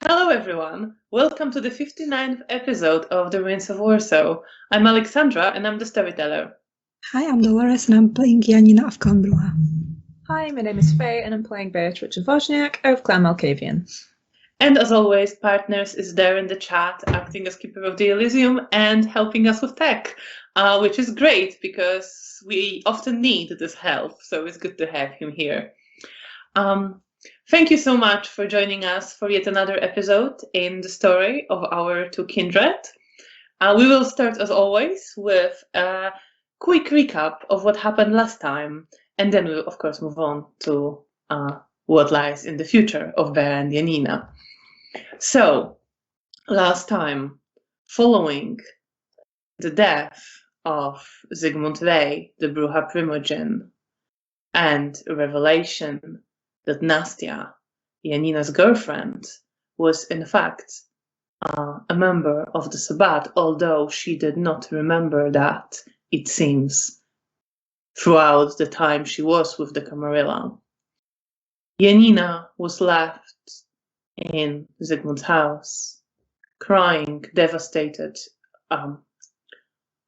Hello everyone, welcome to the 59th episode of The Ruins of Warsaw. I'm Alexandra and I'm the Storyteller. Hi, I'm Dolores and I'm playing Janina of Kambruha. Hi, my name is Faye and I'm playing Beatrice of Wozniak of Clan Malkavian. And as always, Partners is there in the chat, acting as Keeper of the Elysium and helping us with tech, which is great because we often need this help, so it's good to have him here. Thank you so much for joining us for yet another episode in the story of our two kindred. We will start, as always, with a quick recap of what happened last time, and then we'll, of course, move on to what lies in the future of Bea and Janina. So, last time, following the death of Zygmunt Rey, the Bruja primogen, and a revelation that Nastia, Janina's girlfriend, was in fact a member of the Sabbat, although she did not remember that, it seems, throughout the time she was with the Camarilla. Janina was left in Zygmunt's house, crying, devastated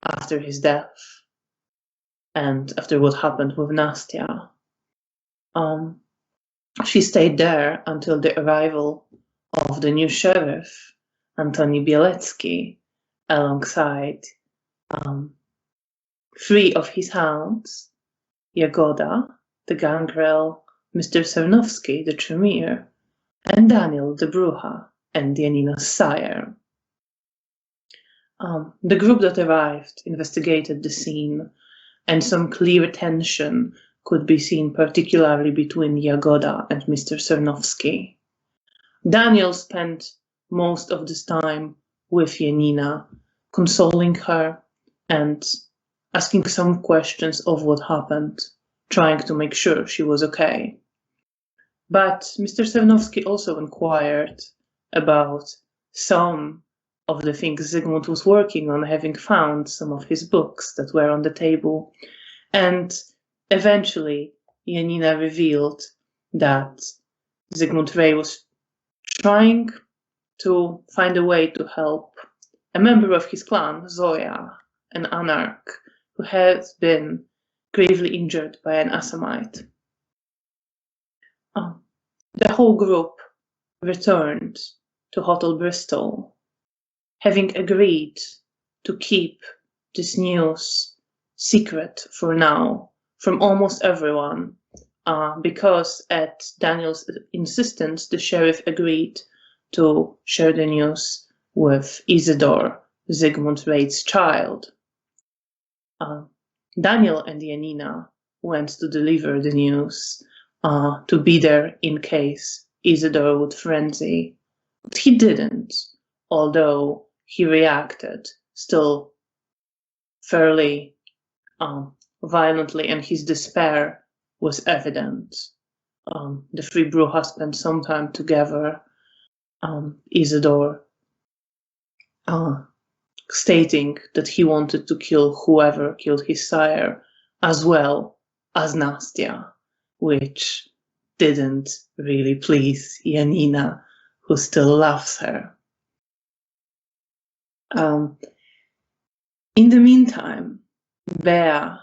after his death and after what happened with Nastia. She stayed there until the arrival of the new sheriff, Antoni Bielecki, alongside three of his hounds, Jagoda, the gangrel, Mr. Sarnowski, the Tremere, and Daniel, the Bruja, and Janina's sire. The group that arrived investigated the scene, and some clear tension could be seen particularly between Jagoda and Mr. Sarnowski. Daniel spent most of this time with Janina, consoling her and asking some questions of what happened, trying to make sure she was okay. But Mr. Sarnowski also inquired about some of the things Zygmunt was working on, having found some of his books that were on the table. And eventually, Janina revealed that Zygmunt Rey was trying to find a way to help a member of his clan, Zoya, an anarch, who had been gravely injured by an Assamite. The whole group returned to Hotel Bristol, having agreed to keep this news secret for now from almost everyone, because at Daniel's insistence, the sheriff agreed to share the news with Isidore, Zygmunt Rey's child. Daniel and Janina went to deliver the news, to be there in case Isidore would frenzy. But he didn't, although he reacted still fairly violently, and his despair was evident. The three Brujas spent some time together, Isidore stating that he wanted to kill whoever killed his sire, as well as Nastia, which didn't really please Janina, who still loves her. In the meantime, Bea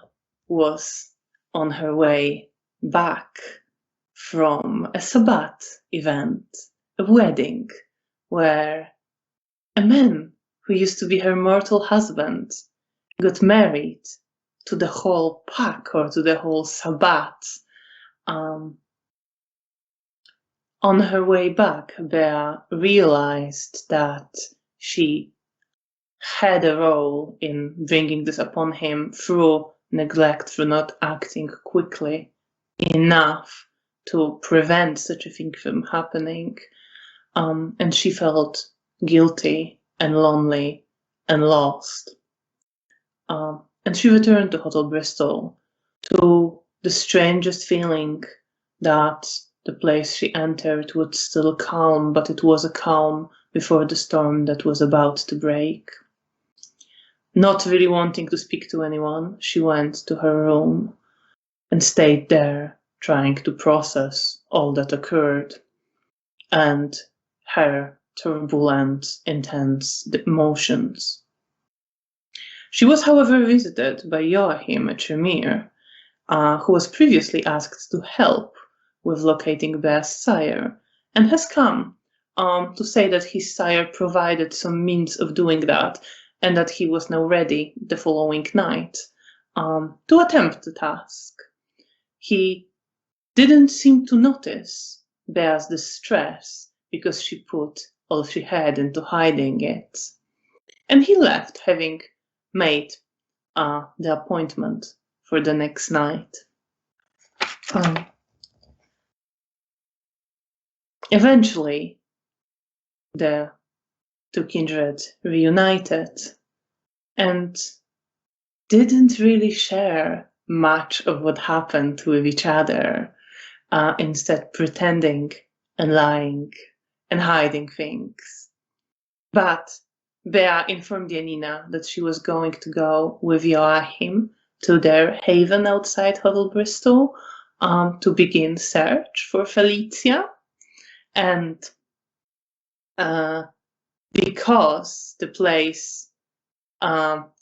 was on her way back from a Sabbat event, a wedding, where a man who used to be her mortal husband got married to the whole pack, or to the whole Sabbat. On her way back, Bea realized that she had a role in bringing this upon him through neglect, through not acting quickly enough to prevent such a thing from happening. And she felt guilty and lonely and lost. And she returned to Hotel Bristol, to the strangest feeling that the place she entered was still calm, but it was a calm before the storm that was about to break. Not really wanting to speak to anyone, she went to her room and stayed there, trying to process all that occurred. And her turbulent, intense emotions. She was, however, visited by Joachim at Tremere, who was previously asked to help with locating Bear's sire, and has come to say that his sire provided some means of doing that, and that he was now ready the following night to attempt the task. He didn't seem to notice Bear's distress because she put all she had into hiding it. And he left, having made the appointment for the next night. Eventually, the two kindred reunited and didn't really share much of what happened with each other, instead pretending and lying and hiding things. But Bea informed Janina that she was going to go with Joachim to their haven outside Hotel Bristol to begin search for Felicia. And because the place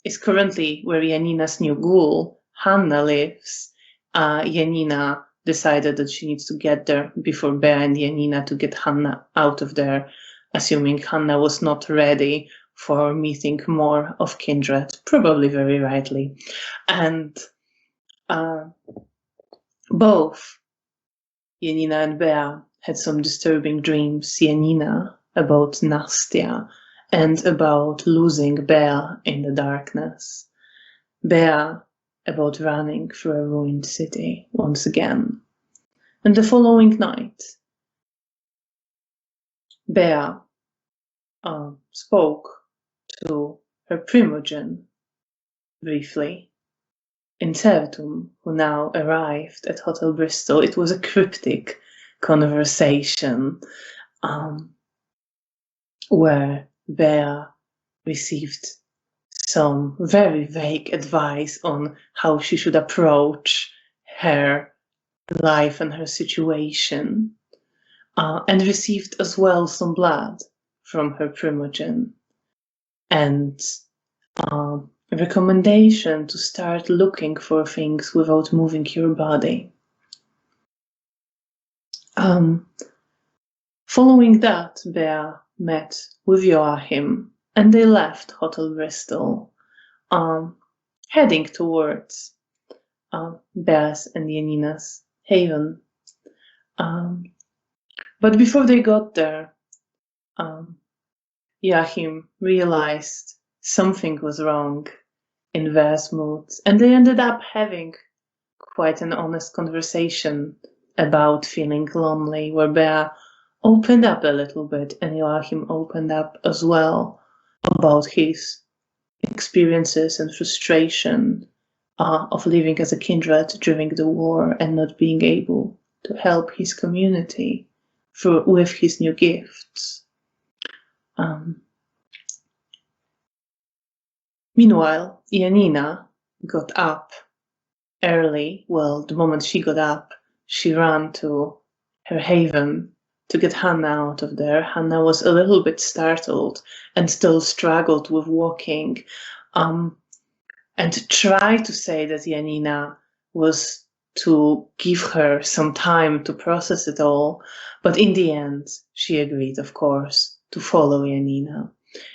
is currently where Janina's new ghoul, Hanna, lives, Janina decided that she needs to get there before Bea and Janina to get Hanna out of there, assuming Hanna was not ready for meeting more of kindred, probably very rightly. And both Janina and Bea had some disturbing dreams. Janina about Nastia and about losing Bea in the darkness. Bea about running through a ruined city once again. And the following night, Bea spoke to her primogen briefly, Incertum, who now arrived at Hotel Bristol. It was a cryptic conversation where Bea received some very vague advice on how she should approach her life and her situation, and received as well some blood from her primogen, and a recommendation to start looking for things without moving your body. Following that, Bea met with Joachim, and they left Hotel Bristol, heading towards Bea's and Janina's haven. But before they got there, Joachim realized something was wrong in Bea's mood, and they ended up having quite an honest conversation about feeling lonely, where Bea opened up a little bit, and Joachim opened up as well about his experiences and frustration of living as a kindred during the war and not being able to help his community with his new gifts. Meanwhile, Janina got up early. Well, the moment she got up, she ran to her haven to get Hanna out of there. Hanna was a little bit startled and still struggled with walking, and tried to say that Janina was to give her some time to process it all, but in the end, she agreed, of course, to follow Janina.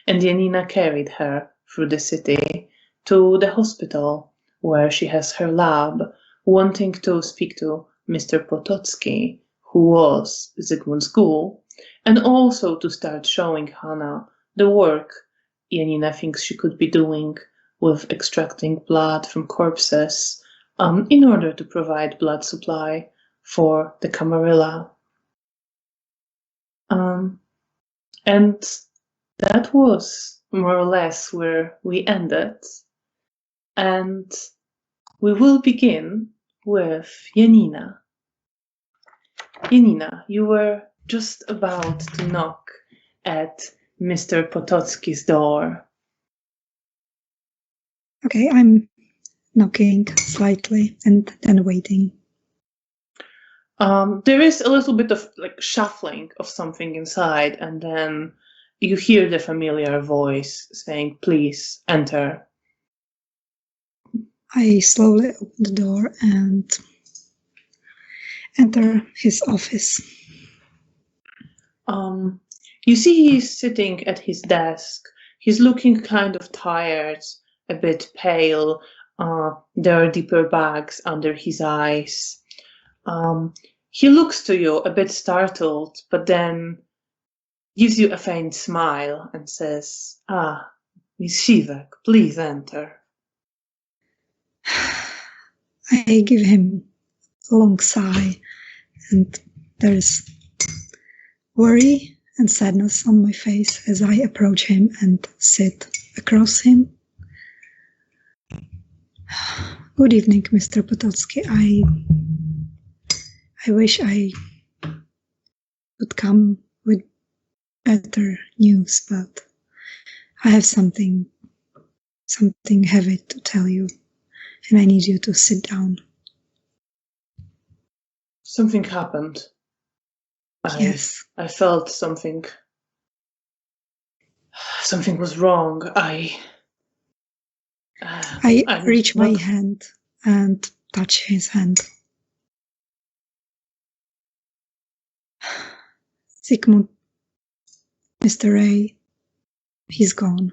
And Janina carried her through the city to the hospital, where she has her lab, wanting to speak to Mr. Potocki, who was Zygmunt's ghoul, and also to start showing Hanna the work Janina thinks she could be doing with extracting blood from corpses in order to provide blood supply for the Camarilla. And that was more or less where we ended. And we will begin with Janina. Janina, you were just about to knock at Mr. Potocki's door. Okay, I'm knocking slightly and then waiting. There is a little bit of like shuffling of something inside, and then you hear the familiar voice saying, "Please enter." I slowly open the door and enter his office. You see he's sitting at his desk. He's looking kind of tired, a bit pale. There are deeper bags under his eyes. He looks to you a bit startled, but then gives you a faint smile and says, Miss Shivak, please enter. I give him a long sigh, and there's worry and sadness on my face as I approach him and sit across him. Good evening, Mr. Potocki. I wish I would come with better news, but I have something heavy to tell you, and I need you to sit down. Something happened. Yes. I felt something. Something was wrong. I reach my hand and touch his hand. Sigmund, Mr. Ray, he's gone.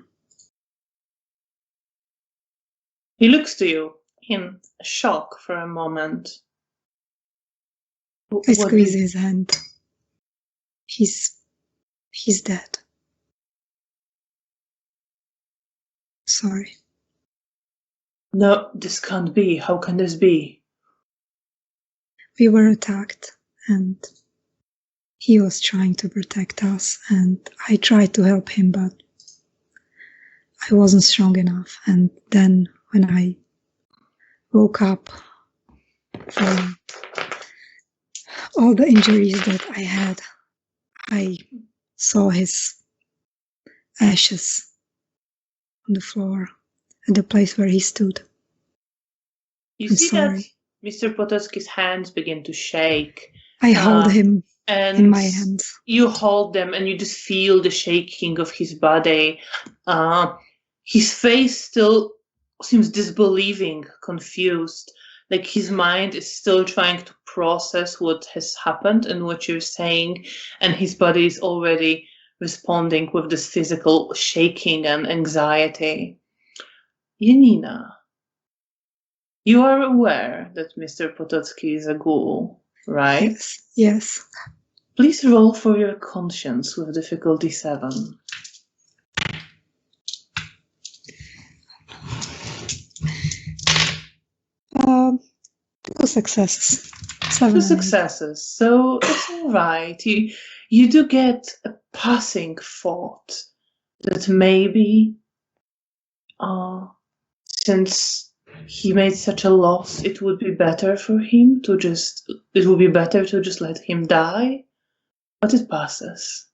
He looks to you in shock for a moment. I squeeze his hand. He's dead. Sorry. No, this can't be. How can this be? We were attacked, and he was trying to protect us, and I tried to help him, but I wasn't strong enough. And then when I woke up from all the injuries that I had, I saw his ashes on the floor at the place where he stood. You see that Mr. Potocki's hands begin to shake. I hold him in my hands. You hold them and you just feel the shaking of his body. His face still seems disbelieving, confused. Like his mind is still trying to process what has happened and what you're saying. And his body is already responding with this physical shaking and anxiety. Janina, you are aware that Mr. Potocki is a ghoul, right? Yes. Please roll for your conscience with difficulty 7. 2 successes. 2 successes. So it's all right. You do get a passing thought that maybe since he made such a loss, it would be better for him to just let him die. But it passes.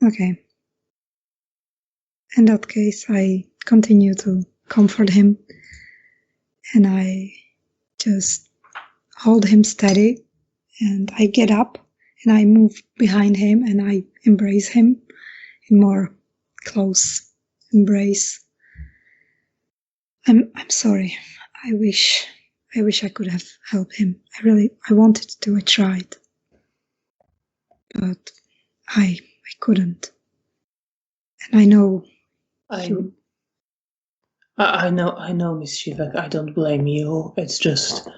Okay. In that case, I continue to comfort him, and I just hold him steady, and I get up and I move behind him and I embrace him in more close embrace. I'm sorry. I wish I could have helped him. I wanted to. I tried, but I couldn't. And I know. I know, Miss Shivak. I don't blame you. It's just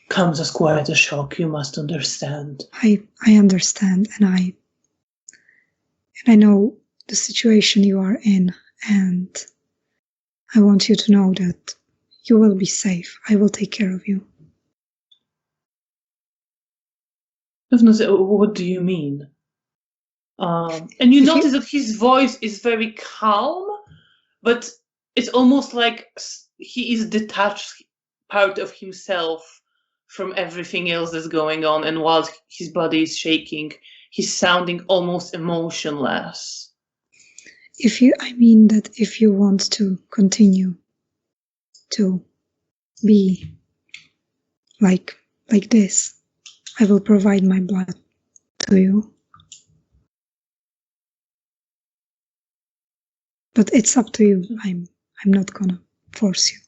comes as quite a shock. You must understand. I understand, and I know the situation you are in, and I want you to know that you will be safe. I will take care of you. What do you mean? And you notice that his voice is very calm, but it's almost like he is detached part of himself from everything else that's going on, and while his body is shaking, he's sounding almost emotionless. If you want to continue, to be like this. I will provide my blood to you. But it's up to you. I'm not gonna force you.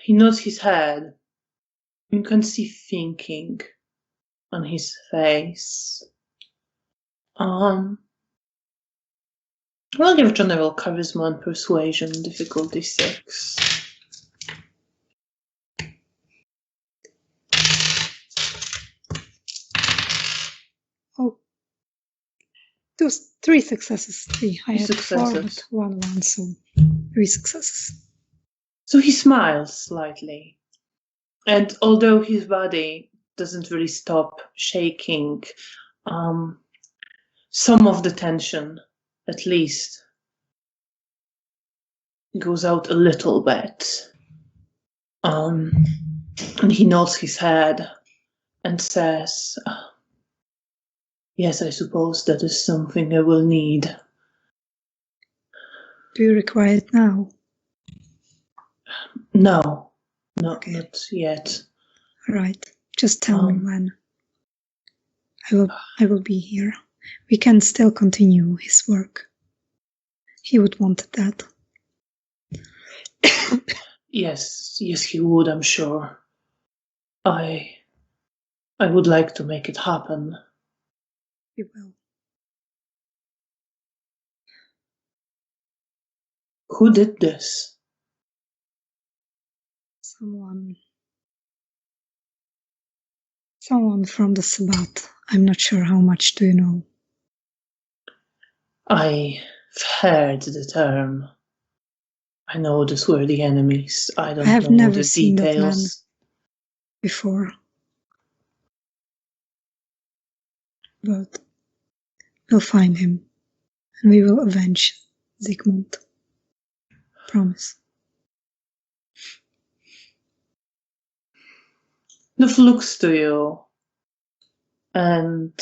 He nods his head. You can see thinking on his face. I'll give general charisma and persuasion, difficulty 6. Oh, those 3 successes. 3. I had 4, successes. but 1, so 3 successes. So he smiles slightly. And although his body doesn't really stop shaking, some of the tension, at least, goes out a little bit. And he nods his head and says, yes, I suppose that is something I will need. Do you require it now? No, Okay. not yet. All right. Just tell me when. I will be here. We can still continue his work. He would want that. Yes, he would, I'm sure. I would like to make it happen. We will. Who did this? Someone from the Sabbat. I'm not sure how much do you know. I've heard the term. I know these were the enemies. I have don't know never the seen that man details. before. But we'll find him and we will avenge Zygmunt. Promise. Nuff looks to you and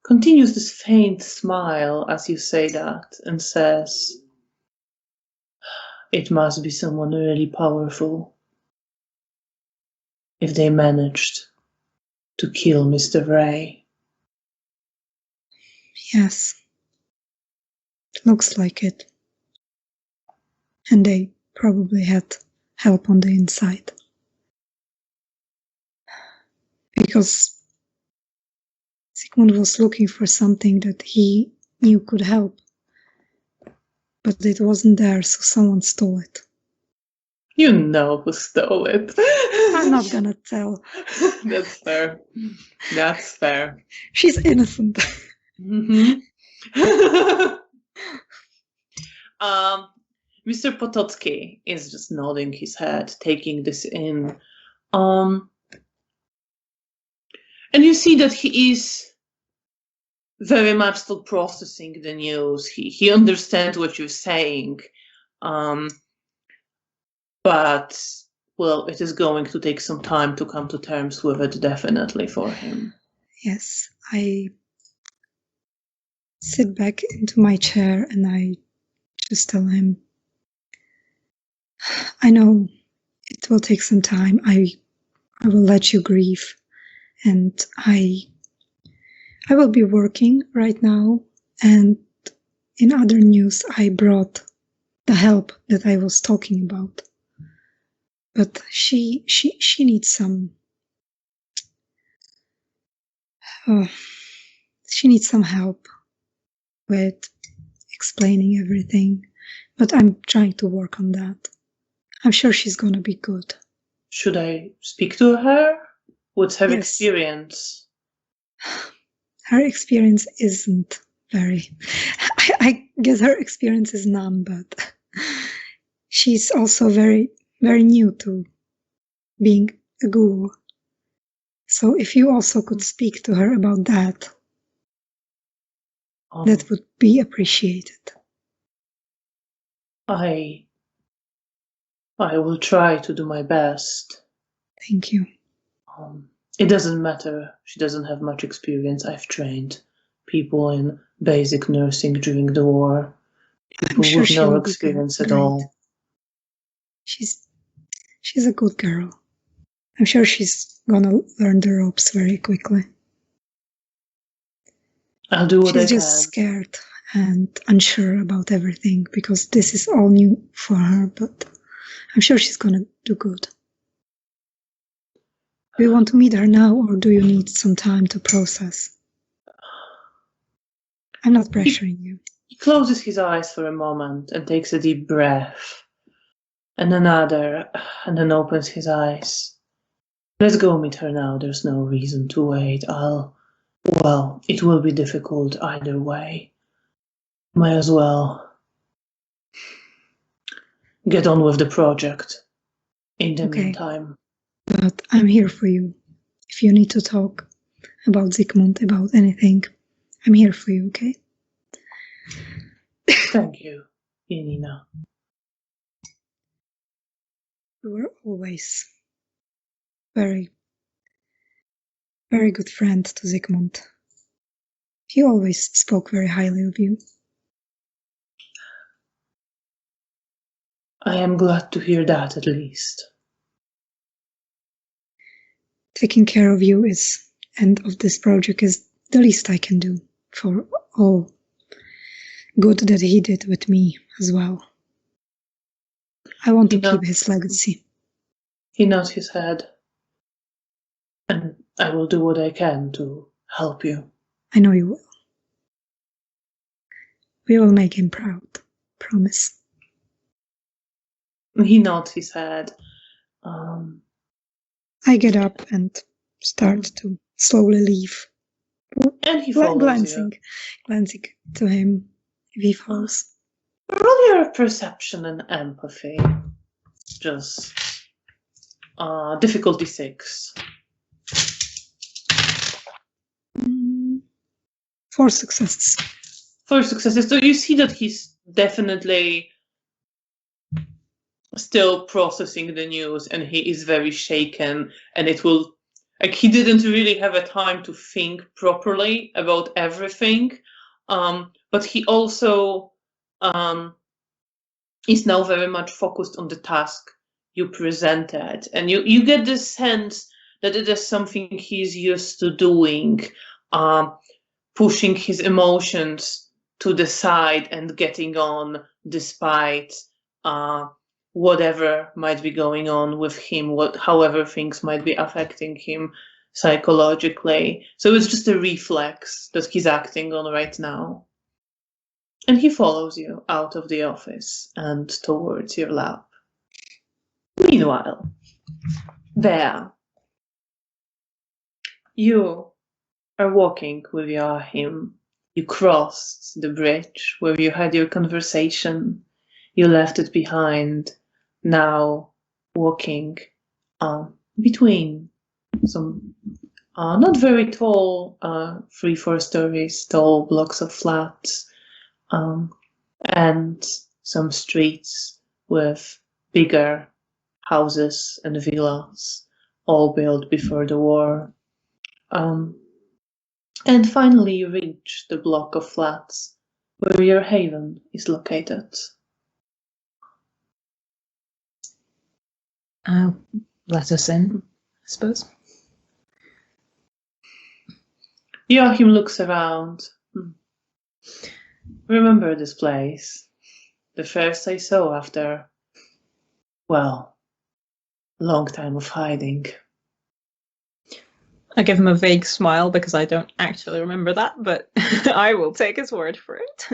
continues this faint smile as you say that and says, it must be someone really powerful if they managed to kill Mr. Ray. Yes. Looks like it. And they probably had help on the inside. Because Zygmunt was looking for something that he knew could help. But it wasn't there, so someone stole it. You know who stole it. I'm not gonna tell. That's fair. That's fair. She's innocent. Mm-hmm. Mr. Potocki is just nodding his head, taking this in. And you see that he is very much still processing the news. He understands what you're saying. But, well, it is going to take some time to come to terms with it, definitely, for him. Yes, I sit back into my chair and I just tell him, I know it will take some time. I will let you grieve. And I will be working right now. And in other news, I brought the help that I was talking about. But she needs some. She needs some help with explaining everything. But I'm trying to work on that. I'm sure she's gonna be good. Should I speak to her? What's her Yes. experience? Her experience isn't very. I guess her experience is none, but she's also very, very new to being a ghoul. So if you also could speak to her about that, that would be appreciated. I will try to do my best. Thank you. It doesn't matter. She doesn't have much experience. I've trained people in basic nursing during the war. People sure with she no will be experience at great. all. She's a good girl. I'm sure she's gonna learn the ropes very quickly. I'll do what I She's can. just scared and unsure about everything because this is all new for her, but I'm sure she's gonna do good. Do you want to meet her now, or do you need some time to process? I'm not pressuring you. He closes his eyes for a moment and takes a deep breath. And another, and then opens his eyes. Let's go meet her now. There's no reason to wait. Well, it will be difficult either way. Might as well get on with the project in the meantime. But I'm here for you. If you need to talk about Zygmunt, about anything, I'm here for you, okay? Thank you, Janina. You were always very, very good friend to Zygmunt. He always spoke very highly of you. I am glad to hear that, at least. Taking care of you and of this project is the least I can do for all good that he did with me as well. I want to keep his legacy. He nods his head. And I will do what I can to help you. I know you will. We will make him proud. Promise. He nods his head. I get up and start to slowly leave. And he follows glancing to him if he falls. Roll your perception and empathy. Just difficulty 6. 4 successes. 4 successes. So you see that he's definitely still processing the news, and he is very shaken, and it will, like, he didn't really have a time to think properly about everything, but he also is now very much focused on the task you presented, and you get the sense that it is something he's used to doing, pushing his emotions to the side and getting on despite whatever might be going on with him, however things might be affecting him psychologically. So it's just a reflex that he's acting on right now. And he follows you out of the office and towards your lab. Meanwhile, there, you are walking with Joachim. You crossed the bridge where you had your conversation. You left it behind. Now walking between some not very tall, 3-4 stories tall blocks of flats, and some streets with bigger houses and villas, all built before the war. And finally you reach the block of flats where your haven is located. Let us in, I suppose. Joachim looks around. Remember this place? The first I saw after, well, a long time of hiding. I give him a vague smile because I don't actually remember that, but I will take his word for it.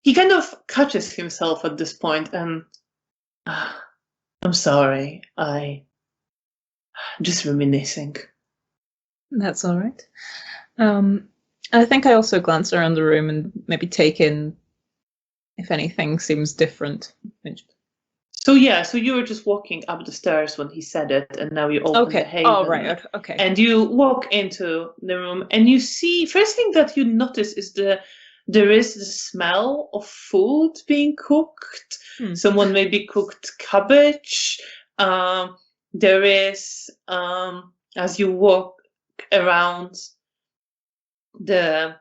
He kind of catches himself at this point and, I'm sorry, I just reminiscing. That's all right. I think I also glance around the room and maybe take in if anything seems different. So you were just walking up the stairs when he said it, and now you open the haven. Oh, right. Okay. And you walk into the room, and you see, first thing that you notice is there is the smell of food being cooked. Someone maybe cooked cabbage. There is, as you walk around the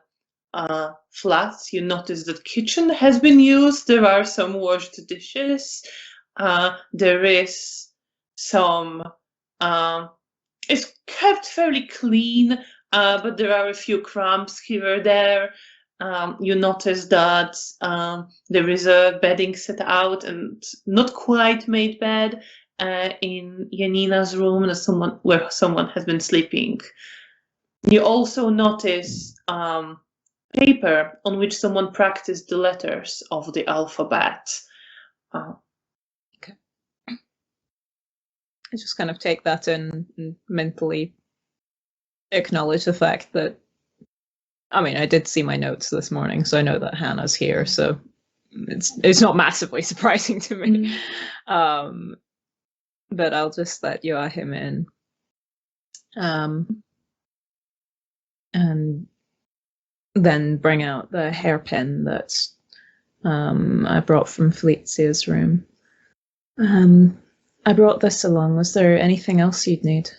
flats. You notice that kitchen has been used. There are some washed dishes. There is some. It's kept fairly clean, but there are a few crumbs here or there. You notice that there is a bedding set out and not quite made bed in Janina's room where someone has been sleeping. You also notice paper on which someone practiced the letters of the alphabet. Okay. I just kind of take that in and mentally acknowledge the fact that, I mean, I did see my notes this morning, so I know that Hannah's here, so it's not massively surprising to me. But I'll just let Joachim in. And then bring out the hairpin that I brought from Felicia's room. I brought this along. Was there anything else you'd need?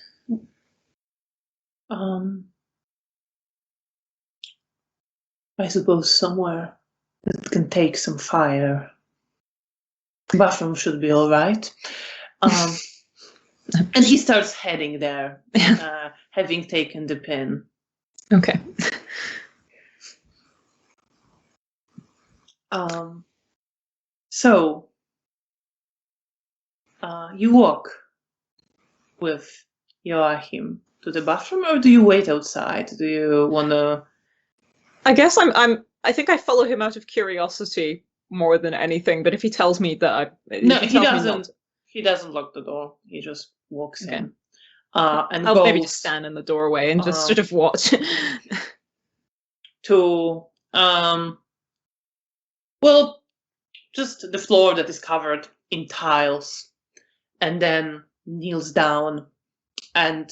I suppose somewhere that can take some fire. Bathroom should be all right. And he starts heading there, having taken the pin. Okay. So you walk with Joachim to the bathroom, or do you wait outside? Do you want to? I guess I think I follow him out of curiosity more than anything. But if he tells me that he doesn't. He doesn't lock the door. He just walks in. And I'll maybe just stand in the doorway and just sort of watch. To just the floor that is covered in tiles, and then kneels down and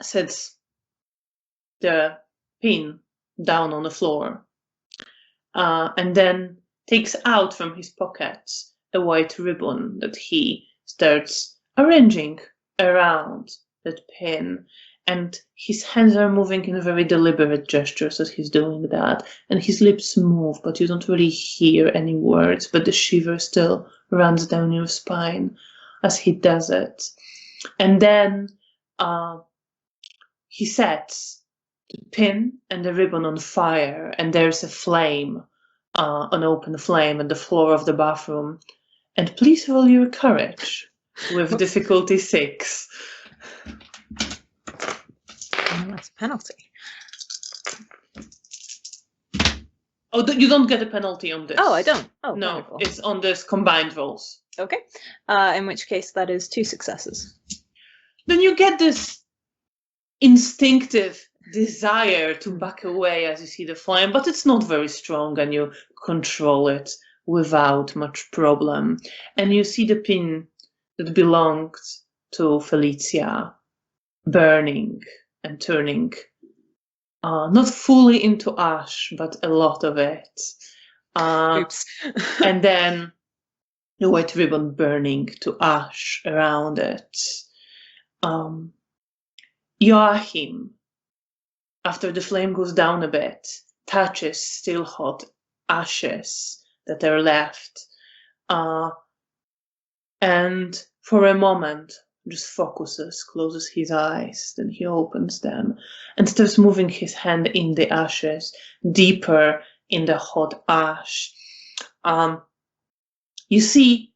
sets the pin down on the floor, and then takes out from his pocket a white ribbon that he starts arranging around that pin. And his hands are moving in very deliberate gestures as he's doing that. And his lips move, but you don't really hear any words, but the shiver still runs down your spine as he does it. And then he sets the pin and the ribbon on fire, and there's a flame, an open flame at the floor of the bathroom. And please roll your courage with difficulty 6. That's a penalty. Oh, you don't get a penalty on this. Oh, I don't. Oh, no, wonderful. It's on this combined rolls. Okay. In which case, that is 2 successes. Then you get this instinctive desire to back away as you see the flame, but it's not very strong, and you control it without much problem. And you see the pin that belonged to Felicia burning and turning not fully into ash, but a lot of it. Oops. And then the white ribbon burning to ash around it. Joachim, after the flame goes down a bit, touches still hot ashes that are left. And for a moment, just focuses, closes his eyes, then he opens them and starts moving his hand in the ashes, deeper in the hot ash. You see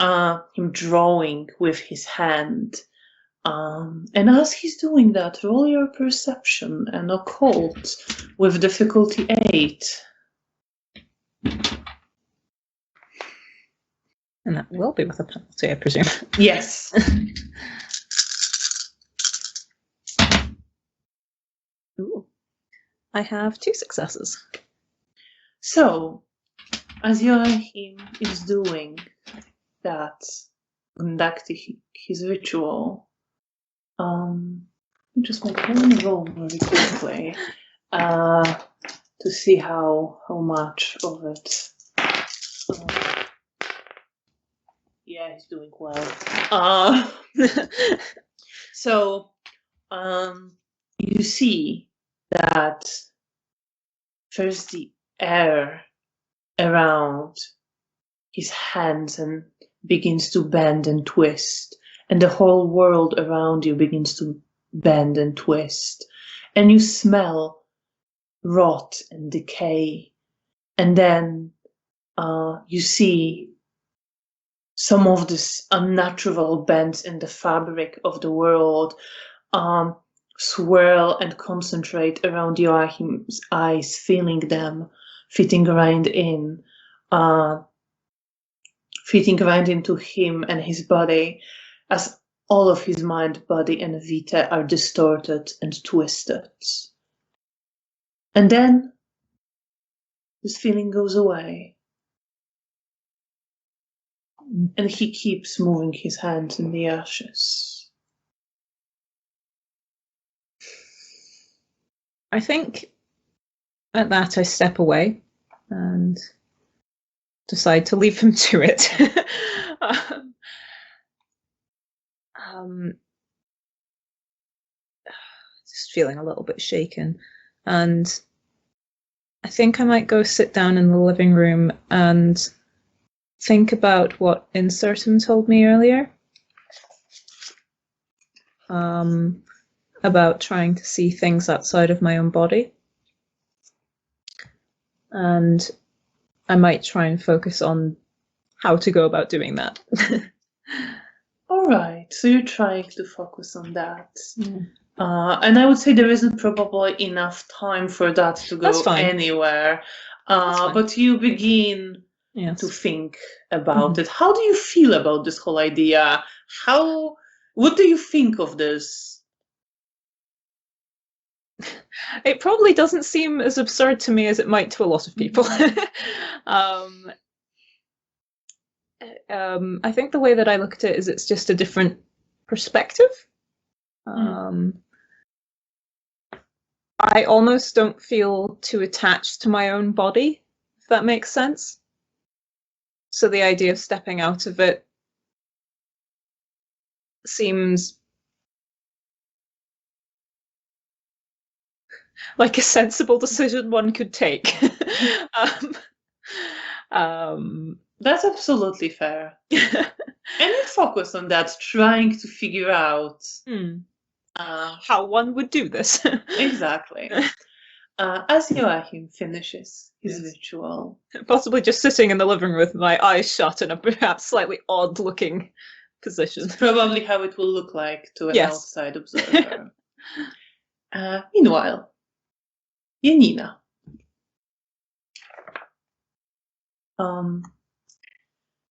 him drawing with his hand. And as he's doing that, roll your perception and occult with difficulty 8. And that will be with a penalty, I presume. Yes. Ooh. I have 2 successes. So, as Joachim is doing that, conducting his ritual, just make one roll very quickly to see how much of it. Yeah, he's doing well. So, you see that first the air around his hands and begins to bend and twist, and the whole world around you begins to bend and twist, and you smell rot and decay, and then you see some of this unnatural bends in the fabric of the world swirl and concentrate around Joachim's eyes, feeling them fitting right into him and his body, as all of his mind, body, and vita are distorted and twisted. And then this feeling goes away. And he keeps moving his hands in the ashes. I think at that I step away and decide to leave him to it. Just feeling a little bit shaken. And I think I might go sit down in the living room and think about what Insertum told me earlier. About trying to see things outside of my own body. And I might try and focus on how to go about doing that. All right, so you're trying to focus on that. And I would say there isn't probably enough time for that to go anywhere. But you begin to think about it. How do you feel about this whole idea? What do you think of this? It probably doesn't seem as absurd to me as it might to a lot of people. I think the way that I look at it is it's just a different perspective. I almost don't feel too attached to my own body, if that makes sense. So the idea of stepping out of it seems like a sensible decision one could take. That's absolutely fair. And you focus on that, trying to figure out how one would do this. Exactly. As Joachim finishes his ritual. Possibly just sitting in the living room with my eyes shut in a perhaps slightly odd-looking position. It's probably how it will look like to an outside observer. Meanwhile, Janina.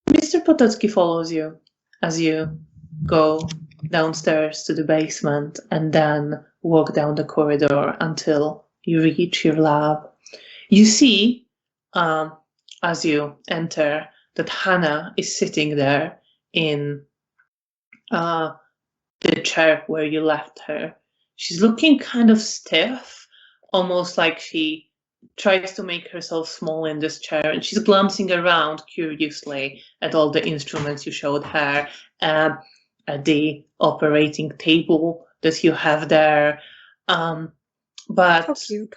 Mr. Potocki follows you as you go downstairs to the basement and then walk down the corridor until you reach your lab. You see, as you enter, that Hannah is sitting there in the chair where you left her. She's looking kind of stiff, almost like she tries to make herself small in this chair, and she's glancing around curiously at all the instruments you showed her, at the operating table that you have there. But so cute.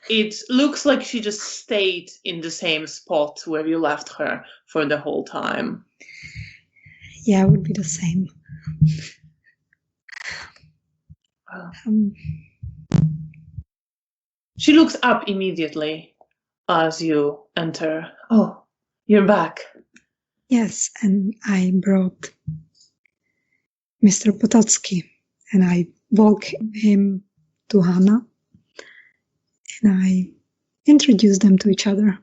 It looks like she just stayed in the same spot where you left her for the whole time. Yeah, it would be the same. She looks up immediately as you enter. Oh, you're back. Yes, and I brought Mr. Potocki, and I walk him to Hannah, and I introduce them to each other.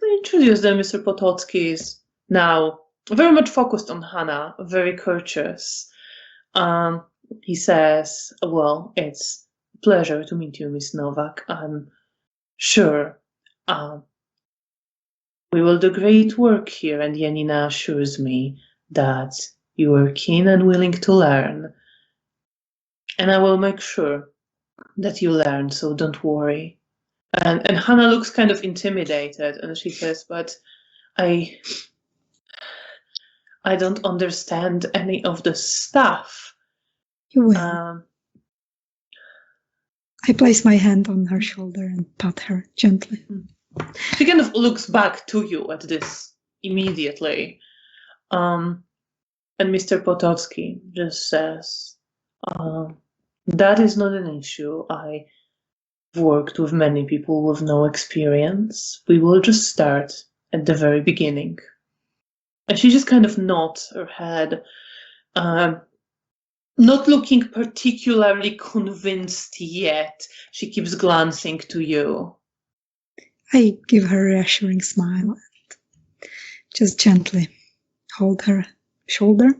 Introduce them, Mr. Potocki is now very much focused on Hannah, very courteous. He says, well, it's a pleasure to meet you, Miss Novak. I'm sure we will do great work here, and Janina assures me that you are keen and willing to learn. And I will make sure that you learn, so don't worry. And Hannah looks kind of intimidated, and she says, but I don't understand any of the stuff. You will. I place my hand on her shoulder and pat her gently. She kind of looks back to you at this immediately. And Mr. Potocki just says, that is not an issue. I've worked with many people with no experience. We will just start at the very beginning. And she just kind of nods her head, not looking particularly convinced yet. She keeps glancing to you. I give her a reassuring smile and just gently hold her shoulder.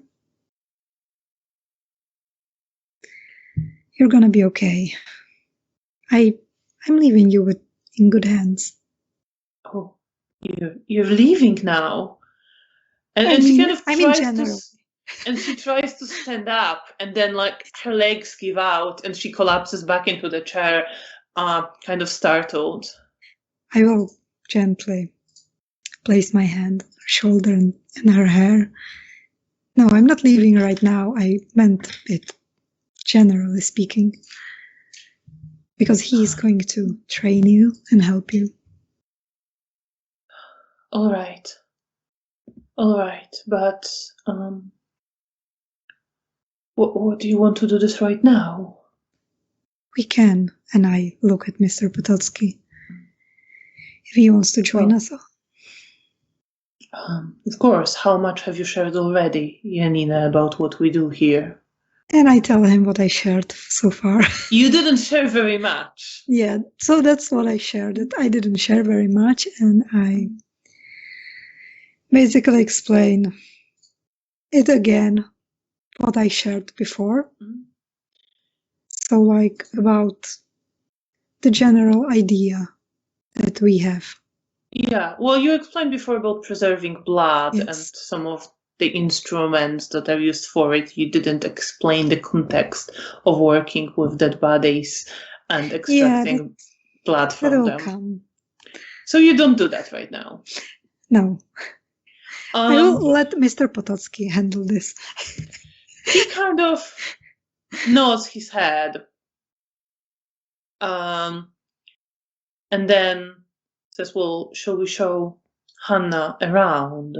You're gonna be okay. I'm leaving you in good hands. Oh, you're leaving now. And she kind of tries to stand up, and then like her legs give out and she collapses back into the chair, kind of startled. I will gently place my hand on her shoulder and her hair. No, I'm not leaving right now. I meant it, generally speaking, because he is going to train you and help you. All right, but what do you want to do this right now? We can, and I look at Mr. Potocki. If he wants to join us. Of course. How much have you shared already, Janina, about what we do here? And I tell him what I shared so far. You didn't share very much. Yeah, so that's what I shared. I didn't share very much, and I basically explain it again, what I shared before. Mm-hmm. So like about the general idea that we have. Yeah, well, you explained before about preserving blood, yes, and some of the instruments that are used for it. You didn't explain the context of working with dead bodies and extracting blood from them. Come. So you don't do that right now? No. I will let Mr. Potocki handle this. He kind of nods his head. And then says, well, shall we show Hannah around?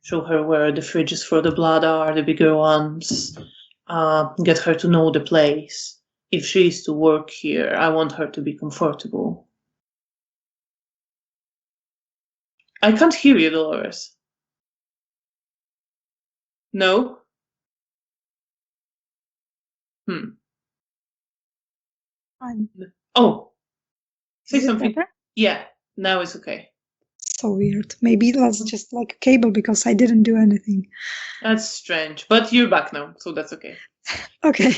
Show her where the fridges for the blood are, the bigger ones. Get her to know the place. If she is to work here, I want her to be comfortable. I can't hear you, Dolores. No? Oh. Say something. Better? Yeah, now it's okay. So weird. Maybe it was just like a cable because I didn't do anything. That's strange, but you're back now, so that's okay. Okay.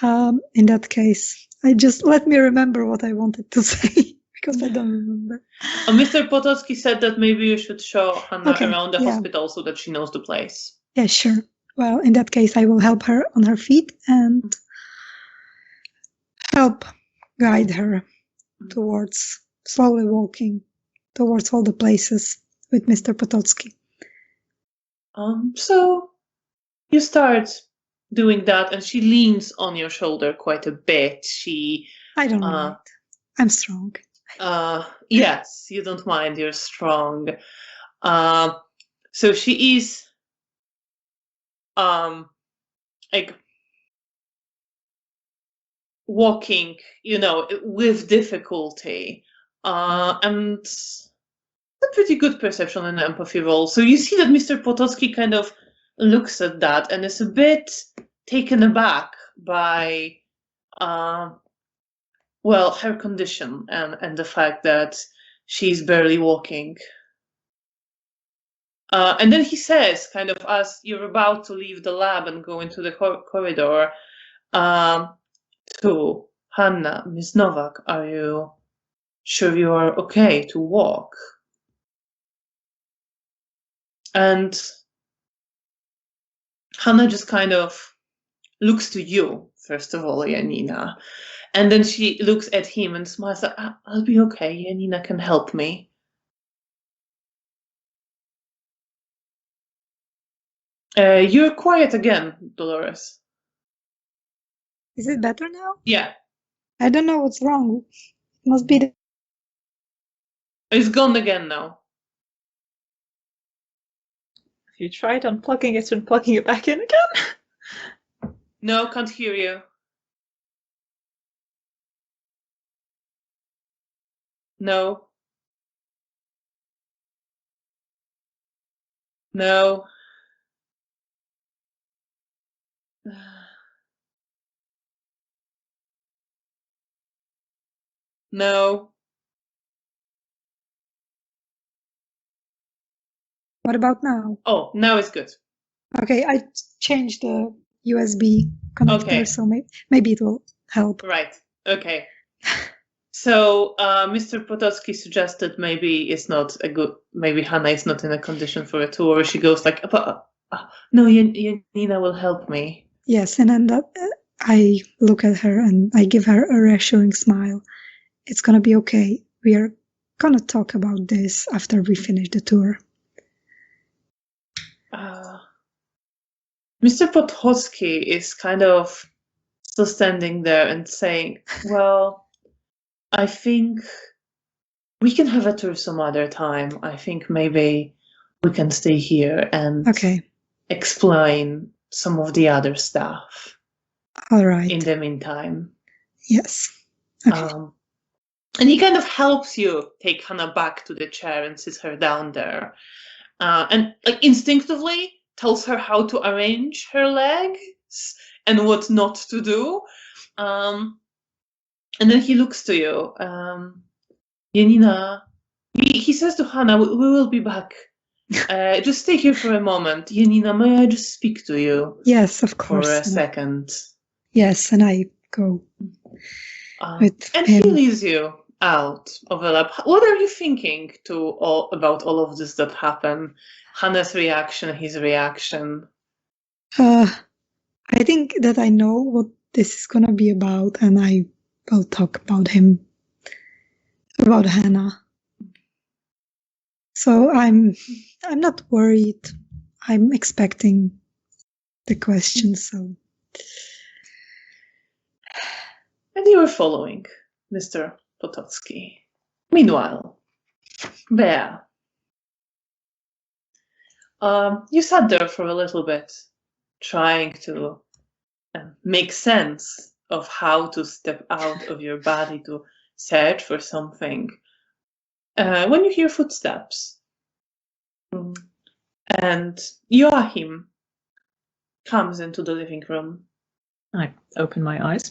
In that case, let me remember what I wanted to say because I don't remember. Mr. Potocki said that maybe you should show Hannah around the hospital so that she knows the place. Yeah, sure. Well, in that case, I will help her on her feet and help guide her towards slowly walking towards all the places with Mr. Potocki. So you start doing that, and she leans on your shoulder quite a bit. I don't mind. I'm strong. Yes, you don't mind. You're strong. So she is like walking, with difficulty, and a pretty good perception and empathy roll. So you see that Mr. Potocki kind of looks at that and is a bit taken aback by, her condition and the fact that she's barely walking. And then he says, kind of as you're about to leave the lab and go into the corridor, to Hannah, Miss Novak, are you sure you are okay to walk? And Hannah just kind of looks to you, first of all, Janina. And then she looks at him and smiles like, I'll be okay, Janina can help me. You're quiet again, Dolores. Is it better now? Yeah. I don't know what's wrong. It must be the... It's gone again now. Have you tried unplugging it and plugging it back in again? No, can't hear you. No. No. No. What about now? Oh, now it's good. Okay, I changed the USB connector, Okay. so maybe it will help. Right. Okay. So Mr. Potocki suggested maybe Hannah is not in a condition for a tour. She goes like, no, Janina will help me. Yes, and then I look at her and I give her a reassuring smile. It's gonna be okay. We are gonna talk about this after we finish the tour. Mr. Potocki is kind of still standing there and saying, well, I think we can have a tour some other time. I think maybe we can stay here and explain some of the other stuff. All right. In the meantime. Yes. Okay. And he kind of helps you take Hannah back to the chair and sits her down there. And like instinctively tells her how to arrange her legs and what not to do. And then he looks to you. Janina, he says to Hannah, we will be back. Just stay here for a moment. Janina, may I just speak to you? Yes, of course. For a second. Yes, and I go with and him. He leads you out of the lab. What are you thinking about all of this that happened? Hannah's reaction, his reaction? I think that I know what this is gonna be about, and I will talk about Hannah. So I'm not worried. I'm expecting the question, so. And you are following Mr. Potocki. Meanwhile, Bea, you sat there for a little bit, trying to make sense of how to step out of your body to search for something. When you hear footsteps, and Joachim comes into the living room. I open my eyes.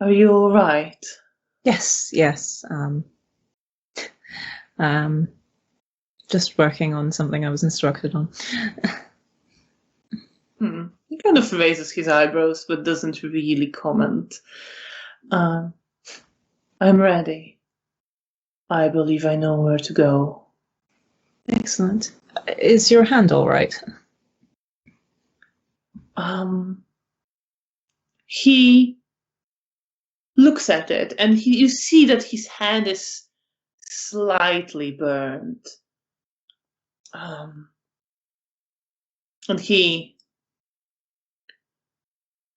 Are you all right? Yes. Just working on something I was instructed on. He kind of raises his eyebrows, but doesn't really comment. I'm ready. I believe I know where to go. Excellent. Is your hand all right? He looks at it, and you see that his hand is slightly burned. And he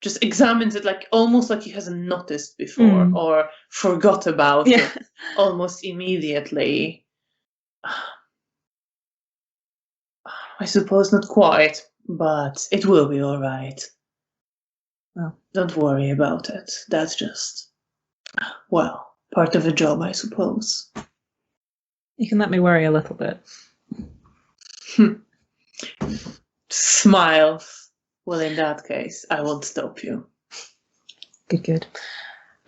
just examines it almost like he hasn't noticed before or forgot about it almost immediately. I suppose not quite, but it will be all right. Well, don't worry about it. That's just, part of the job, I suppose. You can let me worry a little bit. Smiles. Well, in that case, I won't stop you. Good.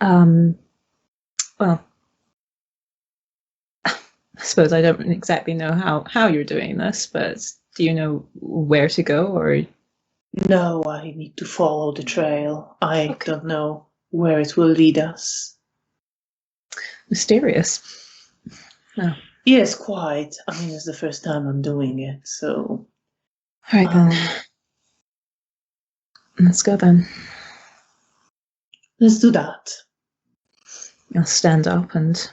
Well, I suppose I don't exactly know how you're doing this, but do you know where to go, or? No, I need to follow the trail. I don't know where it will lead us. Mysterious. No. Yes, quite. I mean, it's the first time I'm doing it, so. All right, then. Let's go then. Let's do that. I'll stand up and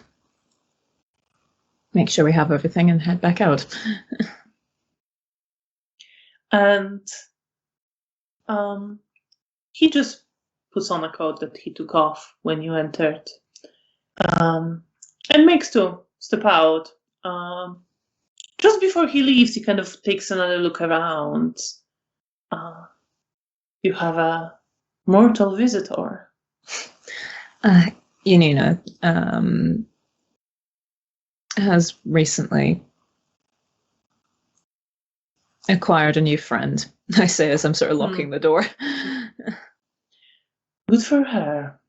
make sure we have everything and head back out. And he just puts on a coat that he took off when you entered, and makes to step out. Just before he leaves, he kind of takes another look around. You have a mortal visitor. Janina has recently acquired a new friend. I say as I'm sort of locking the door. Good for her.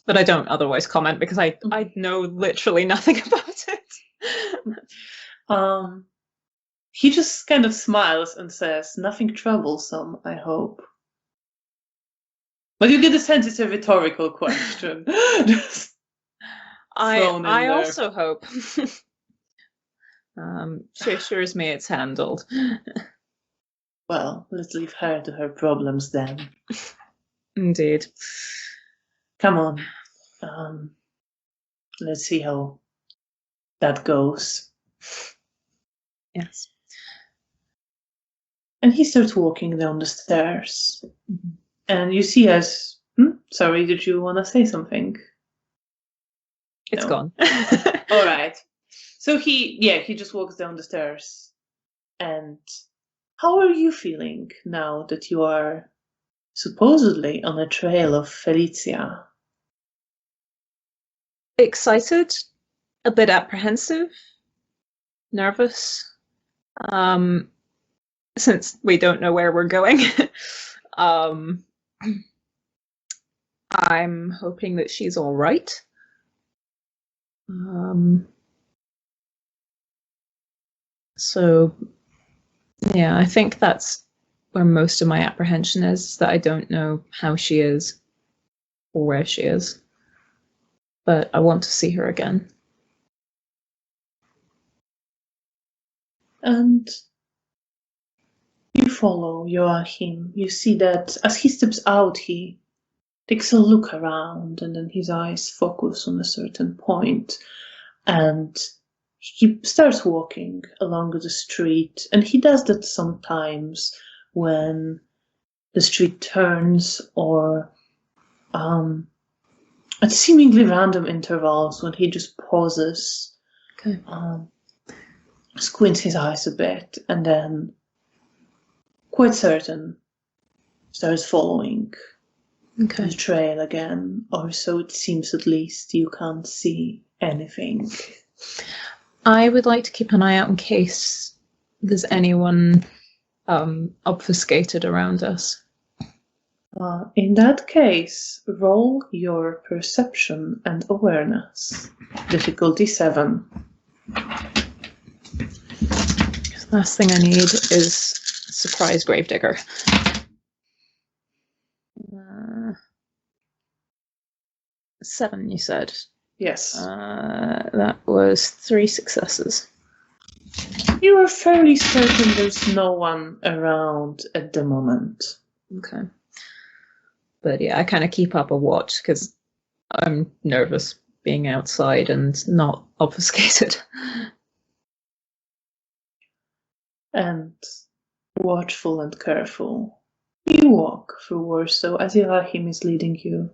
But I don't otherwise comment because I know literally nothing about it. He just kind of smiles and says, "Nothing troublesome, I hope." But you get the sense it's a rhetorical question. Just thrown in I there. also hope. She assures me it's handled. Well, let's leave her to her problems then. Indeed. Come on. Let's see how that goes. Yes. And he starts walking down the stairs. Mm-hmm. And you see as... Sorry, did you want to say something? It's gone. All right. So he just walks down the stairs. And how are you feeling now that you are supposedly on a trail of Felicia? Excited, a bit apprehensive, nervous, since we don't know where we're going. I'm hoping that she's all right. So, yeah, I think that's where most of my apprehension is, that I don't know how she is or where she is. But I want to see her again. And you follow Joachim. You see that as he steps out, he takes a look around, and then his eyes focus on a certain point, and he starts walking along the street. And he does that sometimes when the street turns, or at seemingly random intervals, when he just pauses, squints his eyes a bit, and then, quite certain, starts following the trail again, or so it seems. At least you can't see anything. I would like to keep an eye out in case there's anyone obfuscated around us. In that case, roll your perception and awareness. Difficulty 7. The last thing I need is surprise gravedigger. 7, you said? Yes. That was 3 successes. You are fairly certain there's no one around at the moment. Okay. But yeah, I kind of keep up a watch because I'm nervous being outside and not obfuscated. And watchful and careful, you walk through Warsaw as Joachim is leading you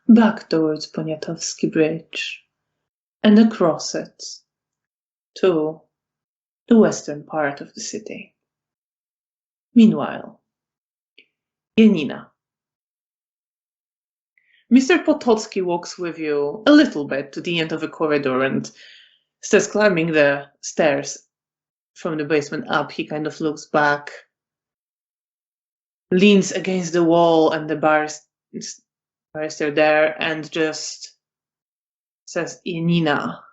back towards Poniatowski Bridge and across it to the western part of the city. Meanwhile, Janina. Mr. Potocki walks with you a little bit to the end of the corridor and starts climbing the stairs from the basement up. He kind of looks back, leans against the wall and the barrister there, and just says, "Janina,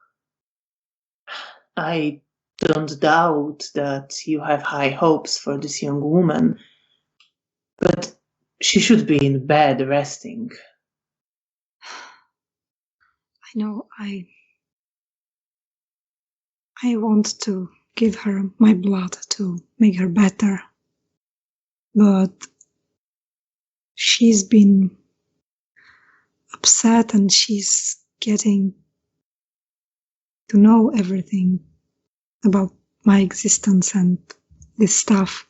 I don't doubt that you have high hopes for this young woman, but she should be in bed resting." I know I want to give her my blood to make her better, but she's been upset and she's getting to know everything about my existence and this stuff,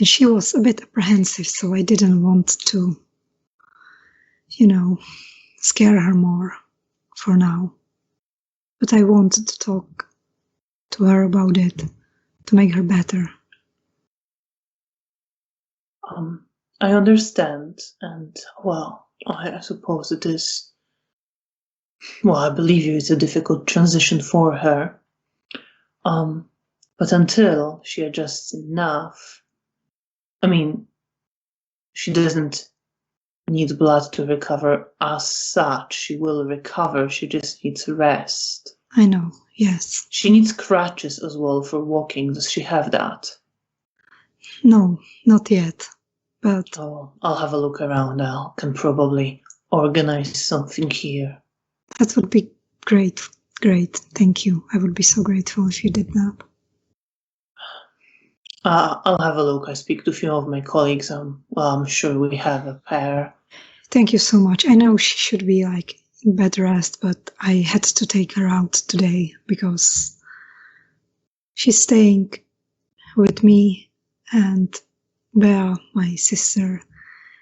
And she was a bit apprehensive, so I didn't want to, scare her more for now. But I wanted to talk to her about it, to make her better. I understand, and, well, I suppose it is, well, I believe you, it's a difficult transition for her. But until she adjusts enough, I mean, she doesn't need blood to recover as such. She will recover, she just needs rest. I know, yes. She needs crutches as well for walking. Does she have that? No, not yet. But Oh, I'll have a look around. I can probably organize something here. That would be great. Great. Thank you. I would be so grateful if you did that. I'll have a look. I speak to a few of my colleagues. I'm sure we have a pair. Thank you so much. I know she should be in bed rest, but I had to take her out today because she's staying with me, and Bea, my sister,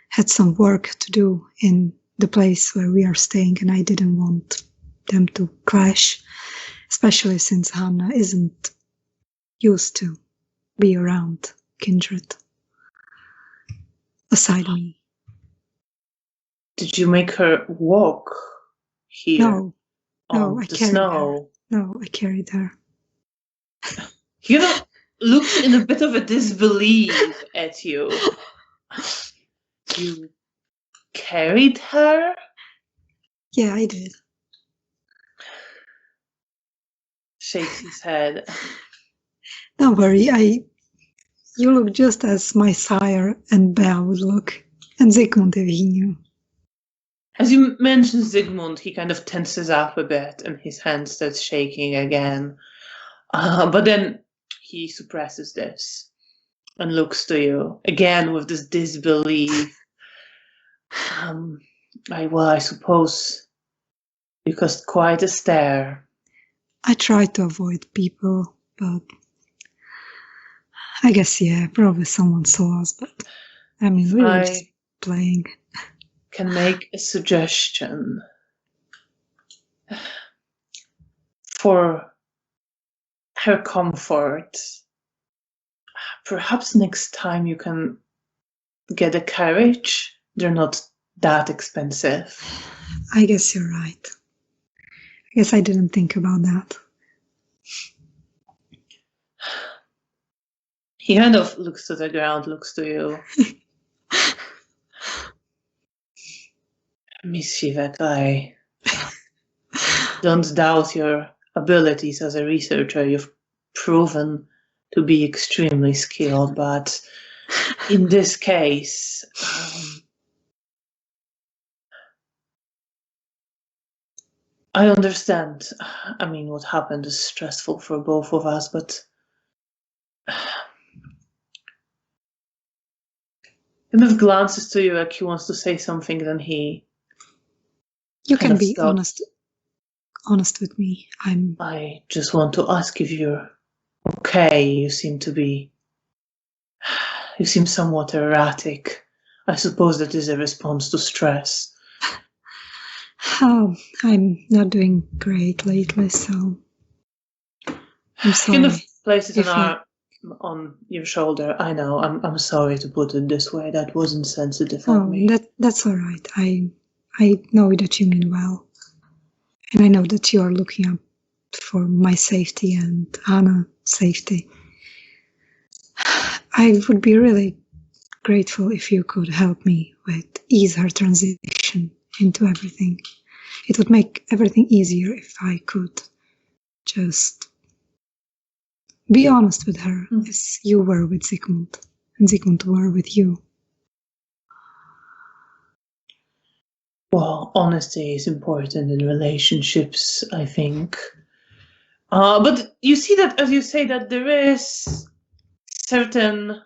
had some work to do in the place where we are staying, and I didn't want them to clash, especially since Hannah isn't used to be around kindred beside me. Did you make her walk here? No, on I the carried snow? her. No, I carried her. Looks in a bit of a disbelief at you. You carried her? Yeah, I did. Shakes his head. Don't worry, you look just as my sire and Bea would look, and Zygmunt if he knew. As you mention Zygmunt, he kind of tenses up a bit and his hand starts shaking again. But then he suppresses this and looks to you again with this disbelief. I suppose you cast quite a stare. I try to avoid people, but I guess, yeah, probably someone saw us, but I mean, we were just playing. Can make a suggestion. For her comfort, perhaps next time you can get a carriage. They're not that expensive. I guess you're right. I guess I didn't think about that. He kind of looks to the ground, looks to you. Miss Shivak, I don't doubt your abilities as a researcher. You've proven to be extremely skilled, but in this case, I understand. I mean, what happened is stressful for both of us, but he kind of glances to you like he wants to say something, then he... You can be honest with me. I just want to ask if you're okay. You seem somewhat erratic. I suppose that is a response to stress. Oh, I'm not doing great lately, so I'm sorry. Kind of places an arm on your shoulder. I know. I'm sorry to put it this way. That wasn't sensitive of me. That's all right. I know that you mean well, and I know that you are looking up for my safety and Anna's safety. I would be really grateful if you could help me with ease her transition into everything. It would make everything easier if I could just be honest with her, as you were with Zygmunt, and Zygmunt were with you. Well, honesty is important in relationships, I think. But you see that, as you say, that there is certain,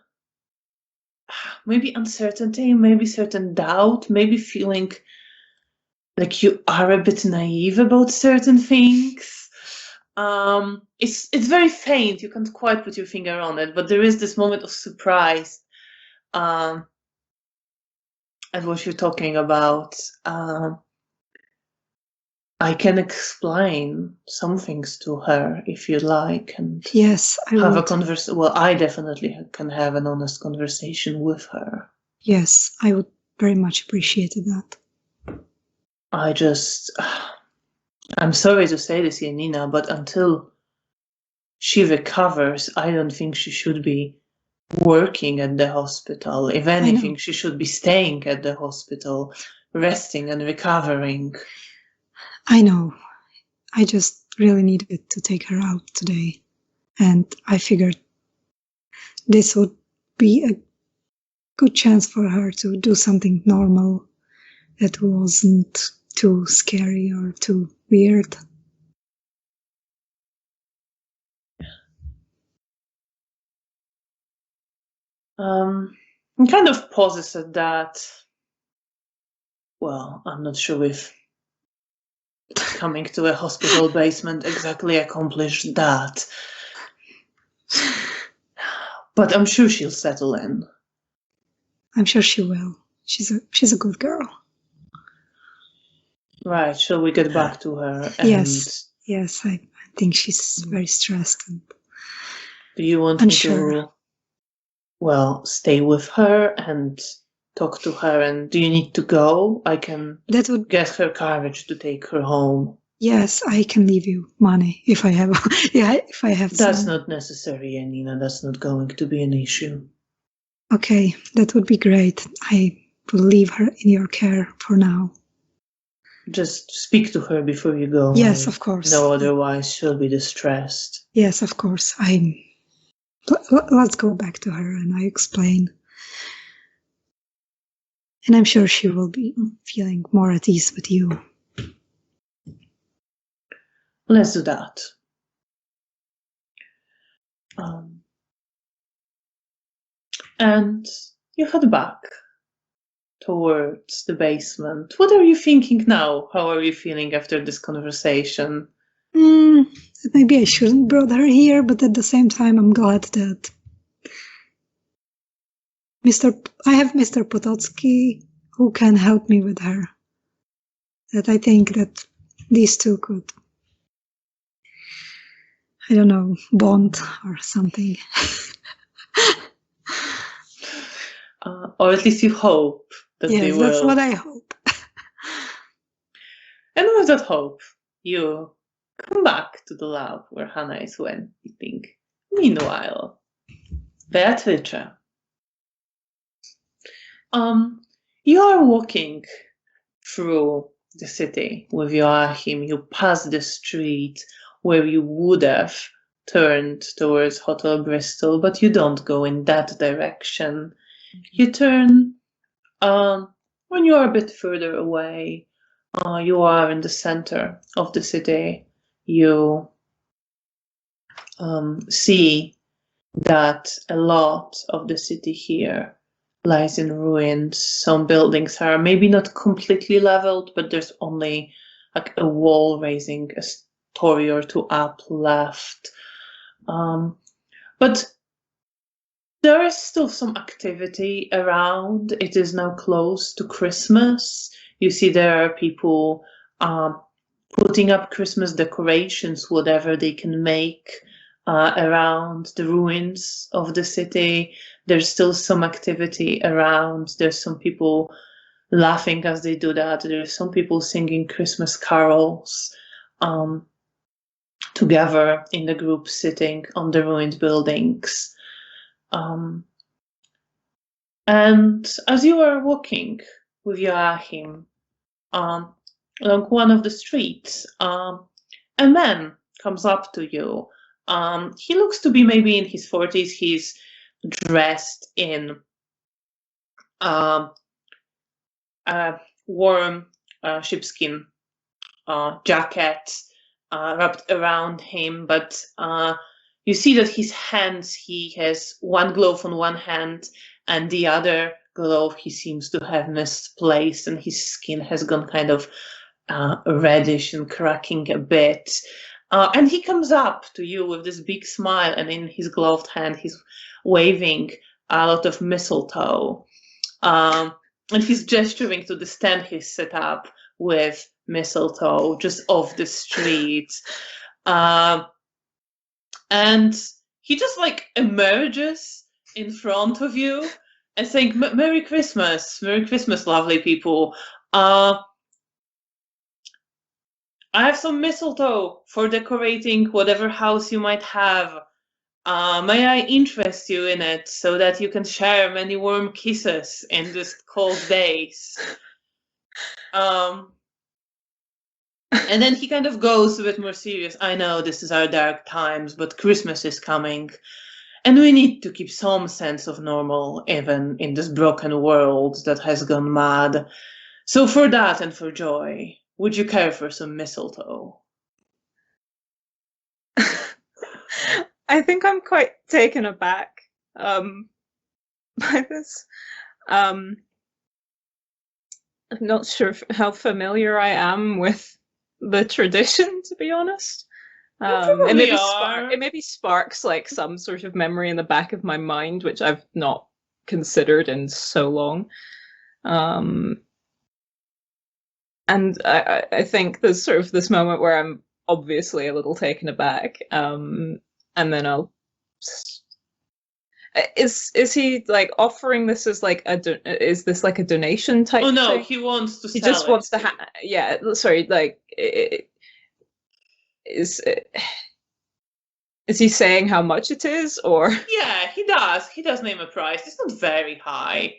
maybe uncertainty, maybe certain doubt, maybe feeling like you are a bit naive about certain things. It's very faint. You can't quite put your finger on it, but there is this moment of surprise and what you're talking about, I can explain some things to her if you like, and Yes, I have a would. conversation. Well, I definitely can have an honest conversation with her. Yes, I would very much appreciate that. I'm sorry to say this, Janina, but until she recovers, I don't think she should be working at the hospital. If anything, she should be staying at the hospital, resting and recovering. I know. I just really needed to take her out today. And I figured this would be a good chance for her to do something normal that wasn't too scary or too weird. He kind of pauses at that. Well, I'm not sure if coming to a hospital basement exactly accomplished that. But I'm sure she'll settle in. I'm sure she will. She's a good girl. Right, shall we get back to her? Yes, I think she's very stressed. And do you want unsure. me to, well, stay with her and talk to her? And do you need to go? I can get her courage to take her home. Yes, I can leave you money if I have. If I have. That's some. not necessary, Janina. That's not going to be an issue. Okay, that would be great. I will leave her in your care for now. Just speak to her before you go. Yes, of course. No, otherwise she'll be distressed. Yes, of course. Let's go back to her and I explain. And I'm sure she will be feeling more at ease with you. Let's do that. And you head back towards the basement. What are you thinking now? How are you feeling after this conversation? Maybe I shouldn't brought her here, but at the same time, I'm glad that I have Mr. Potocki who can help me with her. That I think that these two could, I don't know, bond or something. Or at least you hope that they will. Yes, that's what I hope. And with that hope, you come back to the lab where Hannah is eating. Meanwhile, Beatrice, you are walking through the city with Joachim. You pass the street where you would have turned towards Hotel Bristol, but you don't go in that direction. You turn when you are a bit further away. You are in the center of the city. You see that a lot of the city here lies in ruins. Some buildings are maybe not completely leveled, but there's only like a wall raising a story or two up left. But there is still some activity around. It is now close to Christmas. You see there are people putting up Christmas decorations, whatever they can make around the ruins of the city. There's still some activity around. There's some people laughing as they do that. There's some people singing Christmas carols together in the group sitting on the ruined buildings. And as you are walking with Joachim along one of the streets, a man comes up to you. He looks to be maybe in his 40s. He's dressed in a warm sheepskin jacket wrapped around him, but you see that his hands, he has one glove on one hand and the other glove he seems to have misplaced, and his skin has gone kind of reddish and cracking a bit. And he comes up to you with this big smile, and in his gloved hand he's waving a lot of mistletoe. And he's gesturing to the stand he's set up with mistletoe just off the street. And he just like emerges in front of you and saying, Merry Christmas, lovely people. I have some mistletoe for decorating whatever house you might have. May I interest you in it so that you can share many warm kisses in this cold days? And then he kind of goes a bit more serious. I know this is our dark times, but Christmas is coming. And we need to keep some sense of normal, even in this broken world that has gone mad. So for that and for joy, would you care for some mistletoe? I think I'm quite taken aback by this. I'm not sure how familiar I am with the tradition, to be honest. It maybe sparks like some sort of memory in the back of my mind, which I've not considered in so long. And I think there's sort of this moment where I'm obviously a little taken aback. And then I'll. Is he like offering this as like is this like a donation type? Oh no, thing? He wants to. He just wants to. Yeah, sorry. Like, is he saying how much it is, or? Yeah, he does. He does name a price. It's not very high.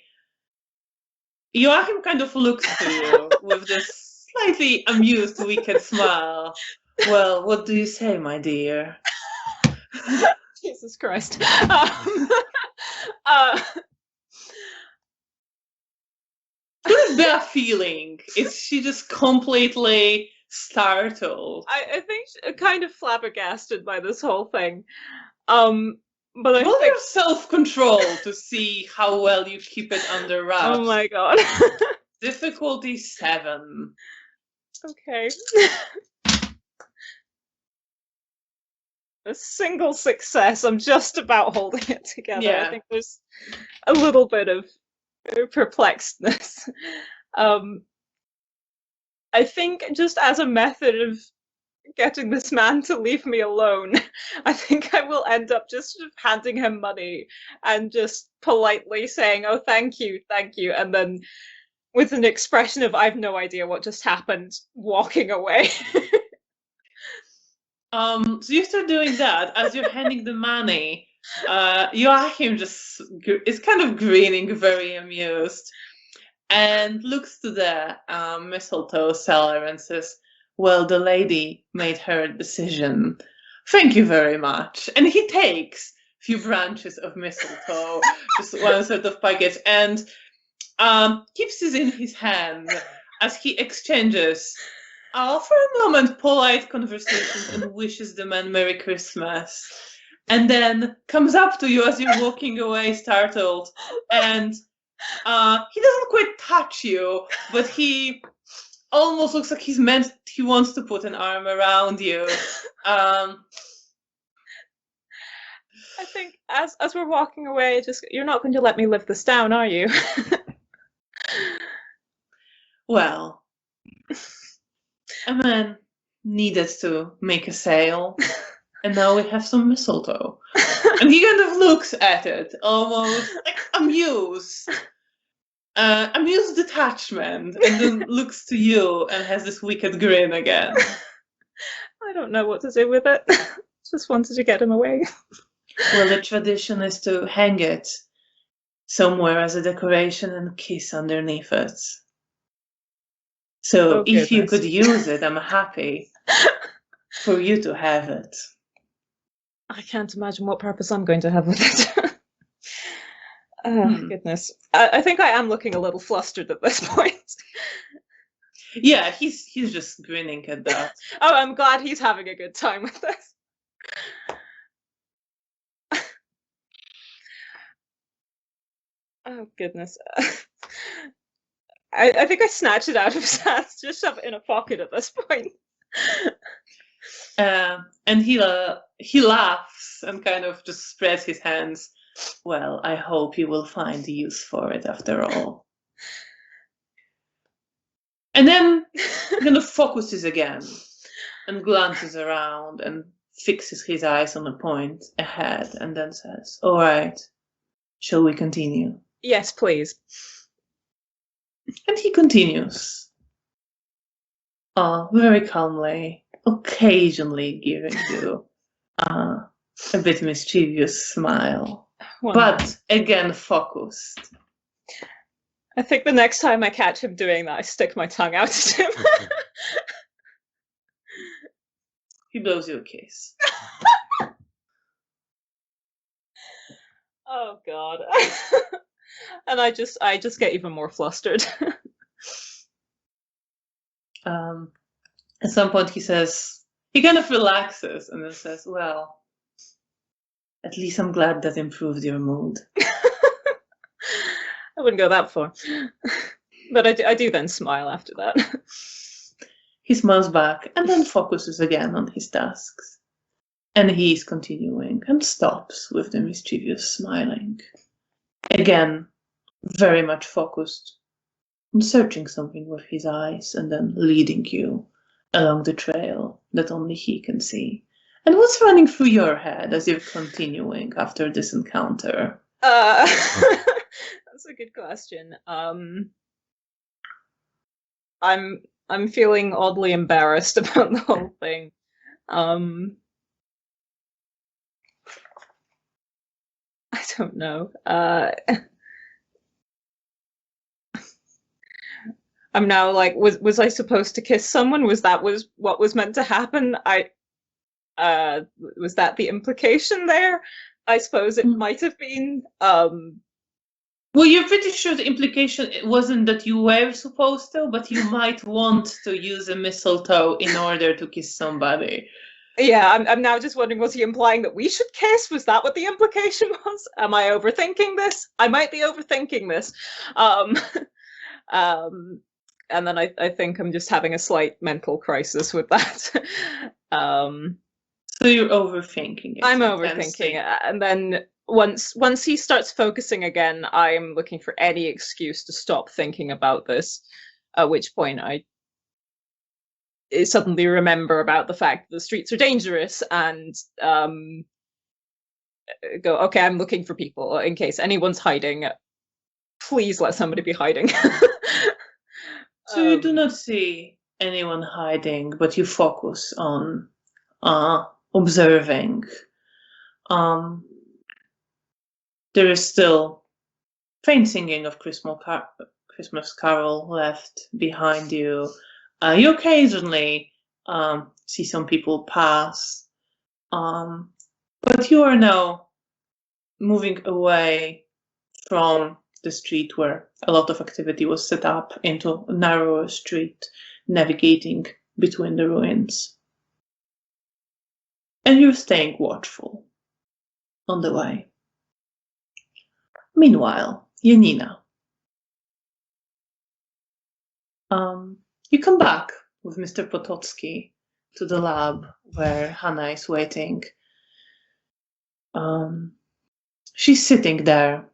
Joachim kind of looks to you with this slightly amused, wicked smile. Well, what do you say, my dear? Jesus Christ. What is that feeling? Is she just completely startled? I think she's kind of flabbergasted by this whole thing. But I Roll think your self-control to see how well you keep it under wraps. Oh my god. Difficulty 7. Okay. A single success. I'm just about holding it together. Yeah. I think there's a little bit of perplexedness. I think just as a method of getting this man to leave me alone, I think I will end up just sort of handing him money and just politely saying, oh, thank you, and then with an expression of I've no idea what just happened, walking away. So you start doing that as you're handing the money. Joachim just is kind of grinning, very amused, and looks to the mistletoe seller and says, well, the lady made her decision. Thank you very much. And he takes a few branches of mistletoe, just one sort of package, and keeps it in his hand as he exchanges for a moment polite conversations and wishes the man Merry Christmas, and then comes up to you as you're walking away startled, and he doesn't quite touch you, but he almost looks like he wants to put an arm around you. I think as we're walking away, you're not going to let me live this down, are you? Well, a man needed to make a sale, and now we have some mistletoe. And he kind of looks at it, almost like amused detachment, and then looks to you and has this wicked grin again. I don't know what to do with it. Just wanted to get him away. Well, the tradition is to hang it somewhere as a decoration and kiss underneath it. So if you could use it, I'm happy for you to have it. I can't imagine what purpose I'm going to have with it. Goodness. I think I am looking a little flustered at this point. Yeah, he's just grinning at that. Oh, I'm glad he's having a good time with this. Oh, goodness. I think I snatched it out of his hands, just shove it in a pocket at this point. And he laughs and kind of just spreads his hands Well, I hope you will find use for it after all. And then kind of focuses again and glances around and fixes his eyes on a point ahead and then says, "All right, shall we continue?" Yes, please. And he continues, very calmly, occasionally giving you a bit mischievous smile, but again focused. I think the next time I catch him doing that, I stick my tongue out at him. He blows you a kiss. Oh God. And I just get even more flustered. At some point he kind of relaxes and then says, "Well, at least I'm glad that improved your mood." I wouldn't go that far. But I do then smile after that. He smiles back and then focuses again on his tasks. And he's continuing and stops with the mischievous smiling. Again, very much focused on searching something with his eyes and then leading you along the trail that only he can see. And what's running through your head as you're continuing after this encounter? That's a good question. I'm feeling oddly embarrassed about the whole thing. I don't know. I'm now like, was I supposed to kiss someone? Was what was meant to happen? Was that the implication there? I suppose it might have been. Well, you're pretty sure the implication wasn't that you were supposed to, but you might want to use a mistletoe in order to kiss somebody. Yeah, I'm now just wondering, was he implying that we should kiss? Was that what the implication was? Am I overthinking this? I might be overthinking this. And then I think I'm just having a slight mental crisis with that. So you're overthinking it. I'm overthinking it. And then once he starts focusing again, I'm looking for any excuse to stop thinking about this, at which point I suddenly remember about the fact that the streets are dangerous and go, okay, I'm looking for people in case anyone's hiding. Please let somebody be hiding. So you do not see anyone hiding, but you focus on observing. There is still faint singing of Christmas carol left behind you. You occasionally see some people pass, but you are now moving away from the street where a lot of activity was set up into a narrower street, navigating between the ruins. And you're staying watchful on the way. Meanwhile, Janina. You come back with Mr. Potocki to the lab where Hannah is waiting. She's sitting there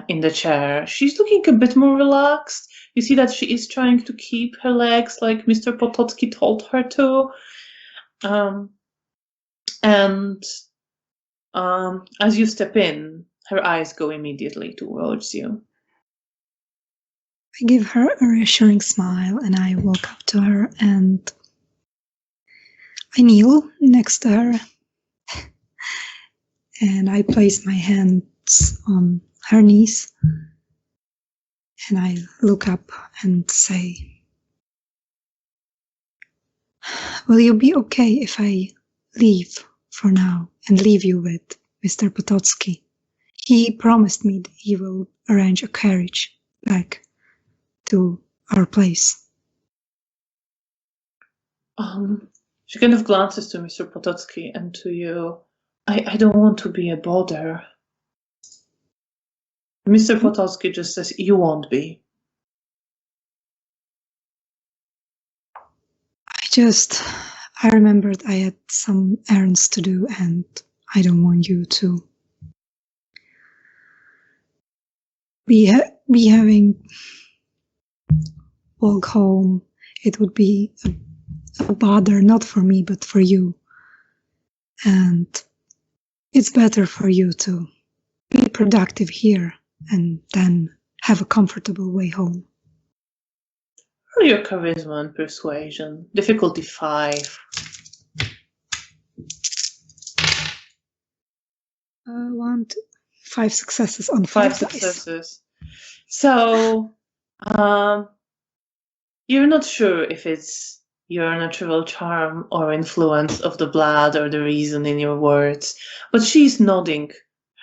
in the chair. She's looking a bit more relaxed. You see that she is trying to keep her legs like Mr. Potocki told her to. And as you step in, her eyes go immediately towards you. I give her a reassuring smile and I walk up to her and I kneel next to her and I place my hands on her knees and I look up and say, "Will you be okay if I leave for now and leave you with Mr. Potocki? He promised me that he will arrange a carriage back to our place." She kind of glances to Mr. Potocki and to you. I don't want to be a bother. Mr. Potocki just says, "You won't be." I remembered I had some errands to do and I don't want you to be having walk home. It would be a bother, not for me, but for you. And it's better for you to be productive here and then have a comfortable way home. Roll your charisma and persuasion. Difficulty 5. 5 successes on 5 5 dice. successes. So, you're not sure if it's your natural charm or influence of the blood or the reason in your words, but she's nodding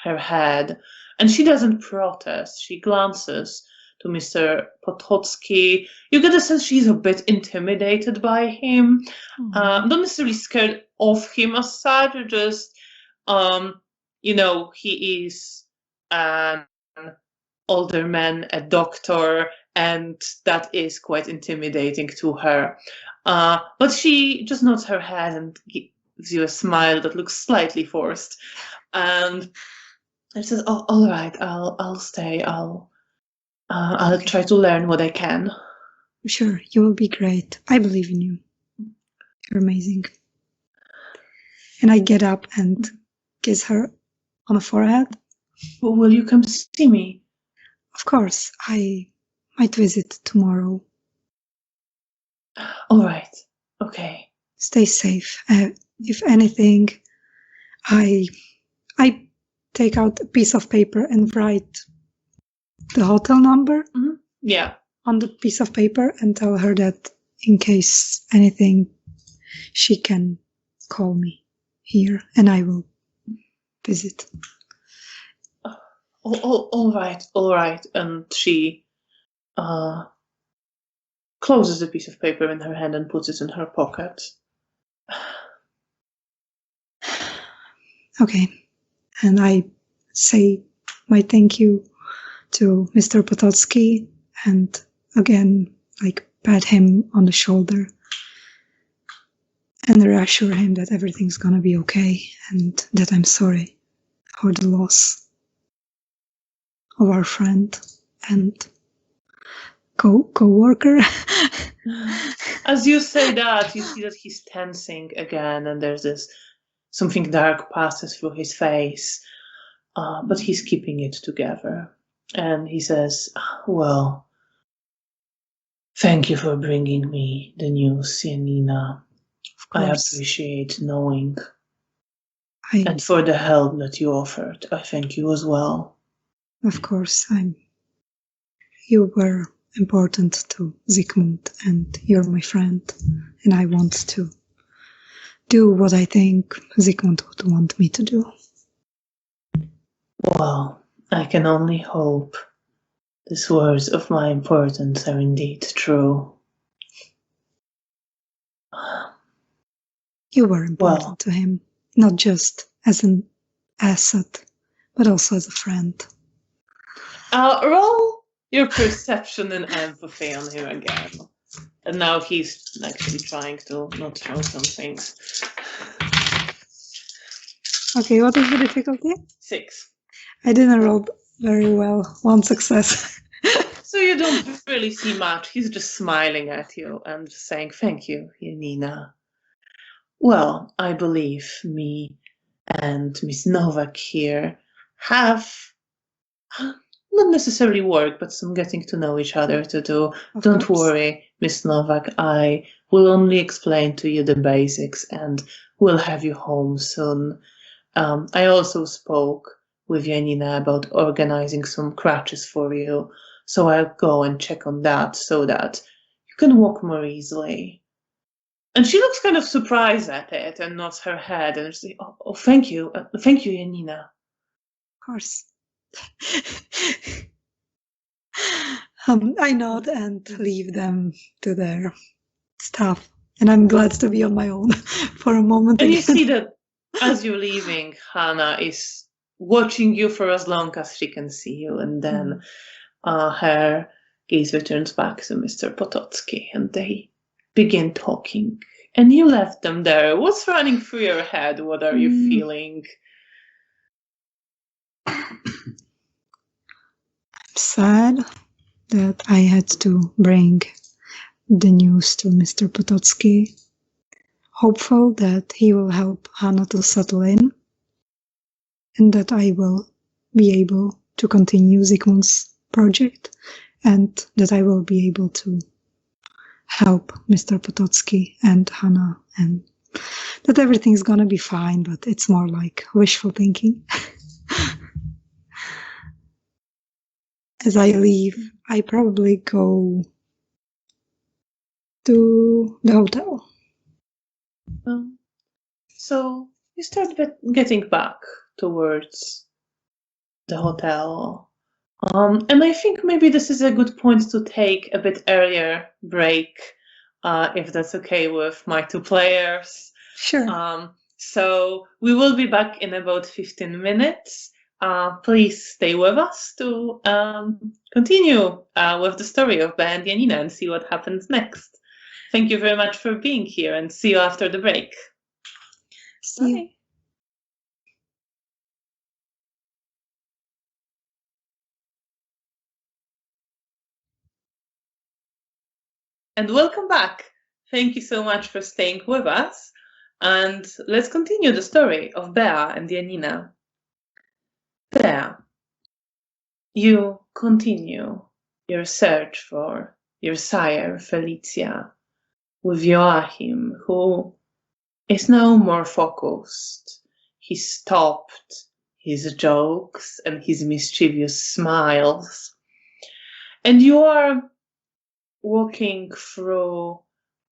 her head, and she doesn't protest. She glances to Mr. Potocki. You get a sense she's a bit intimidated by him. Not necessarily scared of him as such, just, he is an older man, a doctor, and that is quite intimidating to her. But she just nods her head and gives you a smile that looks slightly forced. And she says, "Oh, all right, I'll stay. I'll try to learn what I can." Sure, you will be great. I believe in you. You're amazing. And I get up and kiss her on the forehead. Well, will you come see me? Of course, I might visit tomorrow. All right. Okay. Stay safe. If anything, I take out a piece of paper and write the hotel number on the piece of paper and tell her that in case anything, she can call me here and I will visit. All right. And she closes the piece of paper in her hand and puts it in her pocket. Okay. And I say my thank you to Mr. Potocki and again, pat him on the shoulder and reassure him that everything's gonna be okay and that I'm sorry for the loss of our friend and co-worker. As you say that, you see that he's tensing again, and there's something dark passes through his face, but he's keeping it together. And he says, "Well, thank you for bringing me the news, Janina. I appreciate knowing. And for the help that you offered, I thank you as well." Of course, you were important to Zygmunt and you're my friend and I want to do what I think Zygmunt would want me to do. Well, I can only hope these words of my importance are indeed true. You were important to him, not just as an asset, but also as a friend. Roll your perception and empathy on him again. And now he's actually trying to not throw some things. Okay, what is the difficulty? 6. I didn't roll very well. 1 success. So you don't really see much. He's just smiling at you and saying, "Thank you, Janina. Well, I believe me and Miss Novak here have not necessarily work, but some getting to know each other to do. Don't worry, Miss Novak. I will only explain to you the basics and we'll have you home soon. I also spoke with Janina about organizing some crutches for you, so I'll go and check on that so that you can walk more easily." And she looks kind of surprised at it and nods her head and says, "Oh, thank you. Thank you, Janina." Of course. I nod and leave them to their stuff. And I'm glad to be on my own for a moment. And you see that as you're leaving, Hannah is watching you for as long as she can see you. And then her gaze returns back to Mr. Potocki and they begin talking. And you left them there. What's running through your head? What are you feeling? sad that I had to bring the news to Mr. Potocki, hopeful that he will help Hannah to settle in, and that I will be able to continue Zygmunt's project, and that I will be able to help Mr. Potocki and Hannah, and that everything's gonna be fine, but it's more like wishful thinking. As I leave, I probably go to the hotel. So you start getting back towards the hotel. And I think maybe this is a good point to take a bit earlier break, if that's okay with my two players. Sure. So we will be back in about 15 minutes. Please stay with us to continue with the story of Bea and Janina and see what happens next. Thank you very much for being here, and see you after the break. See you. And welcome back. Thank you so much for staying with us. And let's continue the story of Bea and Janina. Bea, you continue your search for your sire, Felicia, with Joachim, who is now more focused. He stopped his jokes and his mischievous smiles. And you are walking through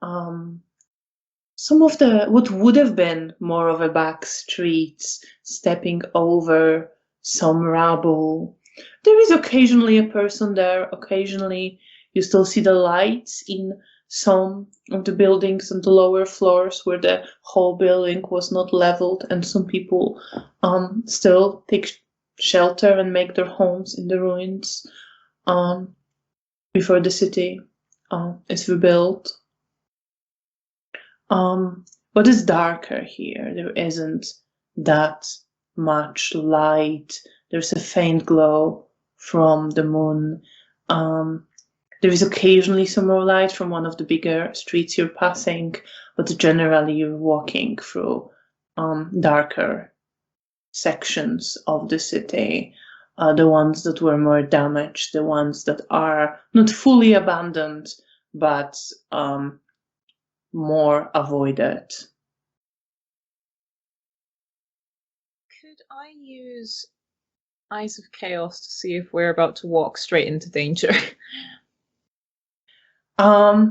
some of what would have been more of a back streets, stepping over some rubble. There is occasionally a person there. Occasionally you still see the lights in some of the buildings on the lower floors where the whole building was not leveled, and some people still take shelter and make their homes in the ruins before the city is rebuilt. But it's darker here. There isn't that much light. There's a faint glow from the moon. There is occasionally some more light from one of the bigger streets you're passing, but generally you're walking through darker sections of the city, the ones that were more damaged, the ones that are not fully abandoned, but more avoided. Could I use Eyes of Chaos to see if we're about to walk straight into danger?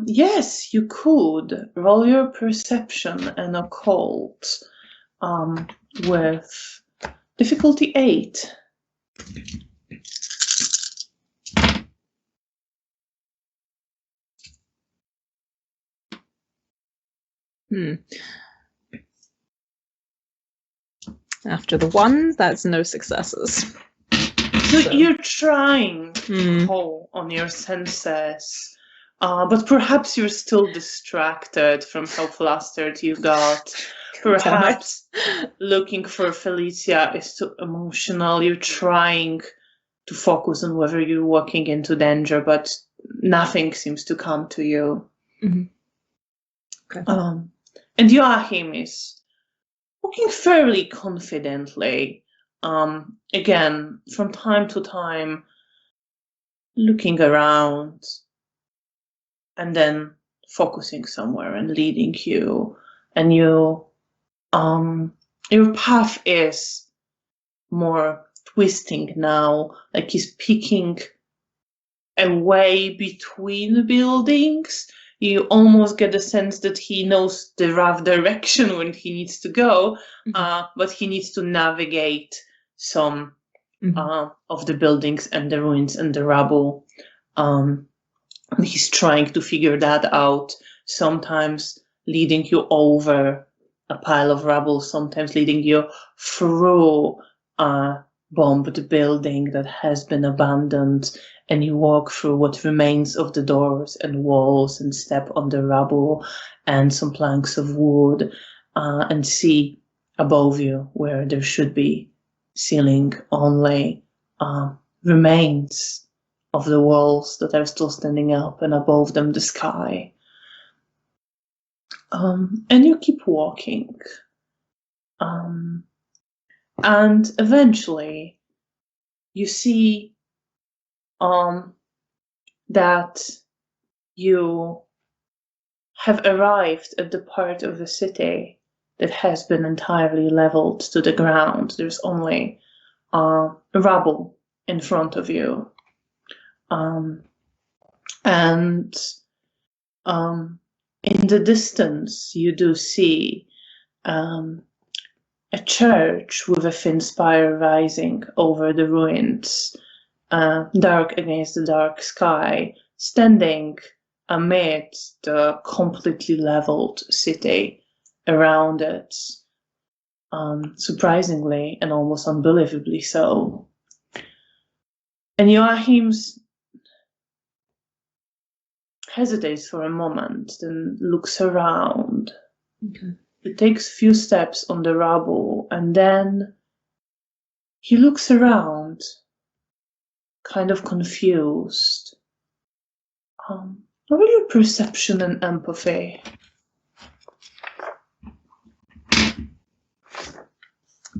Yes, you could. Roll your perception and occult with difficulty 8. After the 1, that's no successes. So you're trying to call on your senses, but perhaps you're still distracted from how flustered you got. Perhaps looking for Felicia is too emotional. You're trying to focus on whether you're walking into danger, but nothing seems to come to you. Mm-hmm. Okay. And Joachim is walking fairly confidently. Again, from time to time, looking around and then focusing somewhere and leading you. And your path is more twisting now, like he's picking a way between buildings. You almost get the sense that he knows the rough direction when he needs to go, but he needs to navigate some of the buildings and the ruins and the rubble. And he's trying to figure that out, sometimes leading you over a pile of rubble, sometimes leading you through a bombed building that has been abandoned, and you walk through what remains of the doors and walls and step on the rubble and some planks of wood, and see above you, where there should be ceiling only, remains of the walls that are still standing up, and above them the sky. And you keep walking. And eventually you see that you have arrived at the part of the city that has been entirely leveled to the ground. There's only rubble in front of you. And in the distance, you do see a church with a thin spire rising over the ruins, dark against the dark sky, standing amid the completely leveled city around it, surprisingly and almost unbelievably so. And Joachim hesitates for a moment, then looks around. Okay. He takes a few steps on the rubble, and then he looks around, kind of confused. What are your perception and empathy?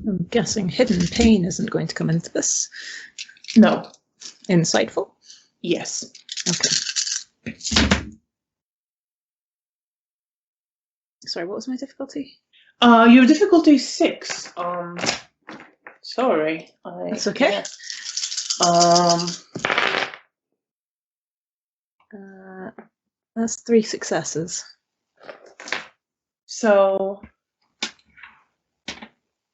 I'm guessing hidden pain isn't going to come into this. No. Insightful? Yes. Okay. Sorry, what was my difficulty? Your difficulty is 6. Sorry. That's okay. That's 3 successes. So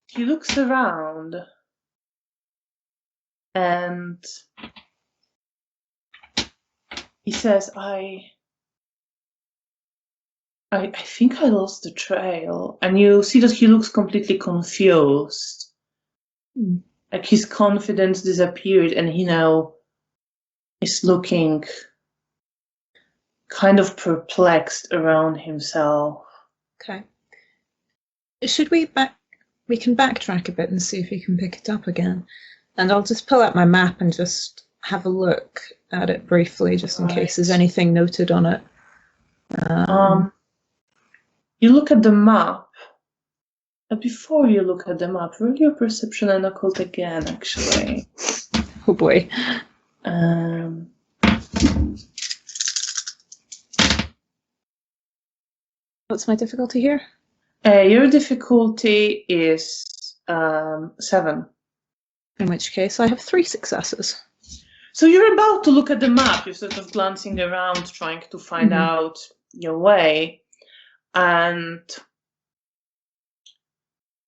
he looks around and he says, I think I lost the trail. And you see that he looks completely confused. Like his confidence disappeared, and he now is looking kind of perplexed around himself. Okay. Should we can backtrack a bit and see if we can pick it up again. And I'll just pull out my map and just have a look at it briefly, just in case there's anything noted on it. You look at the map. But before you look at the map, roll your perception and occult again, actually. Oh boy. What's my difficulty here? Your difficulty is 7. In which case I have 3 successes. So you're about to look at the map. You're sort of glancing around, trying to find out your way. And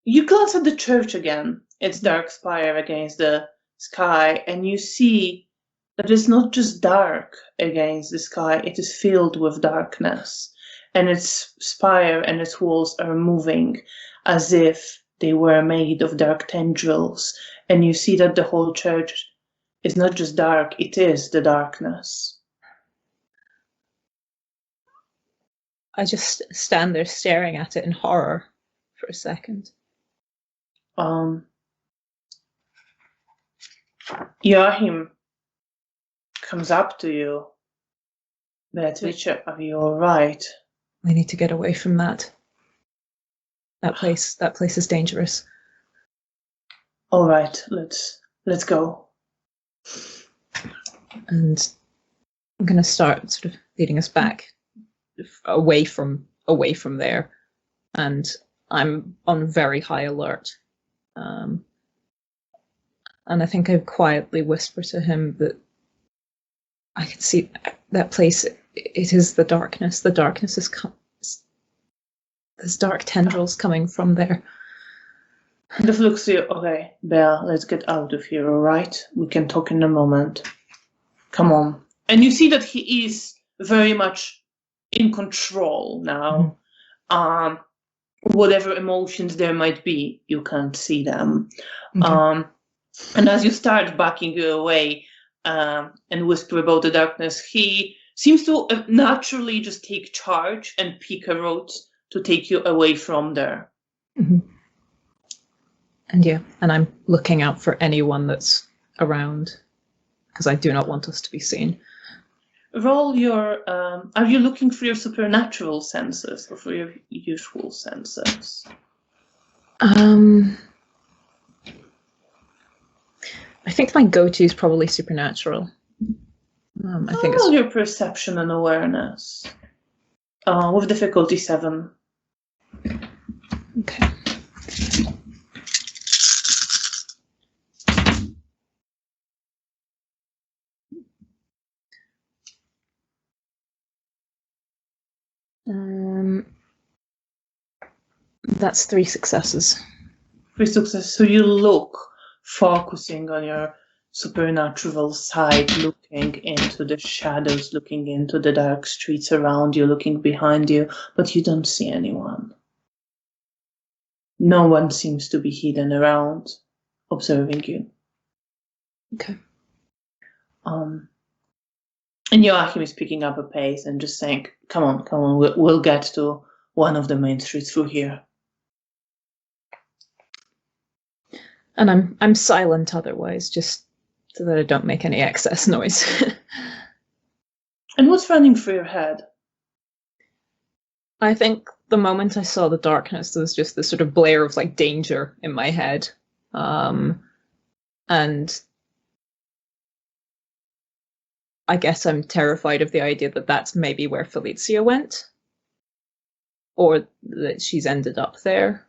you glance at the church again. Its dark spire against the sky. And you see that it's not just dark against the sky. It is filled with darkness. And its spire and its walls are moving as if they were made of dark tendrils. And you see that the whole church is not just dark, it is the darkness. I just stand there staring at it in horror for a second. Joachim comes up to you. Beatrice, are you all right? I need to get away from that. That place is dangerous. All right, let's go. And I'm going to start sort of leading us back away from there, and I'm on very high alert. And I think I quietly whisper to him that I can see that place. It is the darkness. The darkness is there's dark tendrils coming from there. He just looks to you. Okay, Bea, let's get out of here, all right? We can talk in a moment. Come on. And you see that he is very much in control now. Whatever emotions there might be, you can't see them. And as you start backing away and whisper about the darkness, he seems to naturally just take charge and pick a route to take you away from there. And I'm looking out for anyone that's around. because I do not want us to be seen. Roll your. Are you looking for your supernatural senses or for your usual senses? I think my go-to is probably supernatural. I think it's your perception and awareness. With difficulty 7. okay. That's 3 successes. 3 successes. So you look, focusing on your supernatural side, looking into the shadows, looking into the dark streets around you, looking behind you, but you don't see anyone. No one seems to be hidden around, observing you. Okay. And Joachim is picking up a pace and just saying, come on, we'll get to one of the main streets through here. And I'm silent otherwise, just so that I don't make any excess noise. And what's running through your head? I think the moment I saw the darkness, there was just this sort of blare of like danger in my head. And I guess I'm terrified of the idea that that's maybe where Felicia went, or that she's ended up there.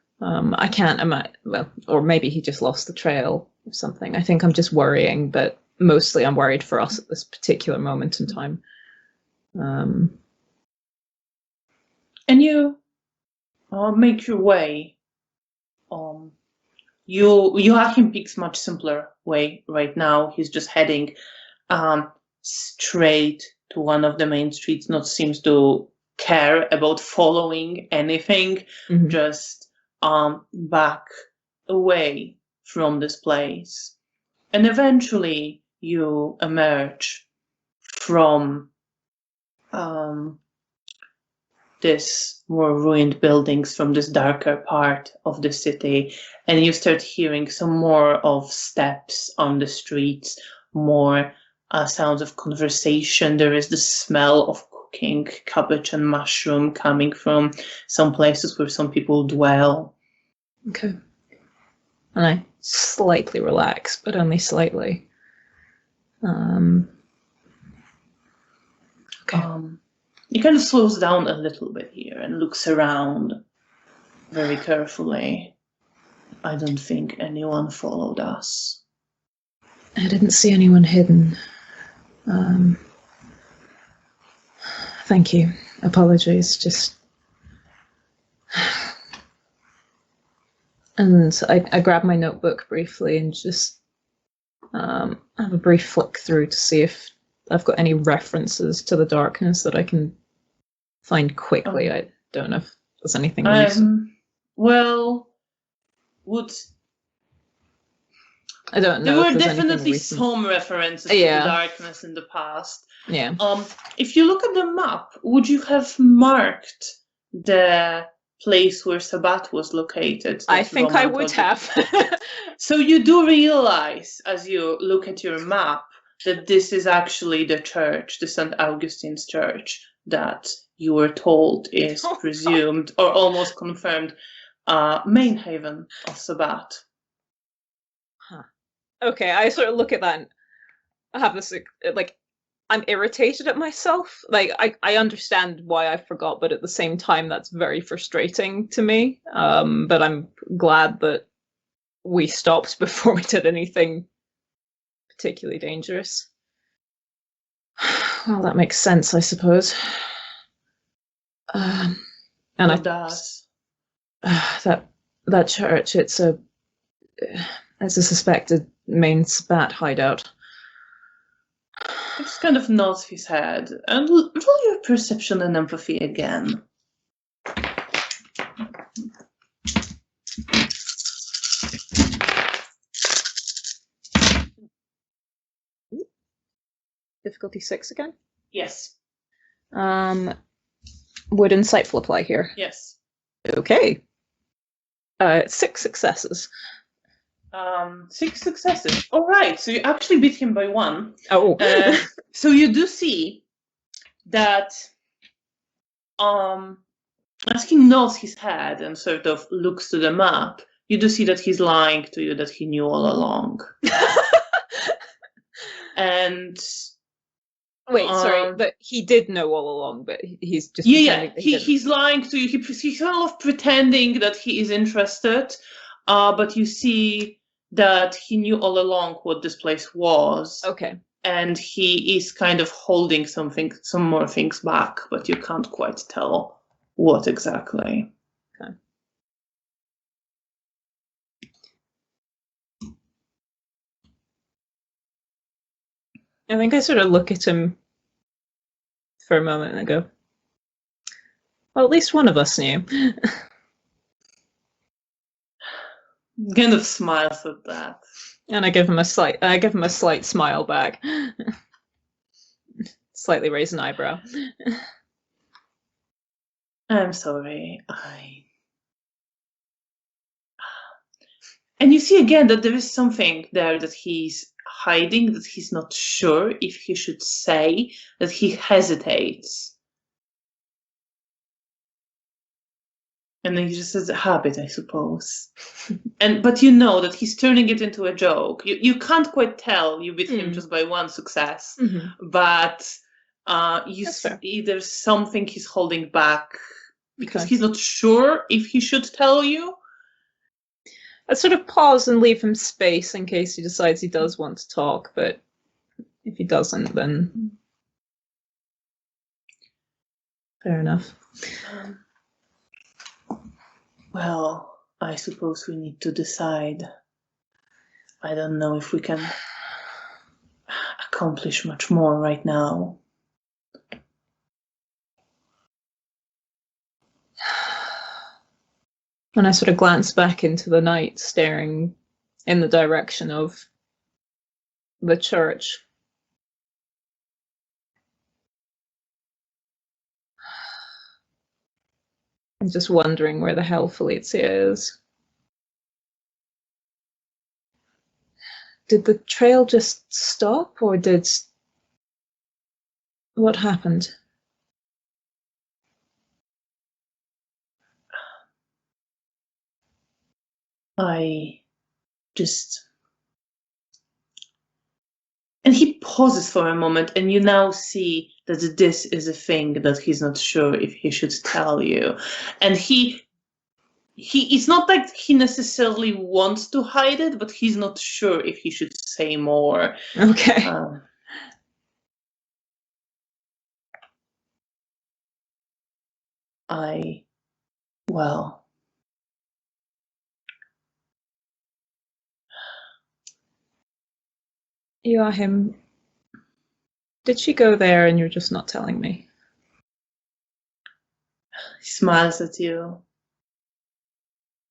I can't imagine, well, or maybe he just lost the trail or something. I think I'm just worrying, but mostly I'm worried for us at this particular moment in time. And you make your way. Joachim picks much simpler way right now. He's just heading straight to one of the main streets. Not seems to care about following anything. Mm-hmm. Just back away from this place. And eventually you emerge from this more ruined buildings, from this darker part of the city, and you start hearing some more of steps on the streets, more sounds of conversation. There is the smell of cooking cabbage and mushroom coming from some places where some people dwell. Okay. And I slightly relax, but only slightly. Okay. He kind of slows down a little bit here and looks around very carefully. I don't think anyone followed us. I didn't see anyone hidden. Thank you. Apologies. Just. And I grab my notebook briefly and just have a brief flick through to see if I've got any references to the darkness that I can find quickly. I don't know if there's anything recent. Well, I don't know. There were definitely some references to the darkness in the past. Yeah. If you look at the map, would you have marked the place where Sabbat was located? I think I would have. So you do realize, as you look at your map, that this is actually the church, the St. Augustine's Church, that you were told is presumed or almost confirmed main haven of Sabbat. Huh. Okay, I sort of look at that and I have this, like, I'm irritated at myself. Like, I understand why I forgot, but at the same time, that's very frustrating to me. But I'm glad that we stopped before we did anything particularly dangerous. Well, that makes sense, I suppose. And it does. That church, it's a suspected main Sabbat hideout. He just kind of nods his head. And roll your perception and empathy again. Difficulty 6 again? Yes. Would insightful apply here? Yes. Okay. 6 successes. 6 successes. All right, so you actually beat him by 1. Oh. So you do see that as he nods his head and sort of looks to the map, you do see that he's lying to you that he knew all along. And Wait, sorry, but he did know all along, but he's just yeah, pretending that he didn't. he's lying to you. He's kind of pretending that he is interested, but you see that he knew all along what this place was. Okay. And he is kind of holding some more things back, but you can't quite tell what exactly. Okay. I think I sort of look at him for a moment and I go, well, at least one of us knew. Kind of smiles at that. And I give him a slight smile back. Slightly raise an eyebrow. I'm sorry, And you see again that there is something there that he's hiding, that he's not sure if he should say, that he hesitates. And then he just says, a habit, I suppose. But you know that he's turning it into a joke. You can't quite tell you beat him just by 1 success, but you see there's something he's holding back because he's not sure if he should tell you. I sort of pause and leave him space in case he decides he does want to talk, but if he doesn't, then fair enough. Well, I suppose we need to decide. I don't know if we can accomplish much more right now. And I sort of glance back into the night, staring in the direction of the church. I'm just wondering where the hell Felicia is. Did the trail just stop, or what happened? And he pauses for a moment, and you now see that this is a thing that he's not sure if he should tell you. And it's not like he necessarily wants to hide it, but he's not sure if he should say more. Okay. Joachim, did she go there and you're just not telling me? He smiles at you.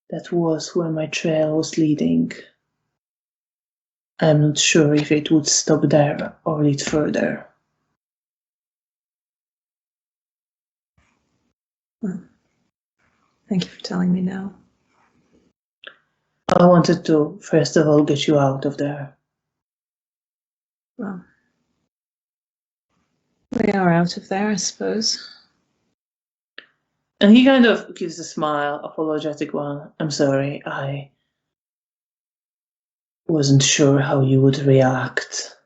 That was where my trail was leading. I'm not sure if it would stop there or lead further. Well, thank you for telling me now. I wanted to, first of all, get you out of there. Well, we are out of there, I suppose. And he kind of gives a smile, apologetic one. I'm sorry, I wasn't sure how you would react.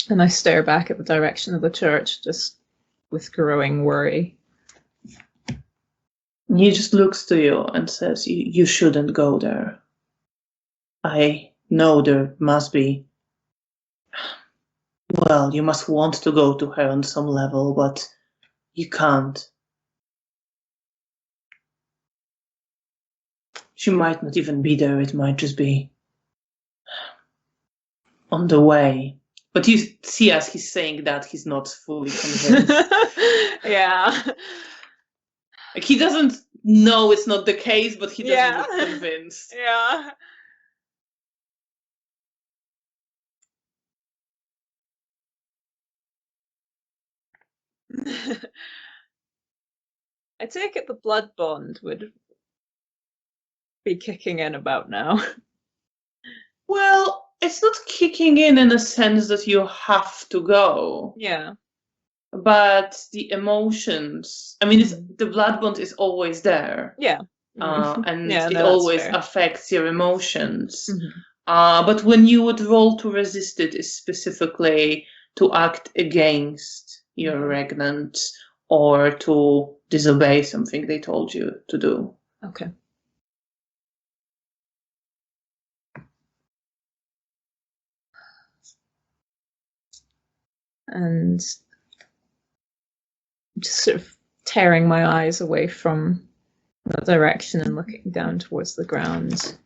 And I stare back at the direction of the church, just with growing worry. He just looks to you and says, you shouldn't go there. I know there must be... Well, you must want to go to her on some level, but you can't. She might not even be there, it might just be on the way. But you see, as he's saying that, he's not fully convinced. Yeah. Like, he doesn't know it's not the case, but he doesn't look convinced. Yeah. I take it the blood bond would be kicking in about now. Well, it's not kicking in a sense that you have to go. Yeah. But the emotions, I mean, the blood bond is always there. Yeah. And Yeah, it no, that's always fair. affects your emotions. Mhm. But when you would roll to resist it is specifically to act against your Okay. regnant or to disobey something they told you to do. Okay. And just sort of tearing my eyes away from that direction and looking down towards the ground.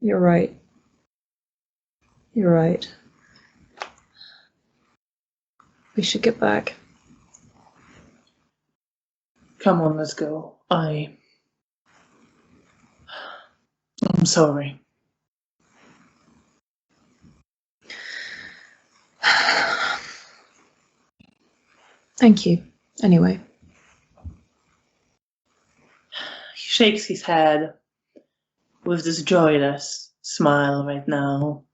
You're right. You're right. We should get back. Come on, let's go. I'm sorry. Thank you. Anyway. He shakes his head with this joyless smile right now.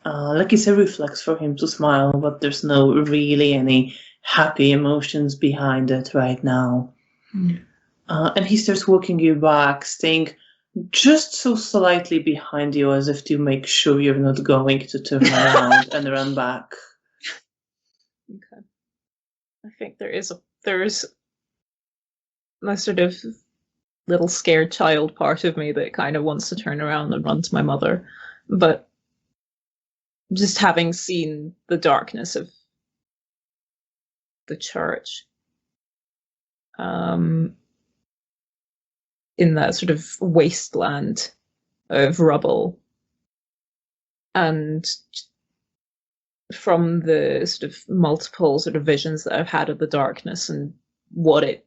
Like it's a reflex for him to smile, but there's no really any happy emotions behind it right now. And he starts walking you back, staying just so slightly behind you as if to make sure you're not going to turn around and run back. Okay. I think there's a sort of little scared child part of me that kind of wants to turn around and run to my mother. But just having seen the darkness of the church, in that sort of wasteland of rubble, and from the sort of multiple sort of visions that I've had of the darkness and what it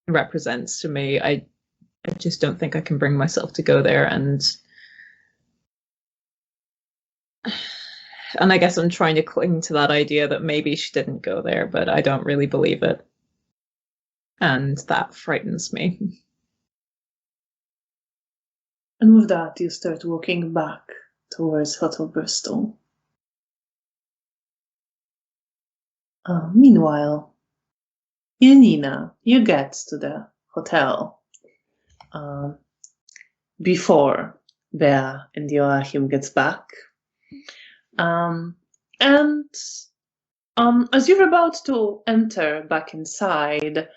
represents to me, I just don't think I can bring myself to go there. And I guess I'm trying to cling to that idea that maybe she didn't go there, but I don't really believe it. And that frightens me. And with that, you start walking back towards Hotel Bristol. Meanwhile, Janina, you get to the hotel before Bea and Joachim gets back. And as you're about to enter back inside,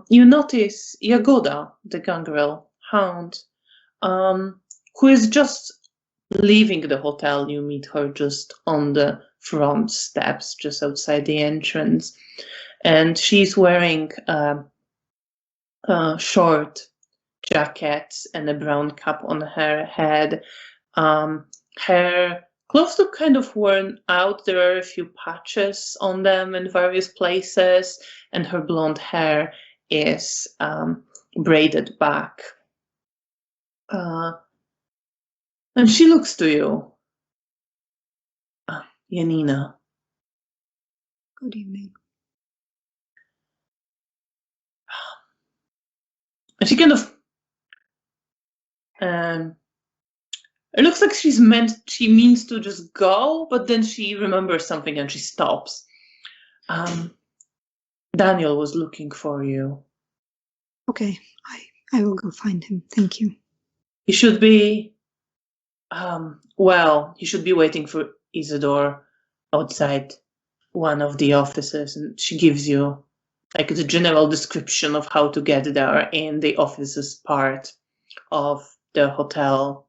you notice Jagoda, the gangrel hound, who is just leaving the hotel. You meet her just on the front steps, just outside the entrance. And she's wearing a short jacket and a brown cap on her head. Her clothes look kind of worn out. There are a few patches on them in various places, and her blonde hair is braided back. And she looks to you. Janina. Good evening. And she kind of it looks like she means to just go, but then she remembers something and she stops. Daniel was looking for you. Okay, I will go find him. Thank you. He should be he should be waiting for Isidore outside one of the offices, and she gives you like the general description of how to get there in the offices part of the hotel.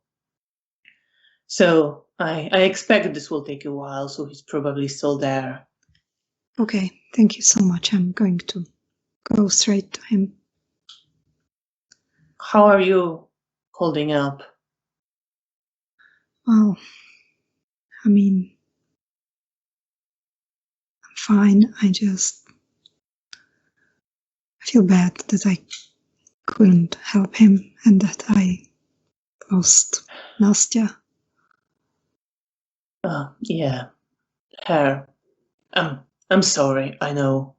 So I expect this will take a while, so he's probably still there. Okay, thank you so much. I'm going to go straight to him. How are you holding up? Well, I mean, I'm fine. I feel bad that I couldn't help him and that I lost Nastia. Yeah, her. I'm sorry, I know.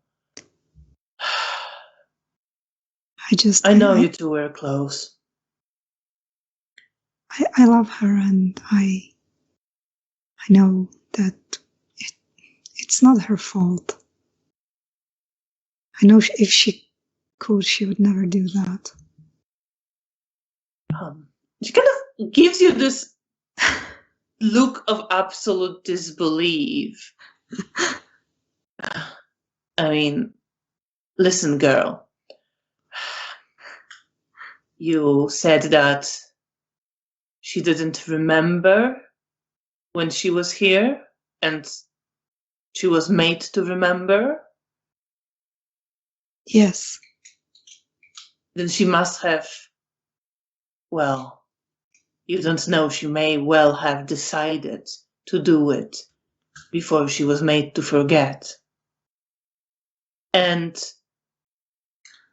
I know you two were close. I love her, and I know that it's not her fault. I know if she could, she would never do that. She kind of gives you this look of absolute disbelief. I mean, listen, girl. You said that she didn't remember when she was here, and she was made to remember. Yes. Then she must have, well, you don't know, she may well have decided to do it before she was made to forget. And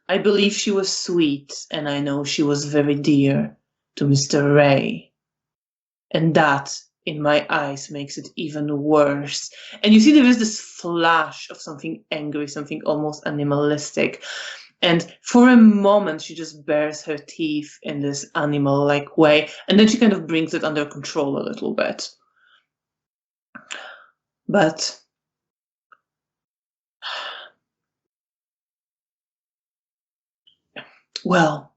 I believe she was sweet, and I know she was very dear to Mr. Ray. And that, in my eyes, makes it even worse. And you see there is this flash of something angry, something almost animalistic. And for a moment, she just bares her teeth in this animal-like way, and then she kind of brings it under control a little bit. But well,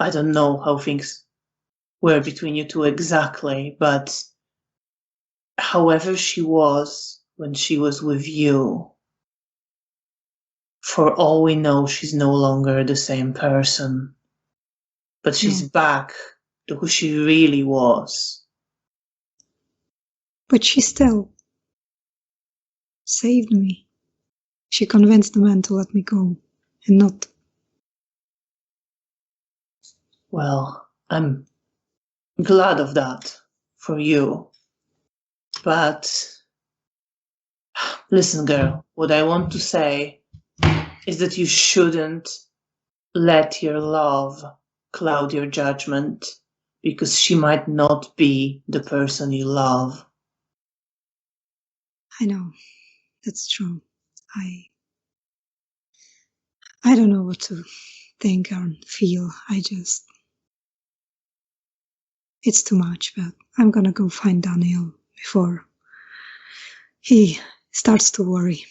I don't know how things were between you two exactly, but however she was when she was with you, for all we know, she's no longer the same person. But she's back to who she really was. But she still saved me. She convinced the man to let me go and not. Well, I'm glad of that for you. But listen, girl, what I want to say is that you shouldn't let your love cloud your judgment, because she might not be the person you love. I know, that's true. I don't know what to think or feel. It's too much, but I'm gonna go find Daniel before he starts to worry.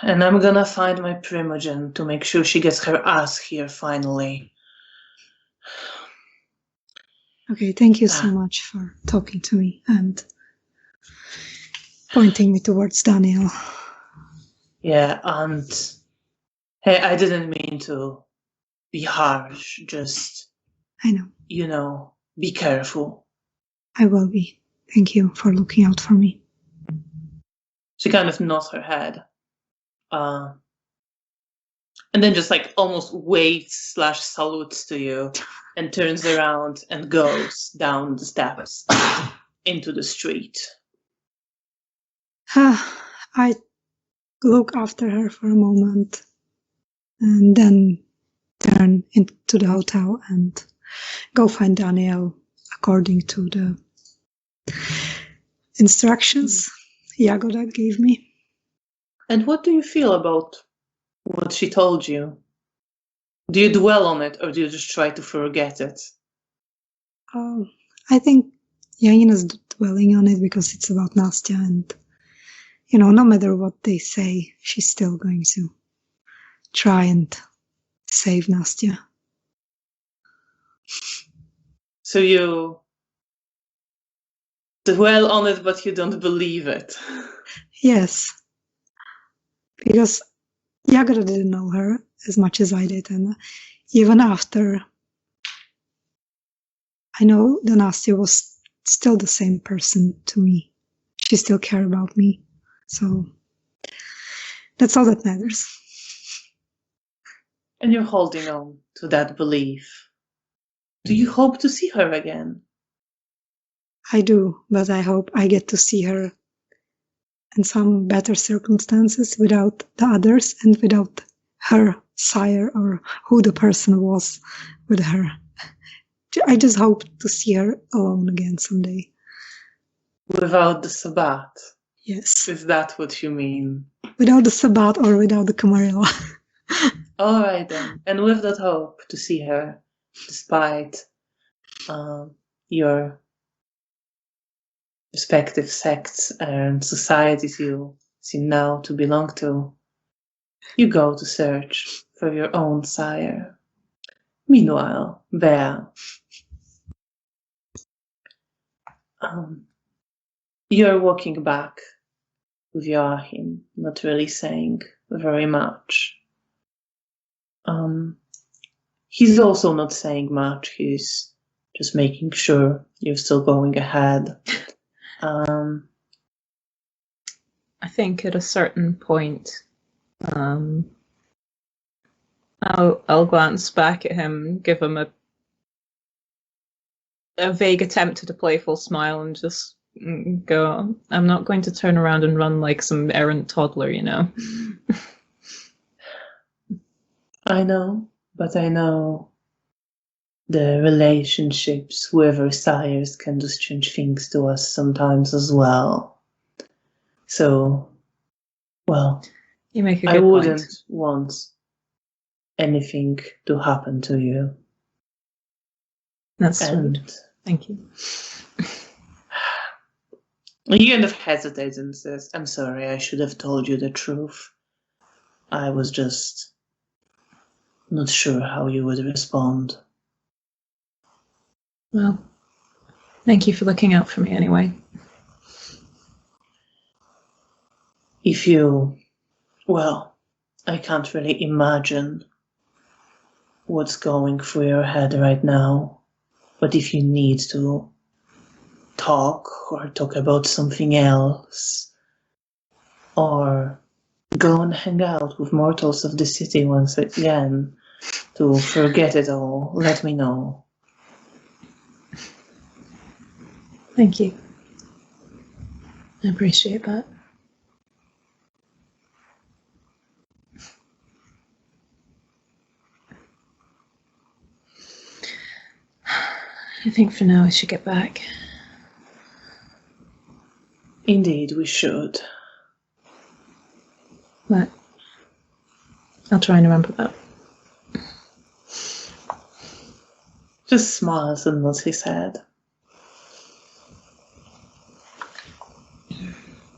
And I'm gonna find my primogen to make sure she gets her ass here finally. Okay, thank you so much for talking to me and pointing me towards Daniel. Yeah, and hey, I didn't mean to be harsh, just, I know. Be careful. I will be. Thank you for looking out for me. She kind of nods her head. And then just like almost waves / salutes to you and turns around and goes down the steps into the street. I look after her for a moment and then turn into the hotel and go find Daniel according to the instructions Jagoda gave me. And what do you feel about what she told you? Do you dwell on it, or do you just try to forget it? I think Janina's dwelling on it because it's about Nastia, and no matter what they say, she's still going to try and save Nastia. So you dwell on it, but you don't believe it. Yes, because Jagoda didn't know her as much as I did, and even after, I know that Nastia was still the same person to me. She still cared about me, so that's all that matters. And you're holding on to that belief. Do you hope to see her again? I do, but I hope I get to see her in some better circumstances without the others and without her sire or who the person was with her. I just hope to see her alone again someday. Without the Sabbat? Yes. Is that what you mean? Without the Sabbat or without the Camarilla. All right then. And with that hope to see her, despite your respective sects and societies you seem now to belong to, you go to search for your own sire. Meanwhile, Bea, you're walking back with Joachim, not really saying very much. He's also not saying much. He's just making sure you're still going ahead. I think at a certain point, I'll glance back at him, give him a vague attempt at a playful smile, and just go, I'm not going to turn around and run like some errant toddler, you know. I know, but I know the relationships with our sires can just change things to us sometimes as well. So, well, You make a I good wouldn't point. want anything to happen to you. That's And sweet. Thank you. he kind of hesitates and says, I'm sorry, I should have told you the truth. I was just not sure how you would respond. Well, thank you for looking out for me anyway. If you, well, I can't really imagine what's going through your head right now, but if you need to talk or talk about something else, or go and hang out with mortals of the city once again to forget it all, let me know. Thank you. I appreciate that. I think for now I should get back. Indeed, we should. But I'll try and remember that. Just smiles and nods his head.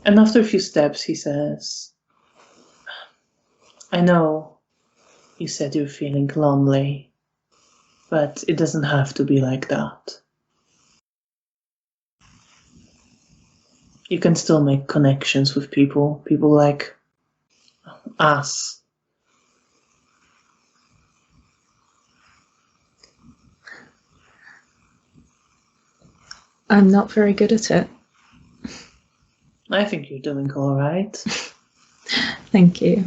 And after a few steps, he says, I know you said you're feeling lonely, but it doesn't have to be like that. You can still make connections with people like us. I'm not very good at it. I think you're doing all right. Thank you.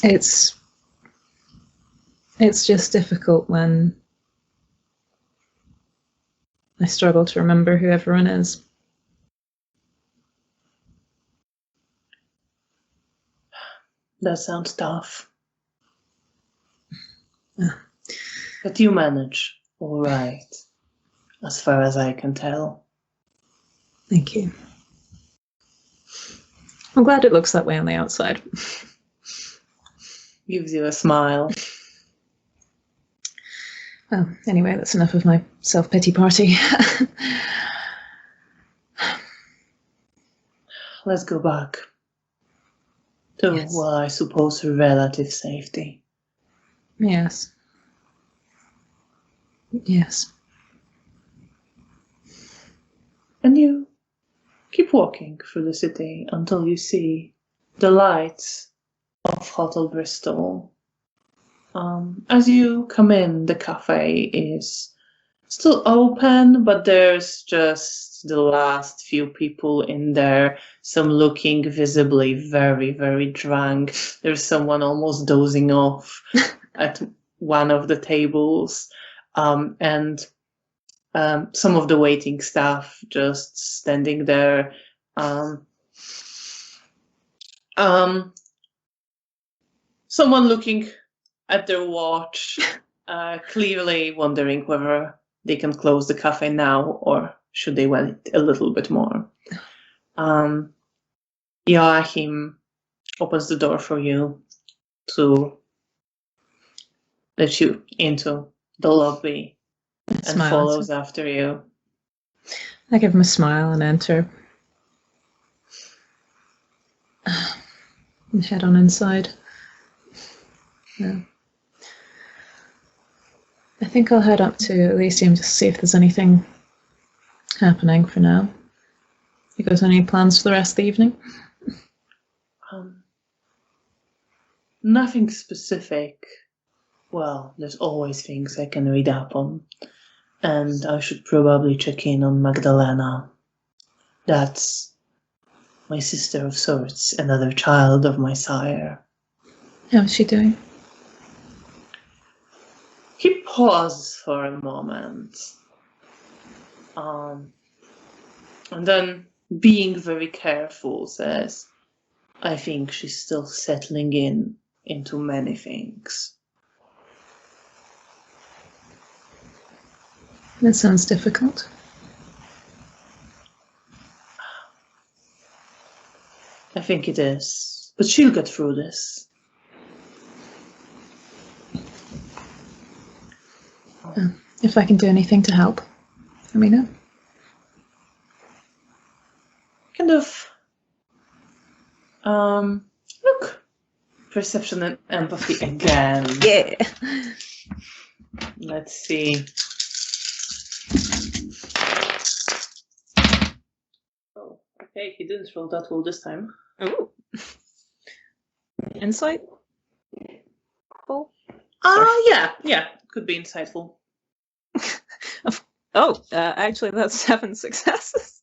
It's just difficult when I struggle to remember who everyone is. That sounds tough. Yeah. But you manage all right, as far as I can tell. Thank you. I'm glad it looks that way on the outside. Gives you a smile. Well, anyway, that's enough of my self-pity party. Let's go back to, Yes. well, I suppose relative safety. Yes. Yes. And you keep walking through the city until you see the lights of Hotel Bristol. As you come in, the cafe is still open, but there's just the last few people in there, some looking visibly very, very drunk. There's someone almost dozing off at one of the tables, and some of the waiting staff just standing there. Someone looking at their watch, clearly wondering whether they can close the cafe now, or should they wait a little bit more. Joachim opens the door for you to let you into the lobby and Smile. follows after you. I give him a smile and enter. And head on inside. Yeah. I think I'll head up to Elysium to see if there's anything happening for now. You got any plans for the rest of the evening? Nothing specific. Well, there's always things I can read up on. And I should probably check in on Magdalena. That's my sister of sorts, another child of my sire. How's she doing? He pauses for a moment. And then, being very careful, says, I think she's still settling into many things. That sounds difficult. I think it is. But she'll get through this. If I can do anything to help, let me know. Kind of... look. Perception and empathy again. Yeah. Let's see. Oh, okay, he didn't roll that well this time. Oh. Insight? Full? Yeah, could be insightful. Actually, that's 7 successes.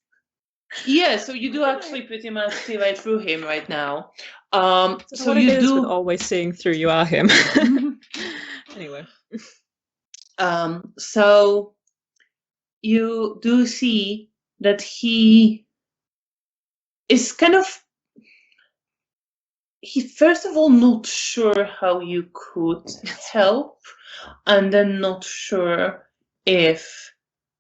Yeah, so you do actually pretty much see right through him right now. So you it is do with always seeing through Joachim. Anyway. So you do see that he is kind of, he's first of all not sure how you could help, and then not sure if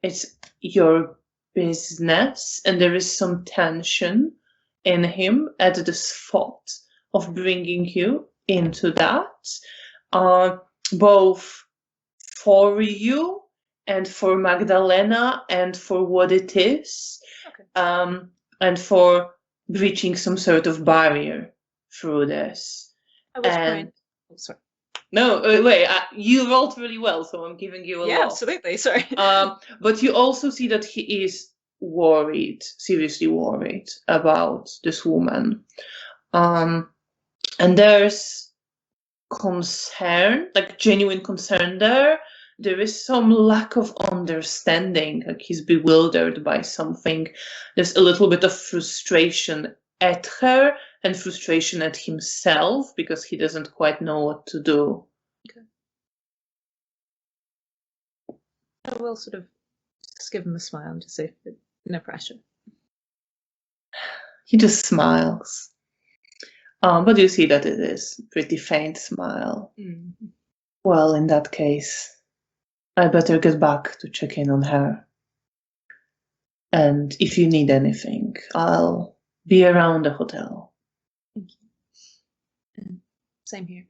it's your business, and there is some tension in him at the thought of bringing you into that, both for you and for Magdalena and for what it is, and for breaching some sort of barrier through this. I was trying. Oh, sorry. No, wait, you rolled really well, so I'm giving you a Yeah, lot. absolutely, sorry. But you also see that he is worried, seriously worried about this woman. And there's concern, like genuine concern there. There is some lack of understanding, like he's bewildered by something. There's a little bit of frustration at her and frustration at himself because he doesn't quite know what to do. Okay. I will sort of just give him a smile and just say, no pressure. He just smiles. But you see that it is a pretty faint smile. Mm-hmm. Well, in that case, I better get back to check in on her. And if you need anything, I'll be around the hotel. Thank you. Same here.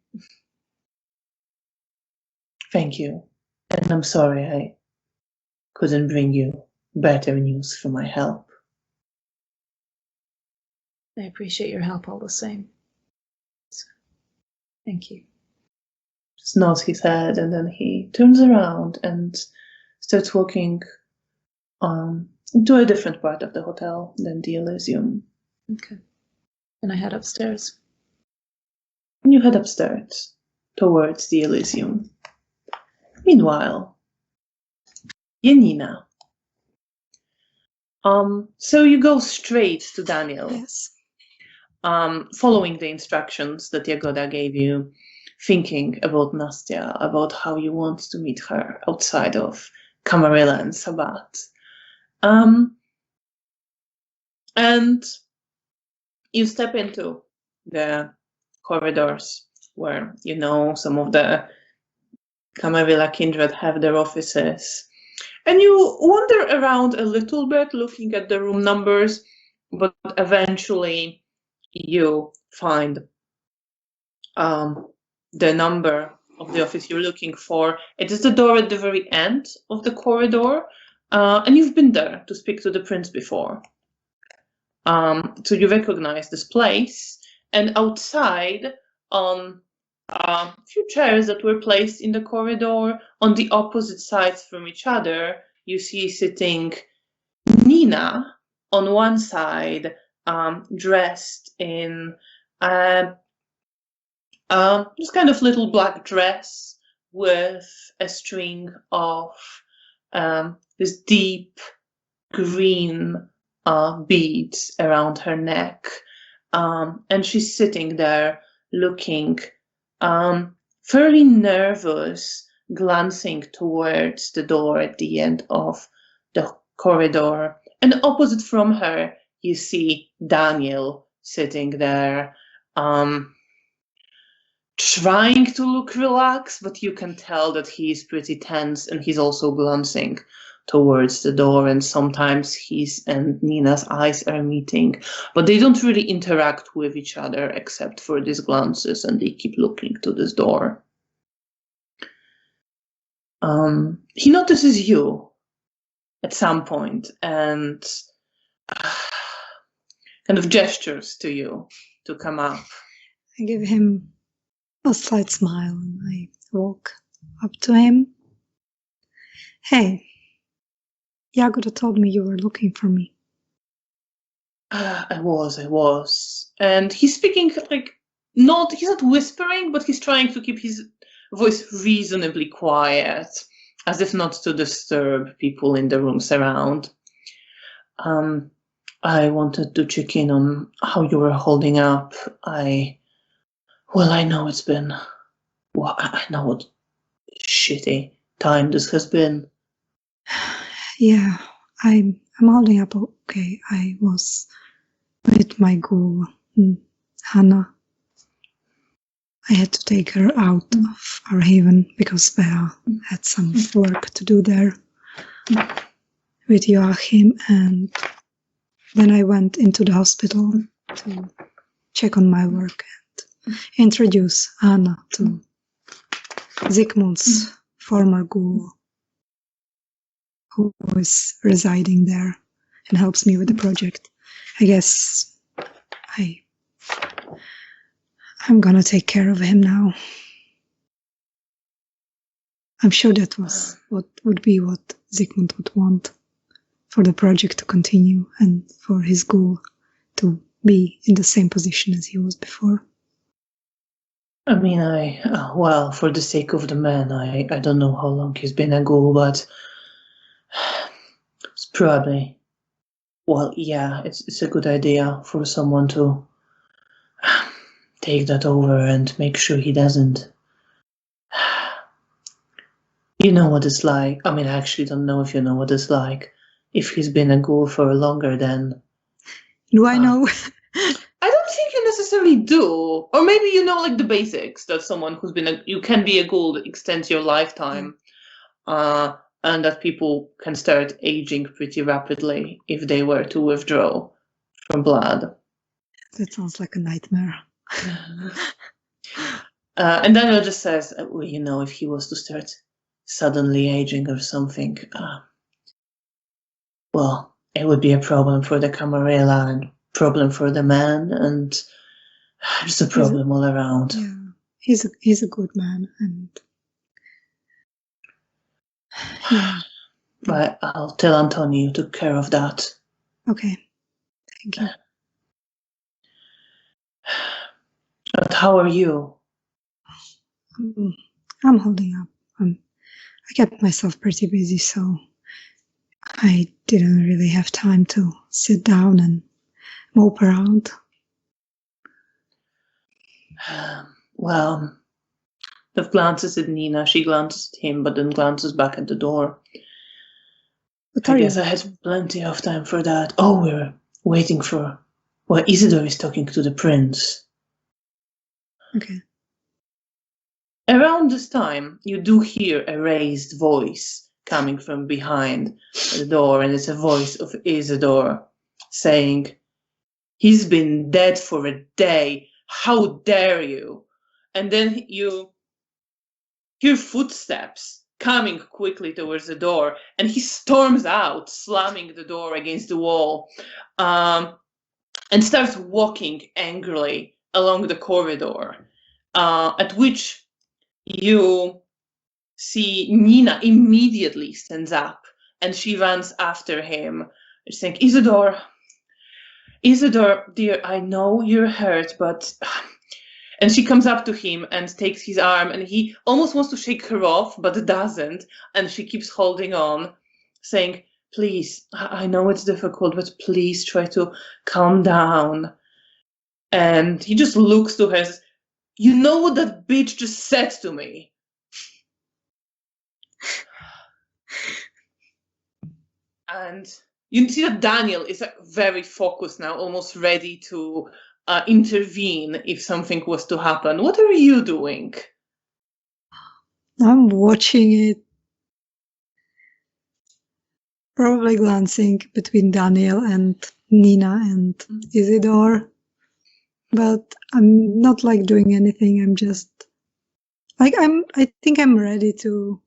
Thank you. And I'm sorry I couldn't bring you better news for my help. I appreciate your help all the same. So, thank you. Just nods his head, and then he turns around and starts walking into a different part of the hotel than the Elysium. Okay. And I head upstairs. And you head upstairs towards the Elysium. Meanwhile, Janina. So you go straight to Daniel. Yes. Following the instructions that Jagoda gave you, thinking about Nastia, about how you want to meet her outside of Camarilla and Sabbat. And you step into the corridors where, some of the Camarilla kindred have their offices. And you wander around a little bit, looking at the room numbers, but eventually you find the number of the office you're looking for. It is the door at the very end of the corridor, and you've been there to speak to the prince before. So you recognize this place, and outside, on a few chairs that were placed in the corridor on the opposite sides from each other, you see sitting Nina on one side, dressed in this kind of little black dress with a string of this deep green beads around her neck. And she's sitting there looking fairly nervous, glancing towards the door at the end of the corridor. And opposite from her, you see Daniel sitting there, trying to look relaxed, but you can tell that he's pretty tense, and he's also glancing towards the door, and sometimes his and Nina's eyes are meeting, but they don't really interact with each other except for these glances, and they keep looking to this door. He notices you at some point and kind of gestures to you to come up. I give him a slight smile and I walk up to him. Hey, Jagoda told me you were looking for me. I was. And he's speaking like, he's not whispering, but he's trying to keep his voice reasonably quiet, as if not to disturb people in the rooms around. I wanted to check in on how you were holding up. I know it's been, I know what shitty time this has been. Yeah, I'm holding up okay. I was with my ghoul, Hannah. I had to take her out of our haven because Bea had some work to do there with Joachim, and then I went into the hospital to check on my work and introduce Anna to Zygmunt's former ghoul, who is residing there and helps me with the project. I guess I'm gonna take care of him now. I'm sure that was what Zygmunt would want for the project to continue and for his ghoul to be in the same position as he was before. I mean, for the sake of the man, I don't know how long he's been a ghoul, but it's probably, it's a good idea for someone to take that over and make sure he doesn't. You know what it's like. I mean, I actually don't know if you know what it's like. If he's been a ghoul for longer than... Do I know? I don't think you necessarily do. Or maybe you know like the basics, that someone who's been you can be a ghoul that extends your lifetime. And that people can start aging pretty rapidly if they were to withdraw from blood. That sounds like a nightmare. And Daniel just says, if he was to start suddenly aging or something, it would be a problem for the Camarilla and problem for the man, and just a problem all around. Yeah, he's a good man, and yeah. But I'll tell Antonio you took care of that. Okay, thank you. But how are you? I'm holding up. I kept myself pretty busy, so I didn't really have time to sit down and mope around. Dov glances at Nina. She glances at him, but then glances back at the door. I guess I had plenty of time for that. Oh, we're waiting for... Isidore is talking to the prince. Okay. Around this time, you do hear a raised voice coming from behind the door, and it's a voice of Isidore saying, "He's been dead for a day. How dare you?" And then you hear footsteps coming quickly towards the door, and he storms out, slamming the door against the wall, and starts walking angrily along the corridor, at which you see Nina immediately stands up, and she runs after him, saying, Isidore, dear, I know you're hurt, but... And she comes up to him and takes his arm, and he almost wants to shake her off, but doesn't, and she keeps holding on, saying, please, I know it's difficult, but please try to calm down. And he just looks to her and says, you know what that bitch just said to me? And you see that Daniel is very focused now, almost ready to intervene if something was to happen. What are you doing? I'm watching it, probably glancing between Daniel and Nina and Isidore, but I'm not like doing anything. I'm just like, I think I'm ready to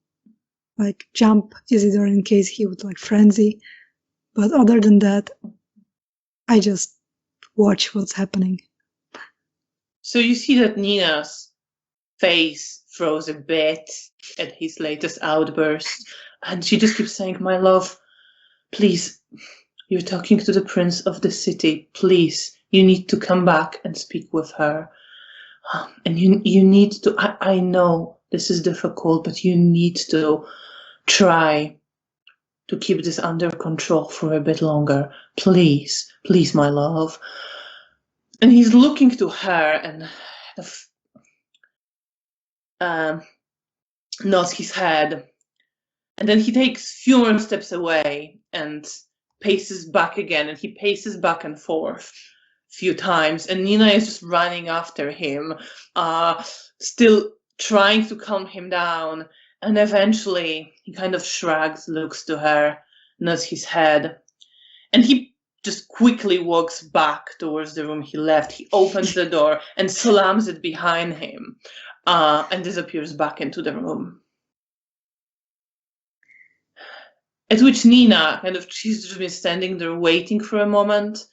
like jump Isidore in case he would like frenzy. But other than that, I just watch what's happening. So you see that Nina's face froze a bit at his latest outburst, and she just keeps saying, my love, please, you're talking to the prince of the city. Please, you need to come back and speak with her. And you need to, I know this is difficult, but you need to try to keep this under control for a bit longer. Please, please, my love. And he's looking to her and nods his head. And then he takes few more steps away and paces back again. And he paces back and forth a few times. And Nina is just running after him, still trying to calm him down. And eventually he kind of shrugs, looks to her, nods his head. And he just quickly walks back towards the room he left. He opens the door and slams it behind him, and disappears back into the room. At which Nina, she's just been standing there waiting for a moment,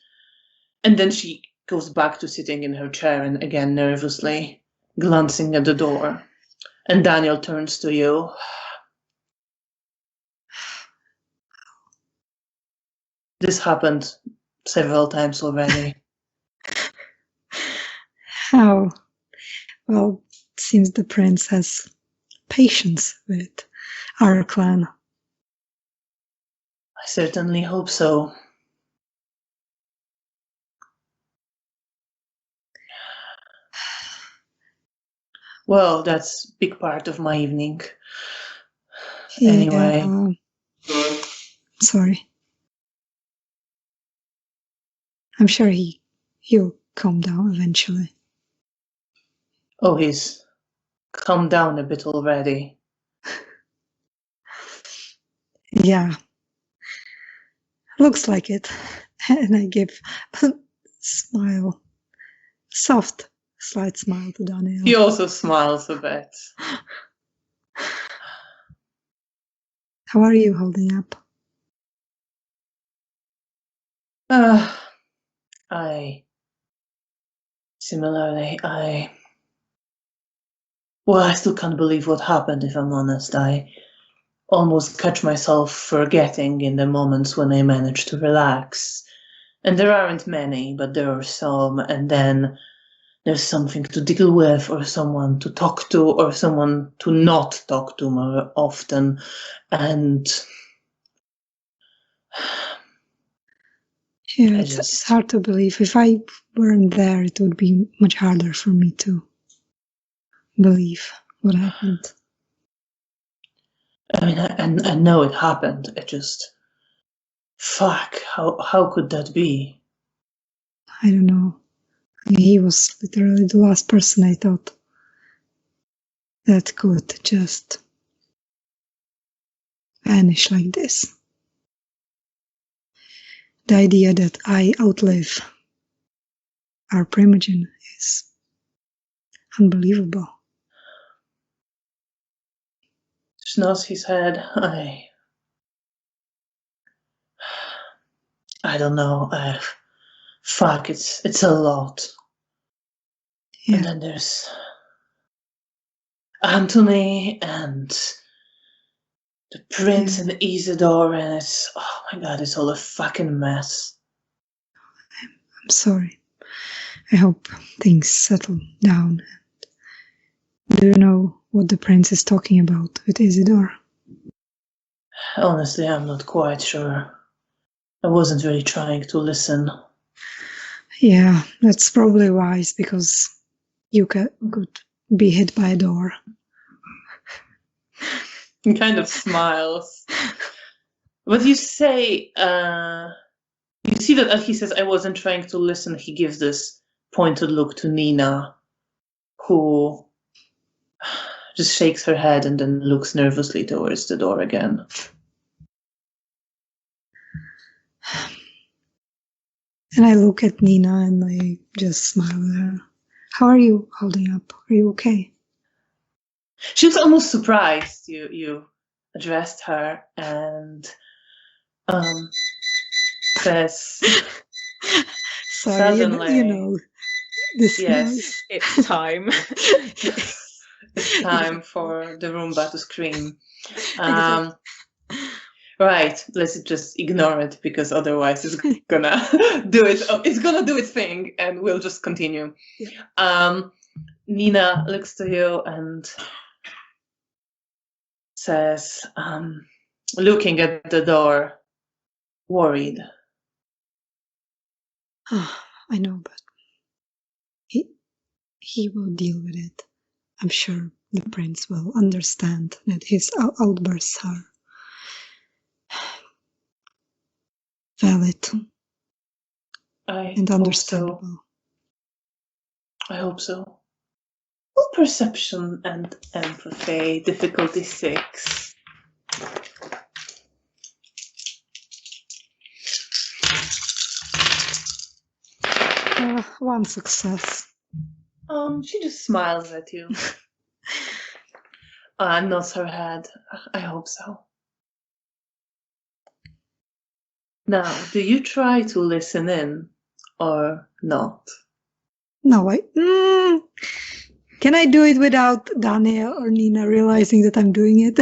and then she goes back to sitting in her chair and again nervously glancing at the door. And Daniel turns to you. This happened several times already. How? Well, it seems the prince has patience with our clan. I certainly hope so. Well, that's a big part of my evening. Yeah, anyway. Sorry. I'm sure he'll calm down eventually. Oh, he's calmed down a bit already. Yeah. Looks like it. And I give a smile. Soft, slight smile to Daniel. He also smiles a bit. How are you holding up? Well, I still can't believe what happened, if I'm honest. I almost catch myself forgetting in the moments when I manage to relax. And there aren't many, but there are some, and then there's something to deal with, or someone to talk to, or someone to not talk to more often. And yeah, it's hard to believe. If I weren't there, it would be much harder for me to believe what happened. I mean, I know it happened. It just, fuck, how could that be? I don't know. I mean, he was literally the last person I thought that could just vanish like this. The idea that I outlive our primogen is unbelievable. Just nods his head. I don't know. Fuck, it's a lot. Yeah. And then there's Anthony and the Prince and Isidore, and it's, oh my god, it's all a fucking mess. I'm sorry. I hope things settle down. Do you know what the Prince is talking about with Isidore? Honestly, I'm not quite sure. I wasn't really trying to listen. Yeah, that's probably wise, because you could be hit by a door. He kind of smiles. But you say, you see that as he says, I wasn't trying to listen, he gives this pointed look to Nina, who just shakes her head and then looks nervously towards the door again. And I look at Nina and I just smile at her. How are you holding up? Are you okay? She was almost surprised you addressed her and says Sorry, suddenly, you know this yes, noise. It's time. it's time for the Roomba to scream. Exactly. Right, let's just ignore it, because otherwise it's gonna do it. It's gonna do its thing, and we'll just continue. Yeah. Nina looks to you and says, looking at the door, worried. I know, but he will deal with it. I'm sure the Prince will understand that his outbursts are valid and understandable. I hope so. Well, perception and empathy, difficulty 6. One success. She just smiles at you. Nods her head. I hope so. Now, do you try to listen in or not? No, can I do it without Daniel or Nina realizing that I'm doing it?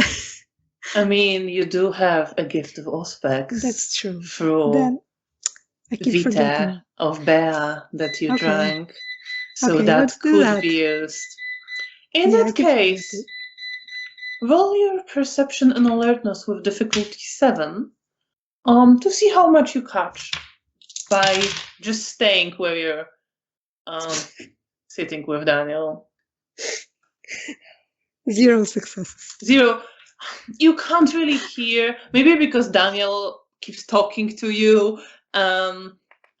I mean, you do have a gift of Auspex. That's true. Through Then I keep forgetting. Vita of Bea that you drank. So Okay, that let's do could that. be used. In Yeah, that case, roll your perception and alertness with difficulty 7 to see how much you catch by just staying where you're sitting with Daniel. 0 successes. 0. You can't really hear, maybe because Daniel keeps talking to you,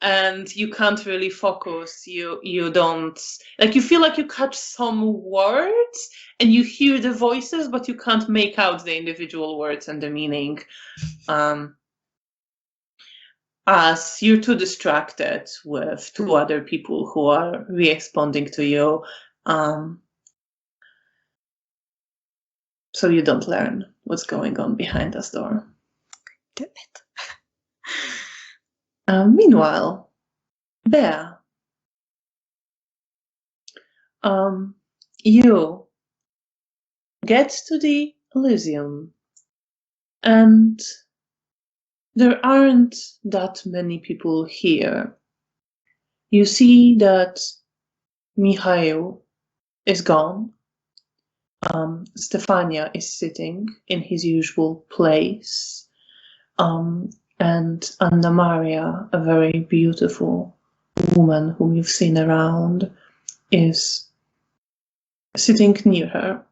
and you can't really focus. You don't, like, you feel like you catch some words and you hear the voices, but you can't make out the individual words and the meaning. As you're too distracted with 2 other people who are responding to you, so you don't learn what's going on behind this door. Damn it. Meanwhile, Bea, you get to the Elysium, and there aren't that many people here. You see that Mihail is gone. Stefania is sitting in his usual place. And Anna Maria, a very beautiful woman whom you've seen around, is sitting near her.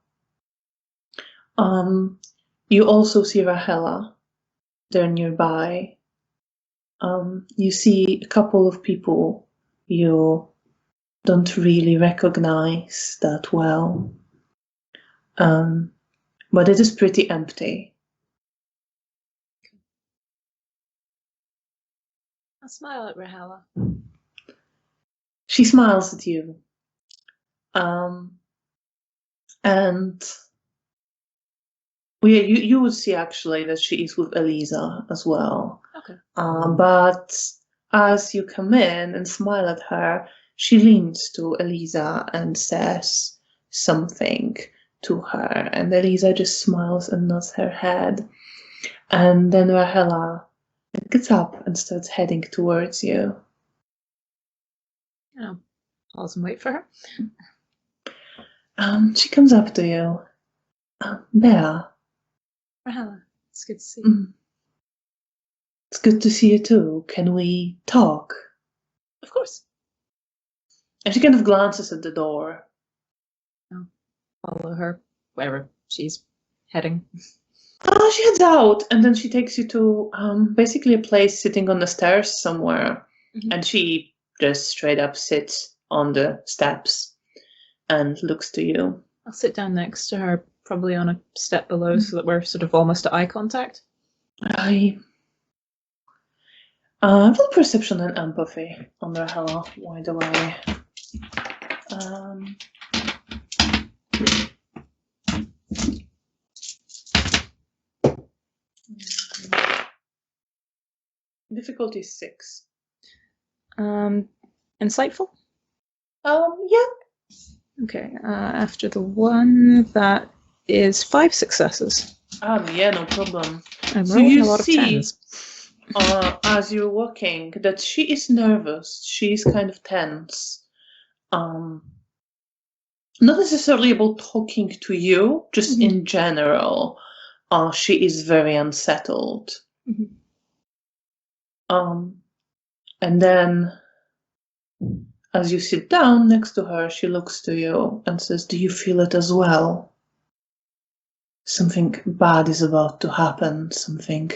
You also see Rahela there nearby. You see a couple of people you don't really recognize that well. But it is pretty empty. I'll smile at Rahela. She smiles at you. And you would see actually that she is with Eliza as well. Okay. But as you come in and smile at her, she leans to Eliza and says something to her, and Eliza just smiles and nods her head. And then Rahela gets up and starts heading towards you. Oh, pause and wait for her. She comes up to you. Bea. Rahela, it's good to see you. It's good to see you too. Can we talk? Of course. And she kind of glances at the door. I'll follow her wherever she's heading. She heads out, and then she takes you to basically a place sitting on the stairs somewhere. Mhm. And she just straight up sits on the steps and looks to you. I'll sit down next to her, probably on a step below, so that we're sort of almost at eye contact. Full perception and empathy on Rahela, by the way. Difficulty 6. Insightful? Yeah. Okay, after the 1, that is 5 successes. Yeah, no problem. I'm So rolling you a lot of see, 10s. as you're walking, that she is nervous. She's kind of tense. Not necessarily about talking to you, just in general. She is very unsettled. And then, as you sit down next to her, she looks to you and says, "Do you feel it as well? Something bad is about to happen. Something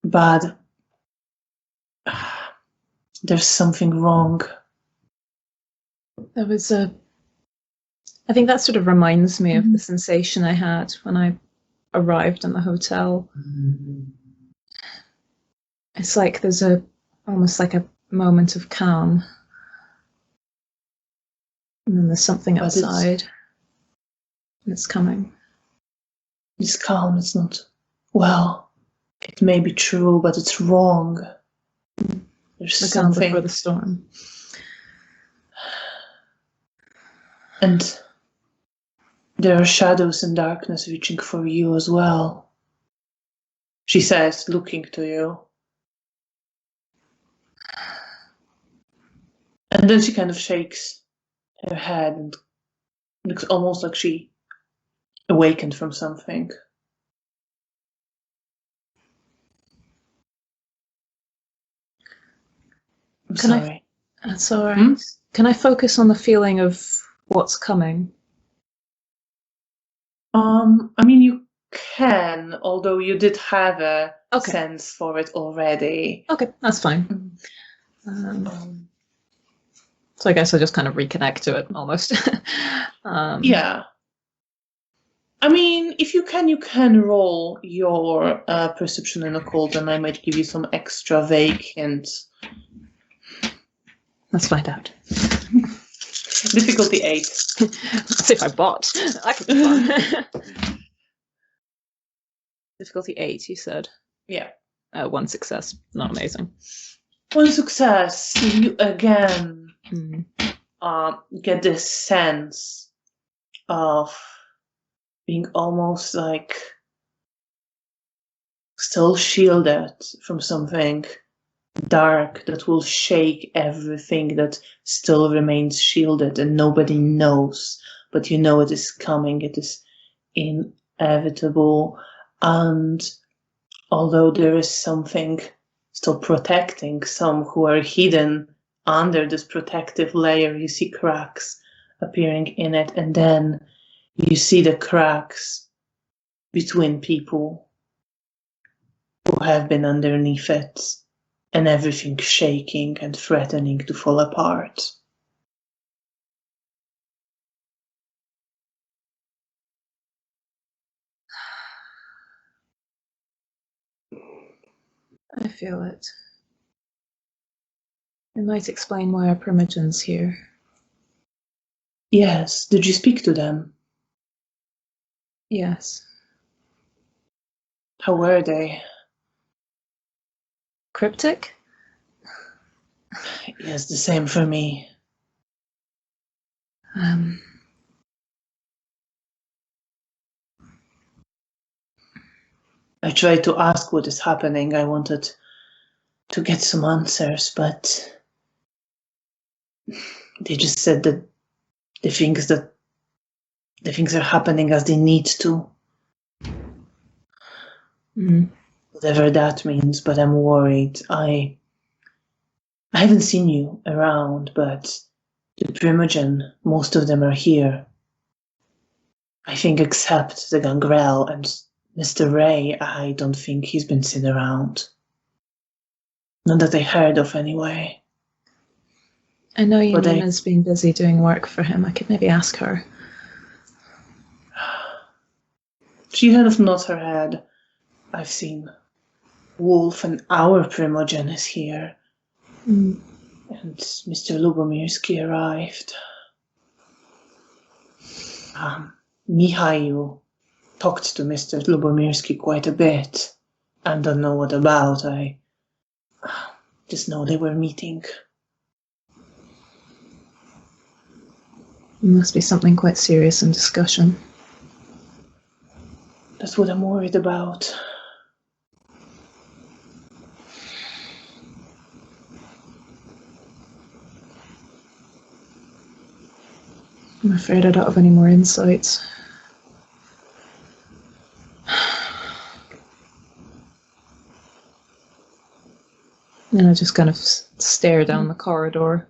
bad. There's something wrong." There was a... I think that sort of reminds me of the sensation I had when I arrived in the hotel. It's like there's almost like a moment of calm. And then there's something outside. And it's coming. It's calm, it's not... Well, it may be true, but it's wrong. There's The calm something... before the storm. And there are shadows and darkness reaching for you as well, she says, looking to you. And then she kind of shakes her head and looks almost like she awakened from something. I'm sorry. That's all right. Can I focus on the feeling of what's coming? I mean, you can, although you did have a Okay. sense for it already. Okay, that's fine. So I guess I just kind of reconnect to it almost. Yeah. I mean, if you can roll your perception and occult, and I might give you some extra vague hints. Let's find out. Difficulty 8. Let's see if I bot. That could be fun. Difficulty 8, you said? Yeah. 1 success. Not amazing. 1 success. You again get this sense of being almost like still shielded from something dark that will shake everything that still remains shielded, and nobody knows, but you know it is coming, it is inevitable. And although there is something still protecting some who are hidden under this protective layer, you see cracks appearing in it, and then you see the cracks between people who have been underneath it, and everything shaking and threatening to fall apart. I feel it. It might explain why our primogen's here. Yes, did you speak to them? Yes. How were they? Cryptic? Yes, the same for me. I tried to ask what is happening. I wanted to get some answers, but they just said that the things are happening as they need to. Whatever that means, but I'm worried. I haven't seen you around, but the primogen, most of them are here. I think except the gangrel and Mr. Ray, I don't think he's been seen around. Not that I heard of, anyway. I know Janina's been busy doing work for him. I could maybe ask her. She kind of nods her head. I've seen Wolf and our primogen is here. And Mr. Lubomirski arrived. Mihail talked to Mr. Lubomirski quite a bit. I don't know what about. I just know they were meeting. It must be something quite serious in discussion. That's what I'm worried about. I'm afraid I don't have any more insights. And I just kind of stare down the corridor,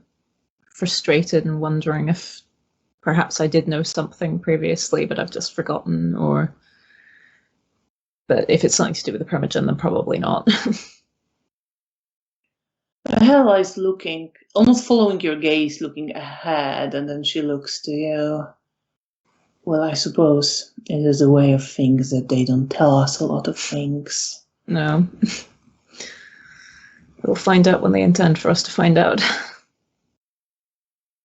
frustrated and wondering if perhaps I did know something previously, but I've just forgotten, or... But if it's something to do with the primogen, then probably not. Hela is looking, almost following your gaze, looking ahead, and then she looks to you. Well, I suppose it is a way of things that they don't tell us a lot of things. No. We'll find out when they intend for us to find out.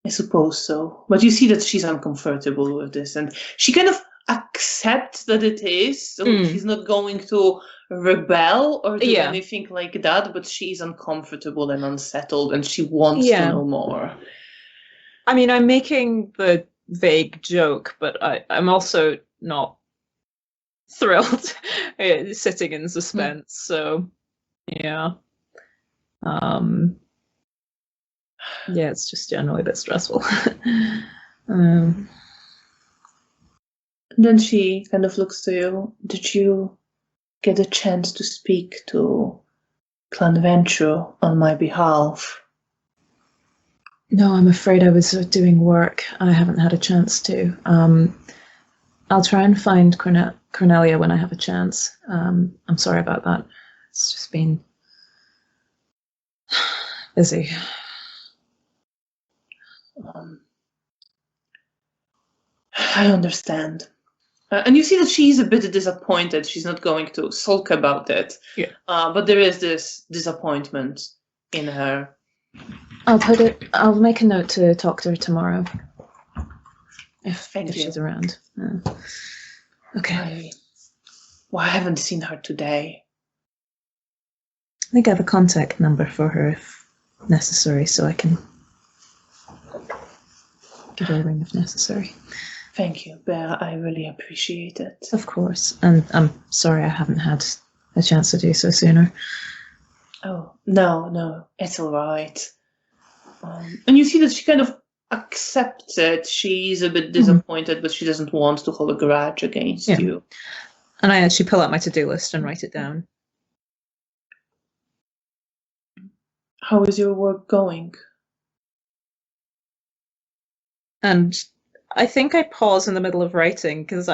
I suppose so. But you see that she's uncomfortable with this, and she kind of accepts that it is, so she's not going to rebel or do anything like that, but she's uncomfortable and unsettled, and she wants to know more. I mean, I'm making the vague joke, but I'm also not thrilled sitting in suspense, so yeah. Yeah, it's just generally a bit stressful. And then she kind of looks to you. Did you get a chance to speak to Clan Ventru on my behalf? No, I'm afraid I was doing work. I haven't had a chance to. I'll try and find Cornelia when I have a chance. I'm sorry about that. It's just been busy. I understand. And you see that she's a bit disappointed. She's not going to sulk about it. Yeah. But there is this disappointment in her. I'll make a note to talk to her tomorrow. If she's around. Okay. I haven't seen her today. I think I have a contact number for her if necessary, so I can give her a ring if necessary. Thank you, Bear. I really appreciate it. Of course. And I'm sorry I haven't had a chance to do so sooner. Oh, no, it's all right. And you see that she kind of accepts it. She's a bit disappointed, but she doesn't want to hold a grudge against you. And I actually pull out my to-do list and write it down. How is your work going? And I think I pause in the middle of writing because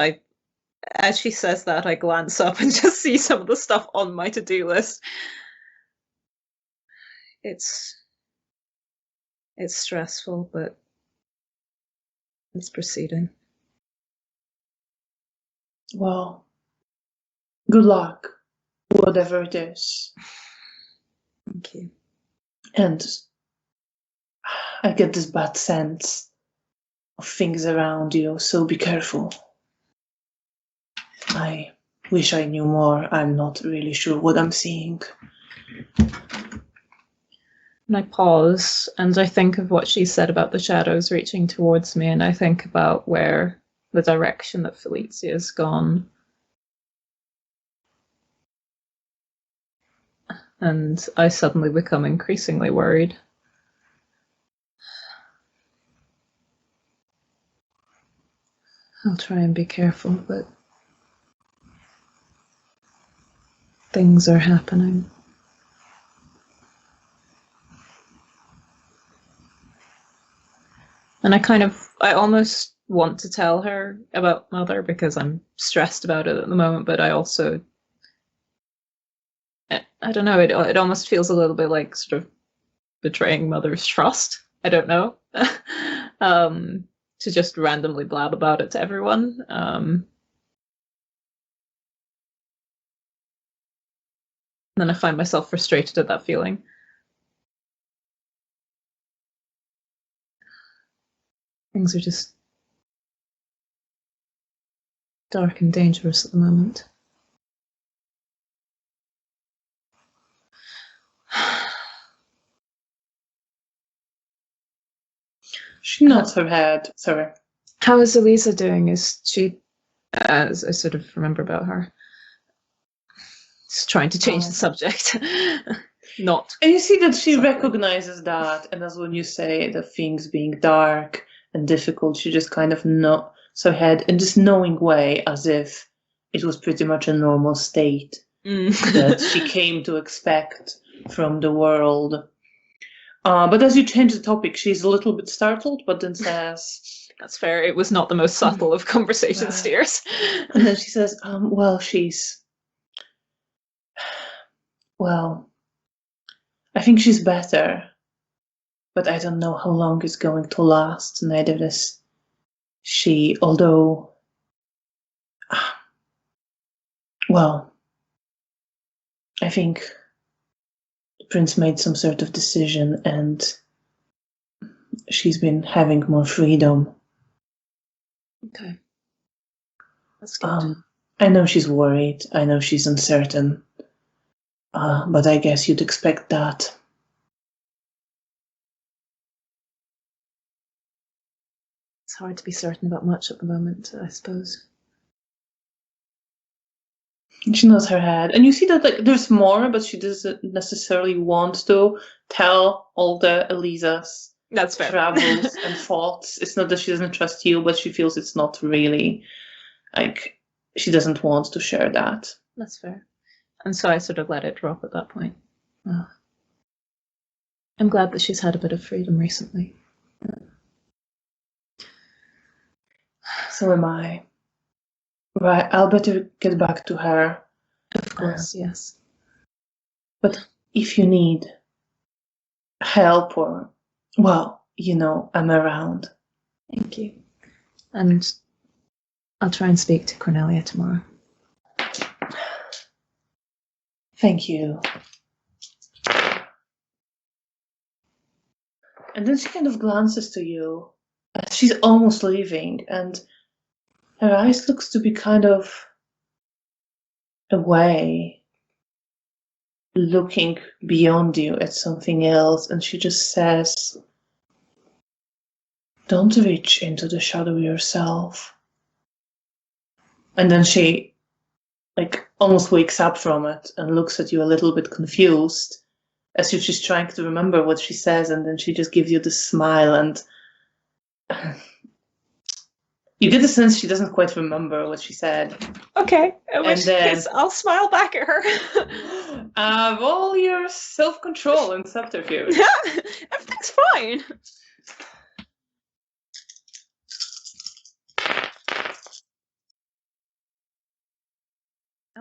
as she says that, I glance up and just see some of the stuff on my to-do list. It's stressful, but it's proceeding. Well, good luck, whatever it is. Thank you. And I get this bad sense of things around you, so be careful. I wish I knew more. I'm not really sure what I'm seeing. And I pause, and I think of what she said about the shadows reaching towards me, and I think about where the direction that Felicia's gone. And I suddenly become increasingly worried. I'll try and be careful, but things are happening. And I almost want to tell her about Mother because I'm stressed about it at the moment, but I also, I don't know, it almost feels a little bit like sort of betraying Mother's trust. I don't know. To just randomly blab about it to everyone. Then I find myself frustrated at that feeling. Things are just dark and dangerous at the moment. She nods her head. Sorry. How is Elisa doing? Is she, as I sort of remember about her, just trying to change the subject? Not. And you see that she recognizes that, and as when you say the things being dark and difficult, she just kind of nods her head in this knowing way, as if it was pretty much a normal state that she came to expect from the world. But as you change the topic, she's a little bit startled, but then says... That's fair. It was not the most subtle of conversation steers. And then she says, well, she's... Well... I think she's better, but I don't know how long it's going to last. Neither does she, although, well, I think the prince made some sort of decision and she's been having more freedom. Okay. That's good. I know she's worried. I know she's uncertain. But I guess you'd expect that. It's hard to be certain about much at the moment, I suppose. She nods her head. And you see that there's more, but she doesn't necessarily want to tell all the Elisa's travels and thoughts. It's not that she doesn't trust you, but she feels it's not really, she doesn't want to share that. That's fair. And so I sort of let it drop at that point. I'm glad that she's had a bit of freedom recently. So am I. Right, I'll better get back to her. Of course, yes. But if you need help or, well, I'm around. Thank you. And I'll try and speak to Cornelia tomorrow. Thank you. And then she kind of glances to you as she's almost leaving, and her eyes looks to be kind of away, looking beyond you at something else, and she just says, "Don't reach into the shadow yourself." And then she almost wakes up from it and looks at you a little bit confused, as if she's trying to remember what she says, and then she just gives you this smile, and you get the sense she doesn't quite remember what she said. Okay, in which case I'll smile back at her. Roll your self-control and subterfuge. Everything's fine.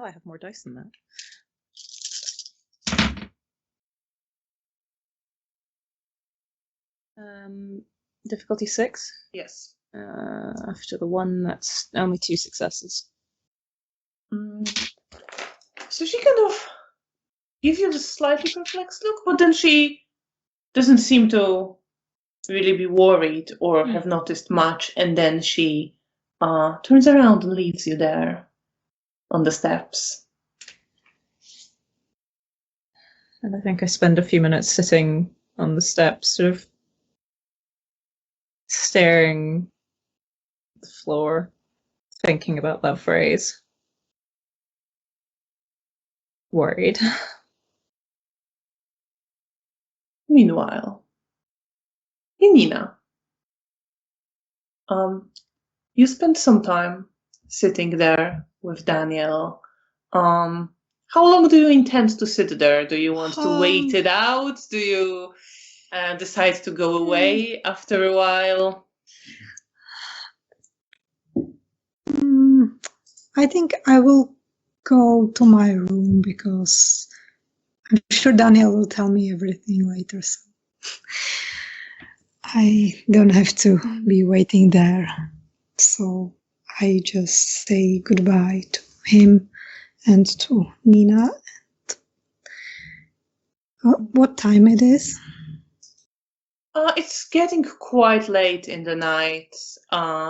Oh, I have more dice than that. Difficulty 6? Yes. After the one, that's only 2 successes. So she kind of gives you the slightly perplexed look, but then she doesn't seem to really be worried or have noticed much, and then she turns around and leaves you there on the steps. And I think I spend a few minutes sitting on the steps, sort of staring at the floor, thinking about that phrase. Worried. Meanwhile, Janina, you spent some time sitting there with Daniel. How long do you intend to sit there? Do you want to wait it out? Do you decide to go away after a while? I think I will go to my room because I'm sure Daniel will tell me everything later. So I don't have to be waiting there. So I just say goodbye to him and to Nina. What time it is? It's getting quite late in the night.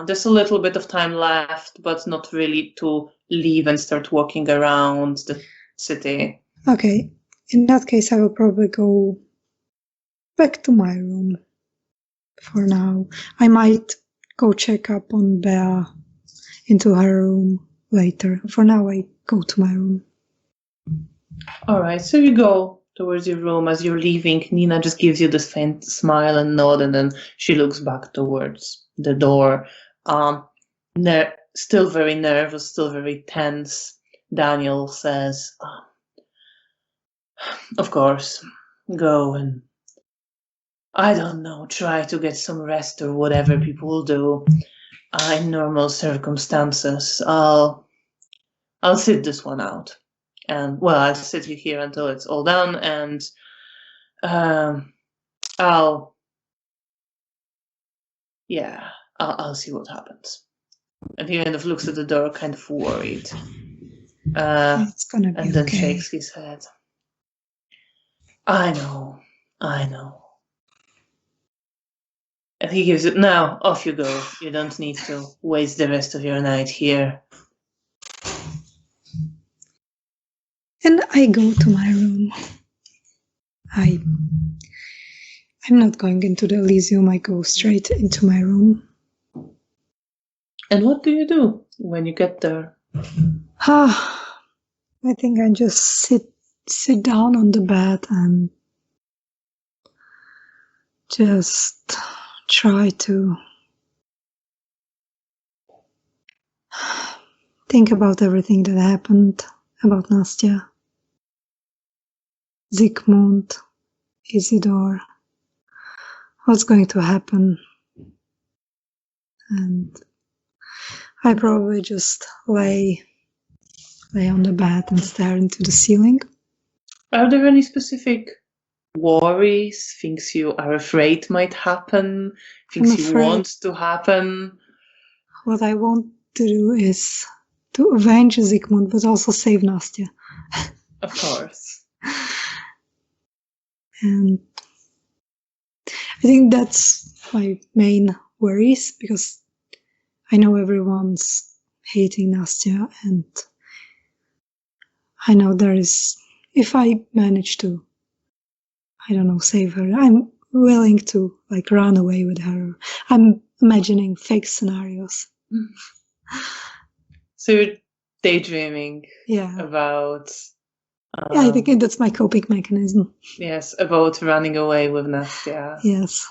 There's a little bit of time left, but not really to leave and start walking around the city. Okay. In that case, I will probably go back to my room for now. I might go check up on Bea into her room later. For now, I go to my room. All right, so you go towards your room. As you're leaving, Nina just gives you this faint smile and nod, and then she looks back towards the door. Still very nervous, still very tense. Daniel says, of course, go and, I don't know, try to get some rest or whatever people will do in normal circumstances. I'll sit this one out. And, well, I'll sit you here until it's all done, and I'll see what happens. And he kind of looks at the door, kind of worried. It's gonna be and then okay. shakes his head. I know. And he gives it, now, off you go. You don't need to waste the rest of your night here. And I go to my room. I'm not going into the Elysium. I go straight into my room. And what do you do when you get there? I think I just sit down on the bed and just try to think about everything that happened, about Nastia, Zygmunt, Isidore, what's going to happen. And I probably just lay on the bed and stare into the ceiling. Are there any specific worries, things you are afraid might happen, things you want to happen? What I want to do is to avenge Zygmunt, but also save Nastia. Of course. And I think that's my main worries, because I know everyone's hating Nastia, and I know there is, if I manage to, I don't know, save her, I'm willing to run away with her. I'm imagining fake scenarios. So you're daydreaming about... I think that's my coping mechanism. Yes, about running away with Nastia. Yes.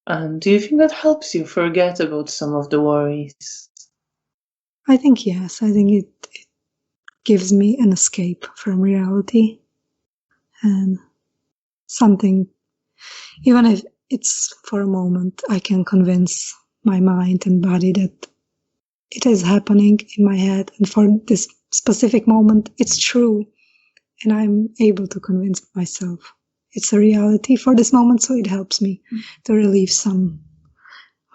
And do you think that helps you forget about some of the worries? I think yes. I think it gives me an escape from reality. And something, even if it's for a moment, I can convince my mind and body that it is happening in my head, and for this specific moment it's true, and I'm able to convince myself it's a reality for this moment, so it helps me to relieve some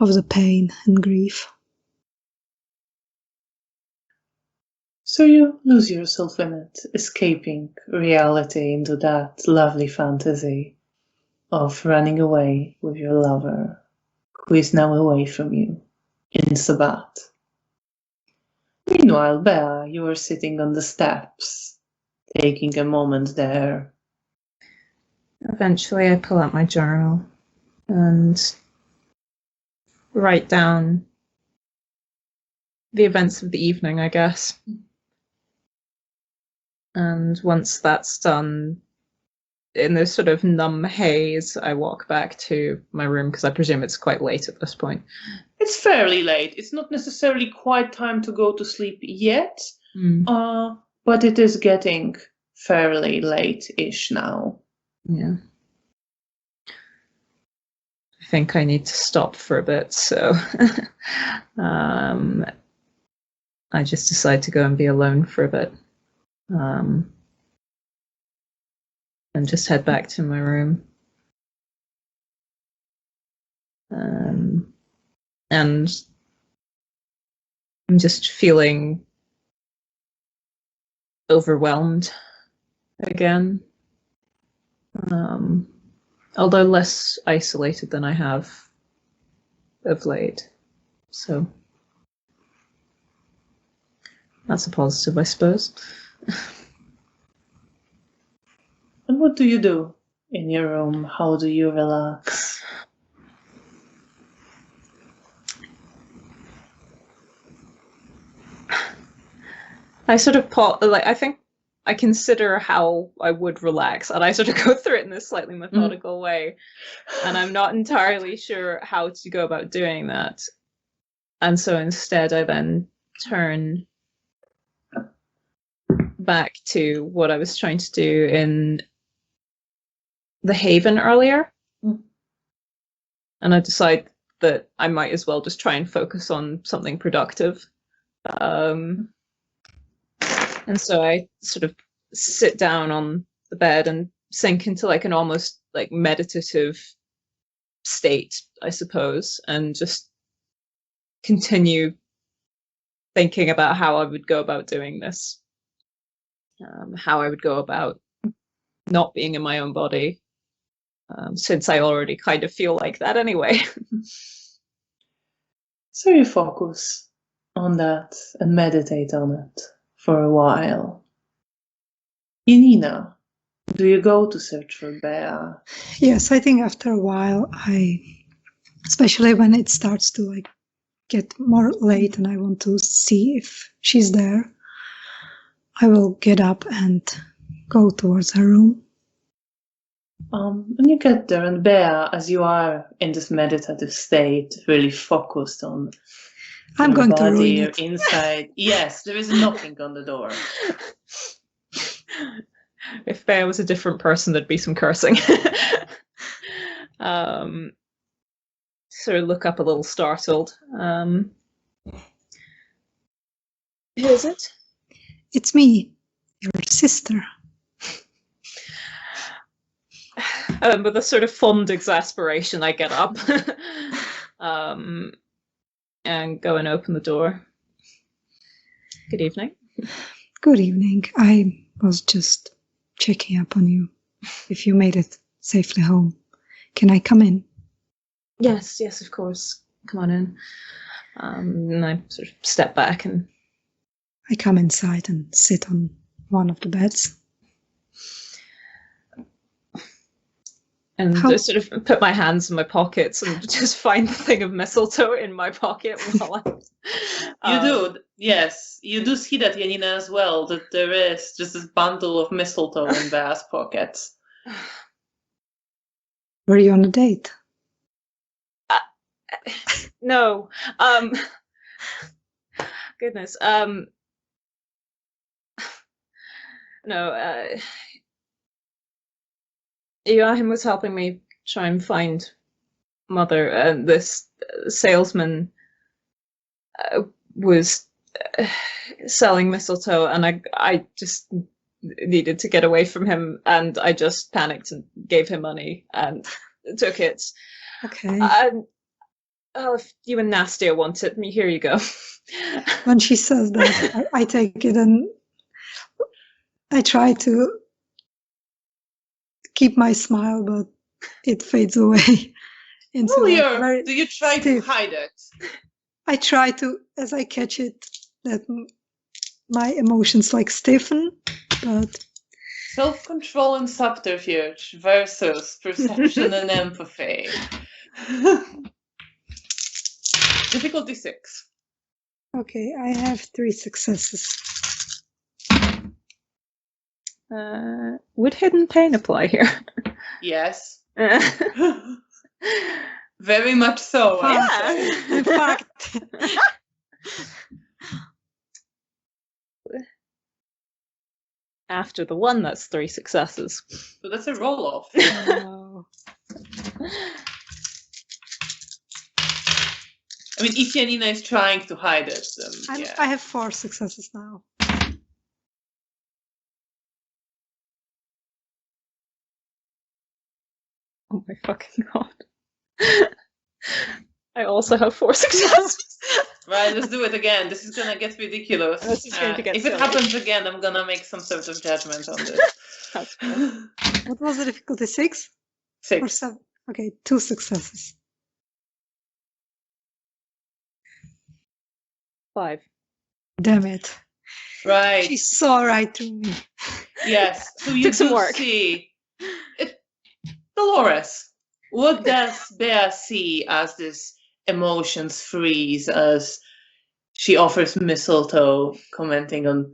of the pain and grief. So you lose yourself in it, escaping reality into that lovely fantasy of running away with your lover, who is now away from you in Sabbat. Meanwhile, Bea, you are sitting on the steps, taking a moment there. Eventually, I pull out my journal and write down the events of the evening, I guess. And once that's done, in this sort of numb haze, I walk back to my room because I presume it's quite late at this point. It's fairly late. It's not necessarily quite time to go to sleep yet, but it is getting fairly late-ish now. Yeah. I think I need to stop for a bit, so I just decide to go and be alone for a bit. And just head back to my room. And I'm just feeling overwhelmed again. Although less isolated than I have of late. So that's a positive, I suppose. And what do you do in your room? How do you relax? I sort of I think I consider how I would relax, and I sort of go through it in this slightly methodical way, and I'm not entirely sure how to go about doing that. And so instead I then turn back to what I was trying to do in the Haven earlier. And I decide that I might as well just try and focus on something productive. And so I sort of sit down on the bed and sink into like an almost like meditative state, I suppose, and just continue thinking about how I would go about doing this, how I would go about not being in my own body, since I already kind of feel like that anyway. So you focus on that and meditate on it for a while. Janina, do you go to search for Bea? Yes, I think after a while, especially when it starts to like get more late and I want to see if she's there, I will get up and go towards her room. And you get there, and Bea, as you are in this meditative state, really focused on I'm your going to body, ruin your it. inside. Yes, there is a knocking on the door. If Bea was a different person, there'd be some cursing. Sort of look up a little startled. Who is it? It's me, your sister. With a sort of fond exasperation, I get up and go and open the door. Good evening. Good evening. I was just checking up on you, if you made it safely home. Can I come in? Yes, of course. Come on in. And I sort of step back and I come inside and sit on one of the beds. And I sort of put my hands in my pockets and just find the thing of mistletoe in my pocket while You do, yes. You do see that, Janina, as well, that there is just this bundle of mistletoe in Bea's pockets. Were you on a date? No. Goodness. No. Joachim was helping me try and find Mother, and this salesman was selling mistletoe, and I just needed to get away from him, and I just panicked and gave him money and took it. Okay. Oh, if you and Nastia want it, here you go. When she says that, I take it and I try to keep my smile, but it fades away into very do you try stiff. to hide it? I try to, as I catch it, that my emotions like stiffen, but Self-control and subterfuge versus perception and empathy. Difficulty 6. okay, I have 3 successes. Would hidden pain apply here? Yes. Very much so. I would say. In fact, After the 1, that's 3 successes. So that's a roll-off. no. I mean, if Janina is trying to hide it, then I have 4 successes now. Oh my fucking god. I also have 4 successes. Right, let's do it again. This is gonna get ridiculous. This is going to get if silly. it happens again, I'm gonna make some sort of judgment on this. That's fine. What was the difficulty? 6 or 6. 7? Okay, 2 successes. 5. Damn it. Right. She saw right through me. Yes. So you Took some do work. see it. Dolores, what does Bea see as this emotions freeze as she offers mistletoe, commenting on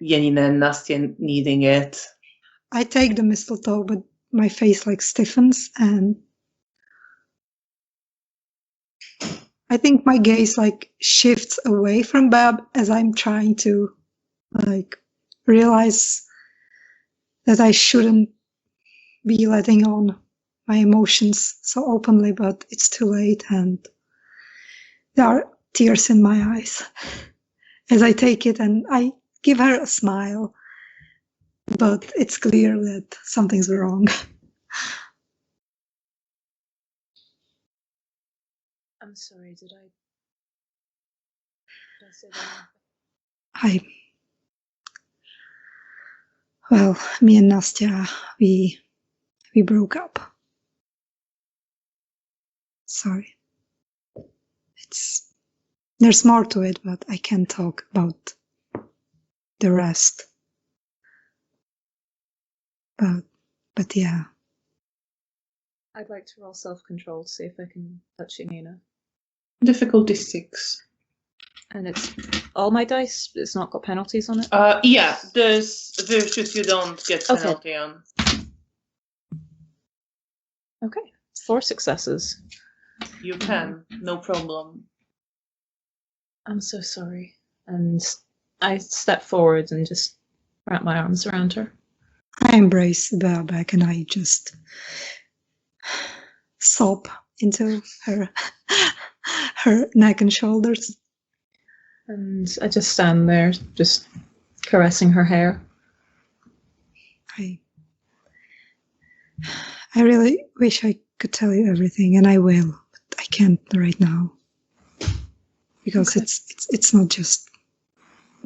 Janina and Nastia needing it? I take the mistletoe, but my face like stiffens, and I think my gaze like shifts away from Bab as I'm trying to like realize that I shouldn't be letting on my emotions so openly, but it's too late and there are tears in my eyes as I take it, and I give her a smile, but it's clear that something's wrong. I'm sorry, did I say that? Well, me and Nastia, we broke up. Sorry. There's more to it, but I can't talk about the rest. But yeah. I'd like to roll self-control to see if I can touch Janina. Difficulty 6. And it's all my dice? It's not got penalties on it? Yeah, there's virtues you don't get Okay. penalty on. Okay. 4 successes. You can, no problem. I'm so sorry. And I step forward and just wrap my arms around her. I embrace Bea back and I just sob into her neck and shoulders. And I just stand there, just caressing her hair. I really wish I could tell you everything, and I will, but I can't right now. Because Okay. it's not just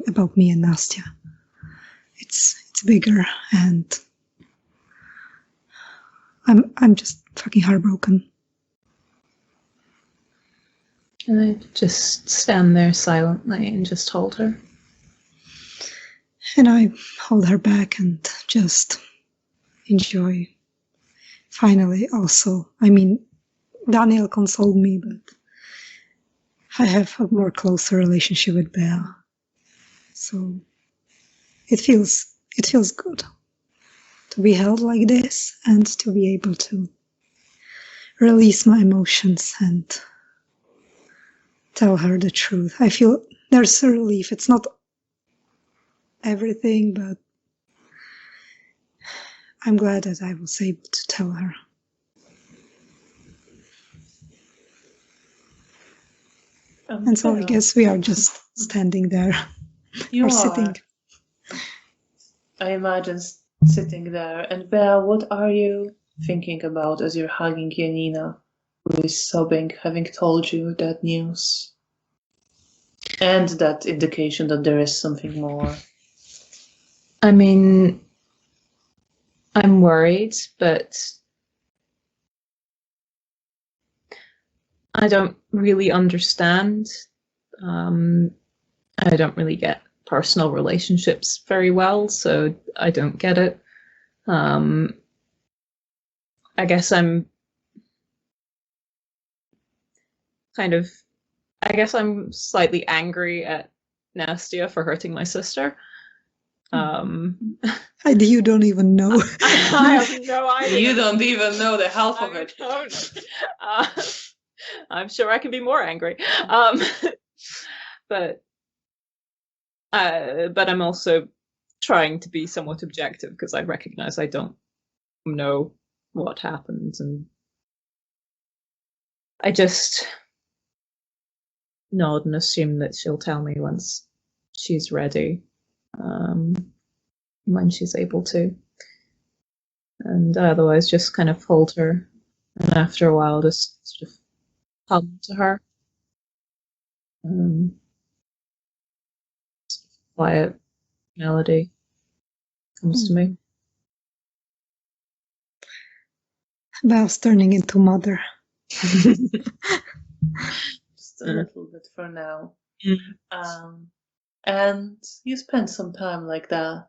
about me and Nastia. It's bigger, and I'm just fucking heartbroken. And I just stand there silently and just hold her. And I hold her back and just enjoy. Finally, also, I mean, Daniel consoled me, but I have a more closer relationship with Bea. So it feels good to be held like this and to be able to release my emotions and tell her the truth. I feel there's a relief. It's not everything, but I'm glad that I was able to tell her. And so I guess we are just standing there. You or are. sitting. I imagine sitting there. And Bea, what are you thinking about as you're hugging Janina? who is sobbing, having told you that news. And that indication that there is something more. I mean, I'm worried, but I don't really understand. I don't really get personal relationships very well, so I don't get it. I guess I'm slightly angry at Nastia for hurting my sister. You don't even know. I have no idea. You don't even know the half of it. I'm sure I can be more angry. But I'm also trying to be somewhat objective because I recognize I don't know what happened, and I just nod and assume that she'll tell me once she's ready, when she's able to. And otherwise just kind of hold her, and after a while just sort of hum to her. Quiet melody comes to me. Belle's turning into mother. Just a little bit for now. And you spend some time like that.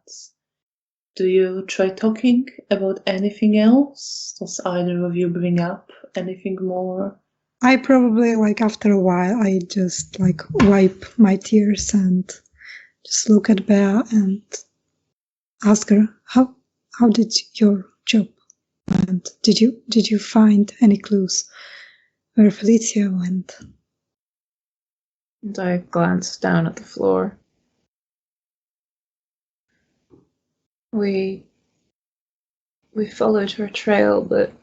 Do you try talking about anything else? Does either of you bring up anything more? I probably, after a while, I just, wipe my tears and just look at Bea and ask her, how did your job went? Did you find any clues where Felicia went? And I glance down at the floor. We followed her trail, but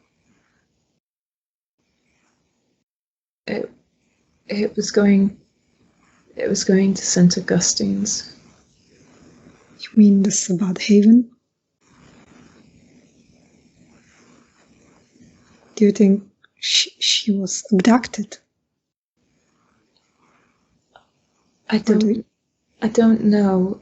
it was going to St. Augustine's. You mean the Sabbat Haven? Do you think she was abducted? I don't know.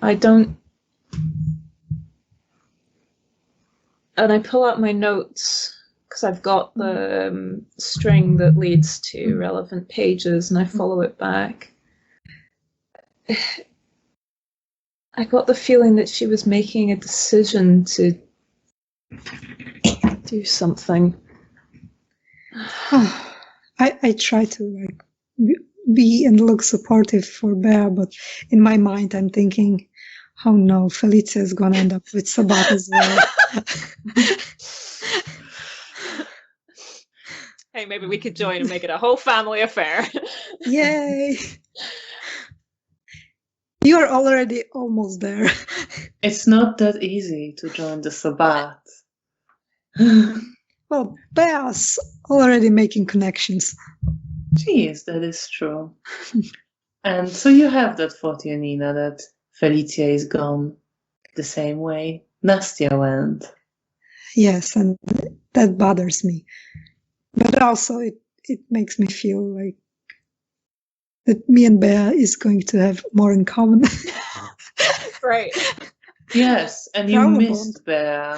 And I pull out my notes because I've got the string that leads to relevant pages, and I follow it back. I got the feeling that she was making a decision to do something. I try to be and look supportive for Bea, but in my mind I'm thinking, oh no, Felicia is gonna end up with Sabbat as well. Hey, maybe we could join and make it a whole family affair. Yay! You are already almost there. It's not that easy to join the Sabbat. Well, Bea's already making connections. Jeez, that is true. And so you have that thought, Janina, that Felicia is gone the same way Nastia went. Yes, and that bothers me. But also it makes me feel like that me and Bea is going to have more in common. Right. Yes, and you Trauma missed Bea.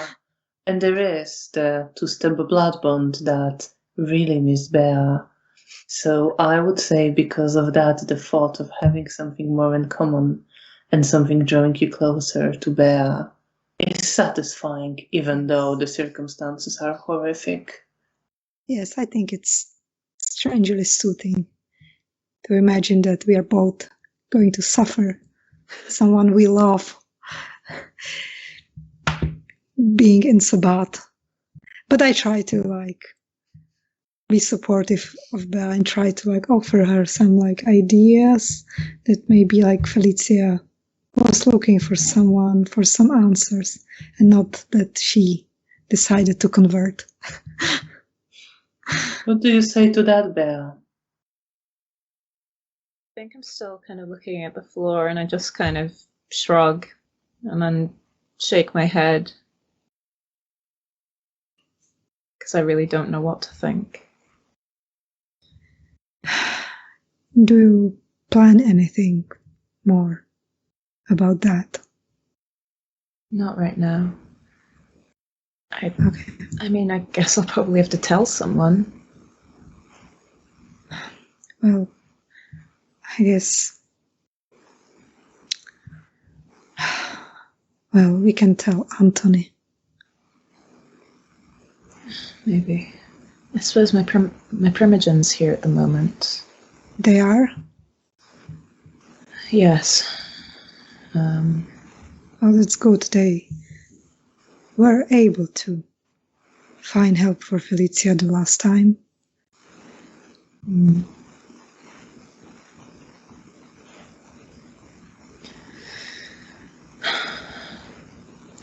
And there is the two-step blood bond that really missed Bea. So I would say because of that, the thought of having something more in common and something drawing you closer to Bea is satisfying, even though the circumstances are horrific. Yes, I think it's strangely soothing to imagine that we are both going to suffer someone we love being in Sabbat. But I try to be supportive of Bea and try to offer her some ideas that maybe Felicia was looking for someone for some answers, and not that she decided to convert. What do you say to that, Bea? I think I'm still kind of looking at the floor, and I just kind of shrug and then shake my head because I really don't know what to think. Do you plan anything more about that? Not right now. Okay. I mean, I guess I'll probably have to tell someone. Well, I guess. Well, we can tell Anthony. Maybe. I suppose my primogen's here at the moment. They are? Yes. Oh, that's good. They were able to find help for Felicia the last time.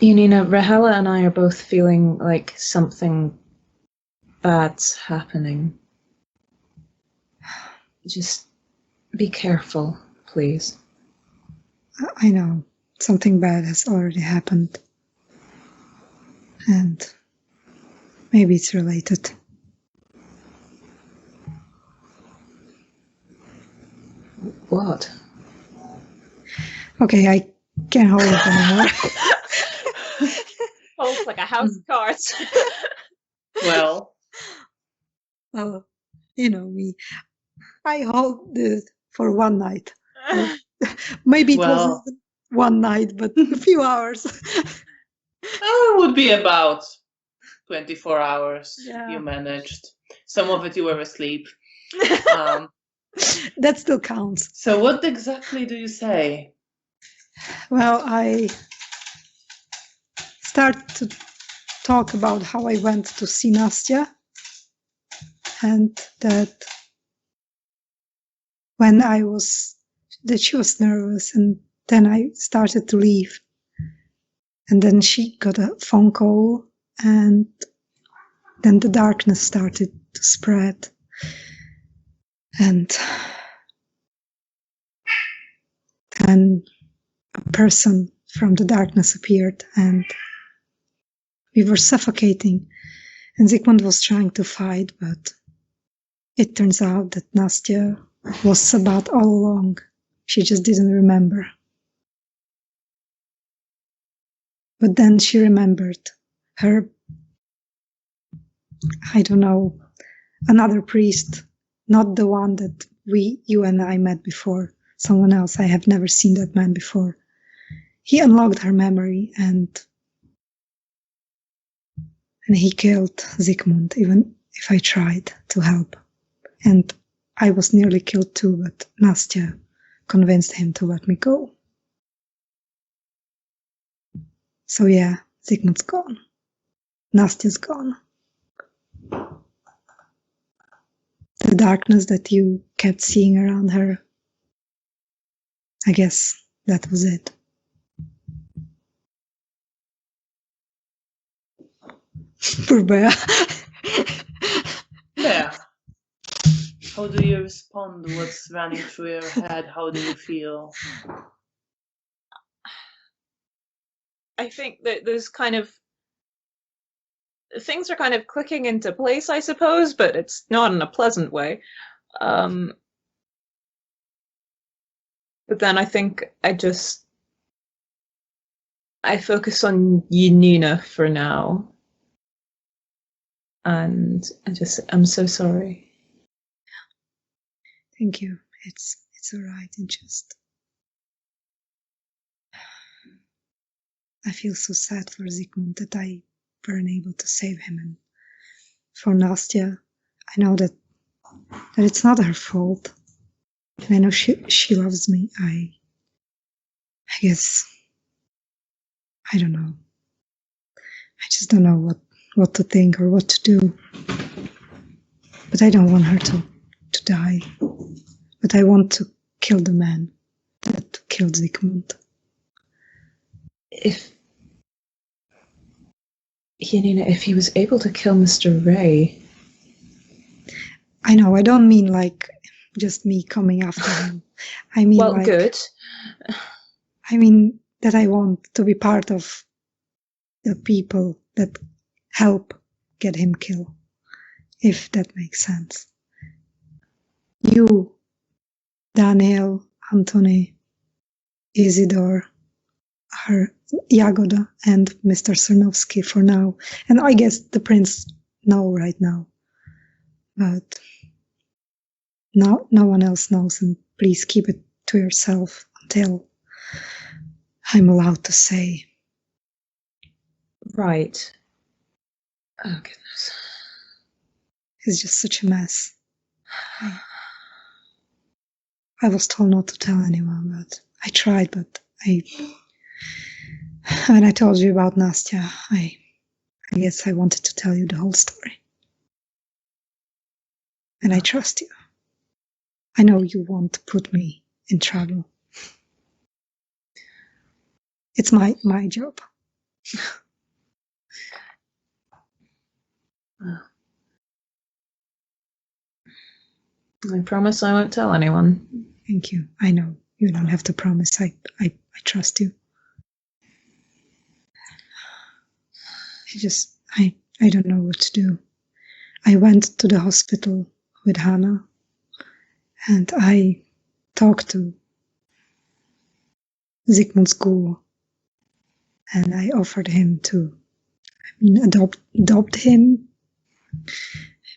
Janina, Rahela and I are both feeling like something bad's happening. Just be careful, please. I know something bad has already happened. And maybe it's related. What? Okay, I can't hold it anymore. Folds like a house of cards. Well, Well, you know me. I hold it for one night. Maybe it wasn't one night, but a few hours. it would be about 24 hours. Yeah. You managed. Some of it you were asleep. That still counts. So what exactly do you say? Well, I start to talk about how I went to see Nastia and that she was nervous, and then I started to leave. And then she got a phone call, and then the darkness started to spread. And then a person from the darkness appeared, and we were suffocating. And Zygmunt was trying to fight, but it turns out that Nastia was Sabbat all along. She just didn't remember. But then she remembered her, I don't know, another priest, not the one that you and I met before, someone else. I have never seen that man before. He unlocked her memory and he killed Zygmunt, even if I tried to help. And I was nearly killed too, but Nastia convinced him to let me go. So yeah, Zygmunt's gone. Nastia's gone. The darkness that you kept seeing around her, I guess that was it. Poor Bea. Yeah. How do you respond? What's running through your head? How do you feel? I think that there's kind of things are kind of clicking into place, I suppose, but it's not in a pleasant way. But then I think I focus on Janina for now. And I'm so sorry. Thank you. It's all right. I feel so sad for Zygmunt that I weren't able to save him, and for Nastia, I know that it's not her fault. And I know she loves me. I guess I don't know. I just don't know what to think or what to do. But I don't want her to die. But I want to kill the man that killed Zygmunt. If he was able to kill Mr. Ray. I know, I don't mean like just me coming after him. I mean, well, like, good. I mean that I want to be part of the people that help get him killed, if that makes sense. You, Daniel, Anthony, Isidore, her Jagoda, and Mr. Cernovsky for now. And I guess the prince know right now. But no one else knows, and please keep it to yourself until I'm allowed to say. Right. Oh, goodness. It's just such a mess. I was told not to tell anyone, but I tried, but when I told you about Nastia, I guess I wanted to tell you the whole story. And I trust you. I know you won't put me in trouble. It's my job. I promise I won't tell anyone. Thank you. I know you don't have to promise. I trust you. I don't know what to do. I went to the hospital with Hannah and I talked to Zygmunt's ghoul and I offered him to, adopt him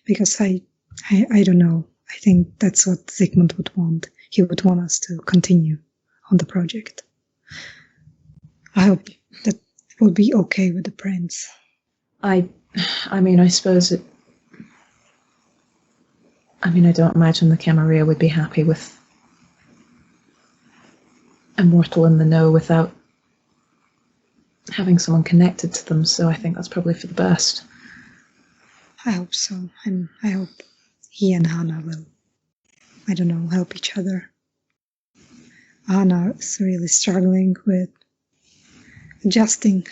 because I don't know. I think that's what Zygmunt would want. He would want us to continue on the project. I hope that will be okay with the prince. I suppose it... I don't imagine the Camarilla would be happy with a mortal in the know without having someone connected to them, so I think that's probably for the best. I hope so, and I hope he and Hannah will, help each other. Hannah is really struggling with adjusting.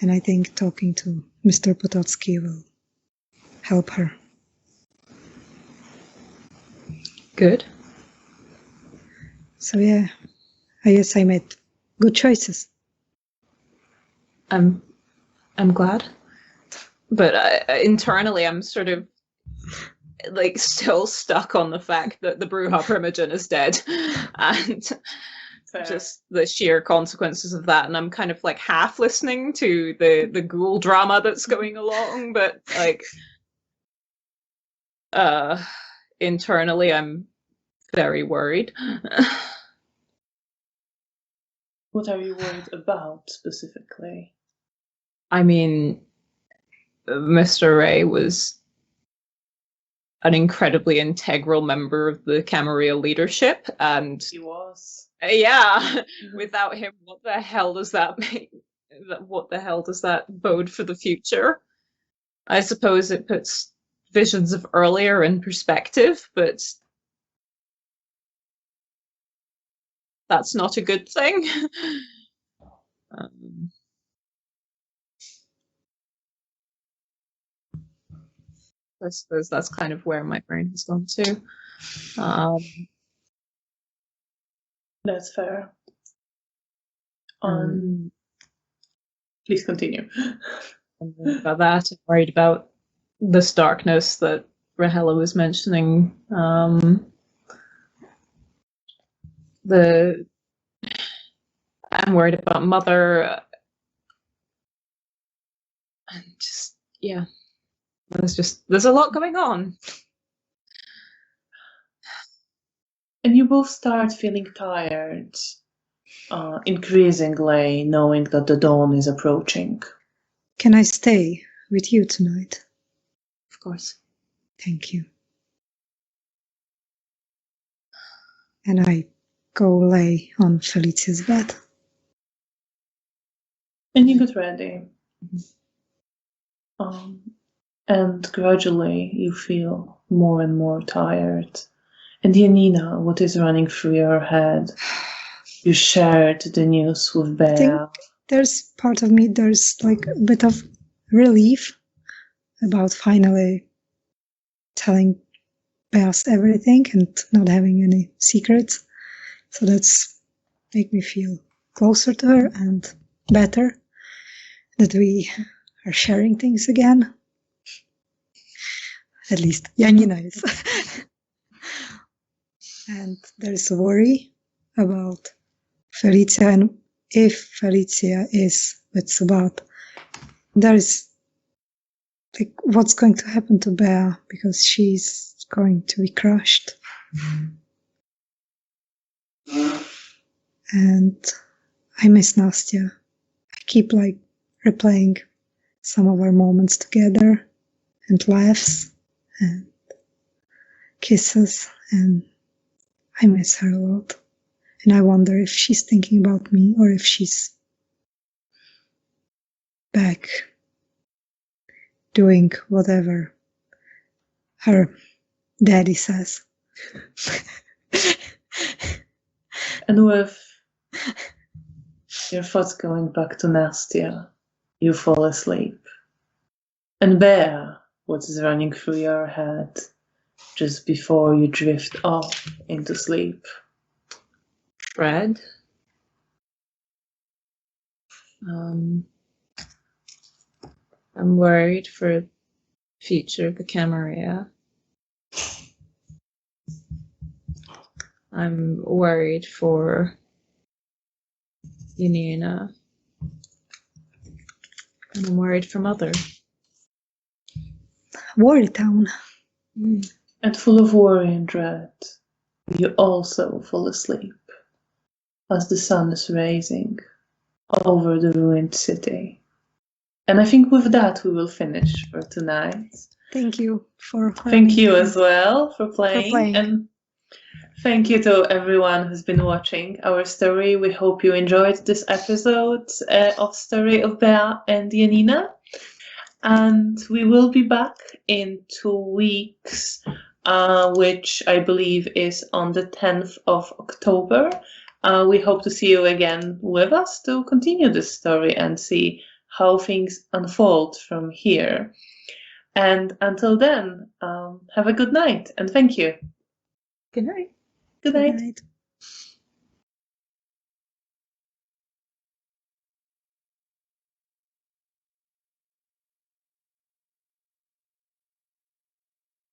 And I think talking to Mr. Potocki will help her. Good. So yeah, I guess I made good choices. I'm glad. But internally I'm sort of still stuck on the fact that the Bruja primogen is dead. And just the sheer consequences of that, and I'm kind of half listening to the ghoul drama that's going along, but internally I'm very worried. What are you worried about specifically? Mr. Ray was an incredibly integral member of the Camarilla leadership, and he was. Yeah, without him, what the hell does that mean? What the hell does that bode for the future? I suppose it puts visions of earlier in perspective, but that's not a good thing. I suppose that's kind of where my brain has gone to. That's fair. Please continue. About that, I'm worried about this darkness that Rahela was mentioning. I'm worried about Mother. And just, yeah. There's a lot going on. And you both start feeling tired, increasingly knowing that the dawn is approaching. Can I stay with you tonight? Of course. Thank you. And I go lay on Felicia's bed. And you get ready. And gradually you feel more and more tired. And Janina, what is running through your head? You shared the news with Bea. I think there's part of me, there's a bit of relief about finally telling Beas everything and not having any secrets. So that's make me feel closer to her and better that we are sharing things again. At least Janina is. And there's a worry about Felicia, and if Felicia is with Sabbat, there is like what's going to happen to Bea, because she's going to be crushed. And I miss Nastia. I keep like replaying some of our moments together, and laughs and kisses, and I miss her a lot. And I wonder if she's thinking about me, or if she's back doing whatever her daddy says. And with your thoughts going back to Nastia, you fall asleep. And Bea, what is running through your head just before you drift off into sleep? Fred. I'm worried for the future of the Camarilla. I'm worried for Janina. And I'm worried for Mother. Worry Town. And full of worry and dread, you also fall asleep as the sun is rising over the ruined city. And I think with that we will finish for tonight. Thank you for Thank you as well for playing. playing. And thank you to everyone who's been watching our story. We hope you enjoyed this episode of Story of Bea and Janina. And we will be back in 2 weeks, which I believe is on the 10th of October. We hope to see you again with us to continue this story and see how things unfold from here. And until then, have a good night and thank you. Good night. Good night. Good night.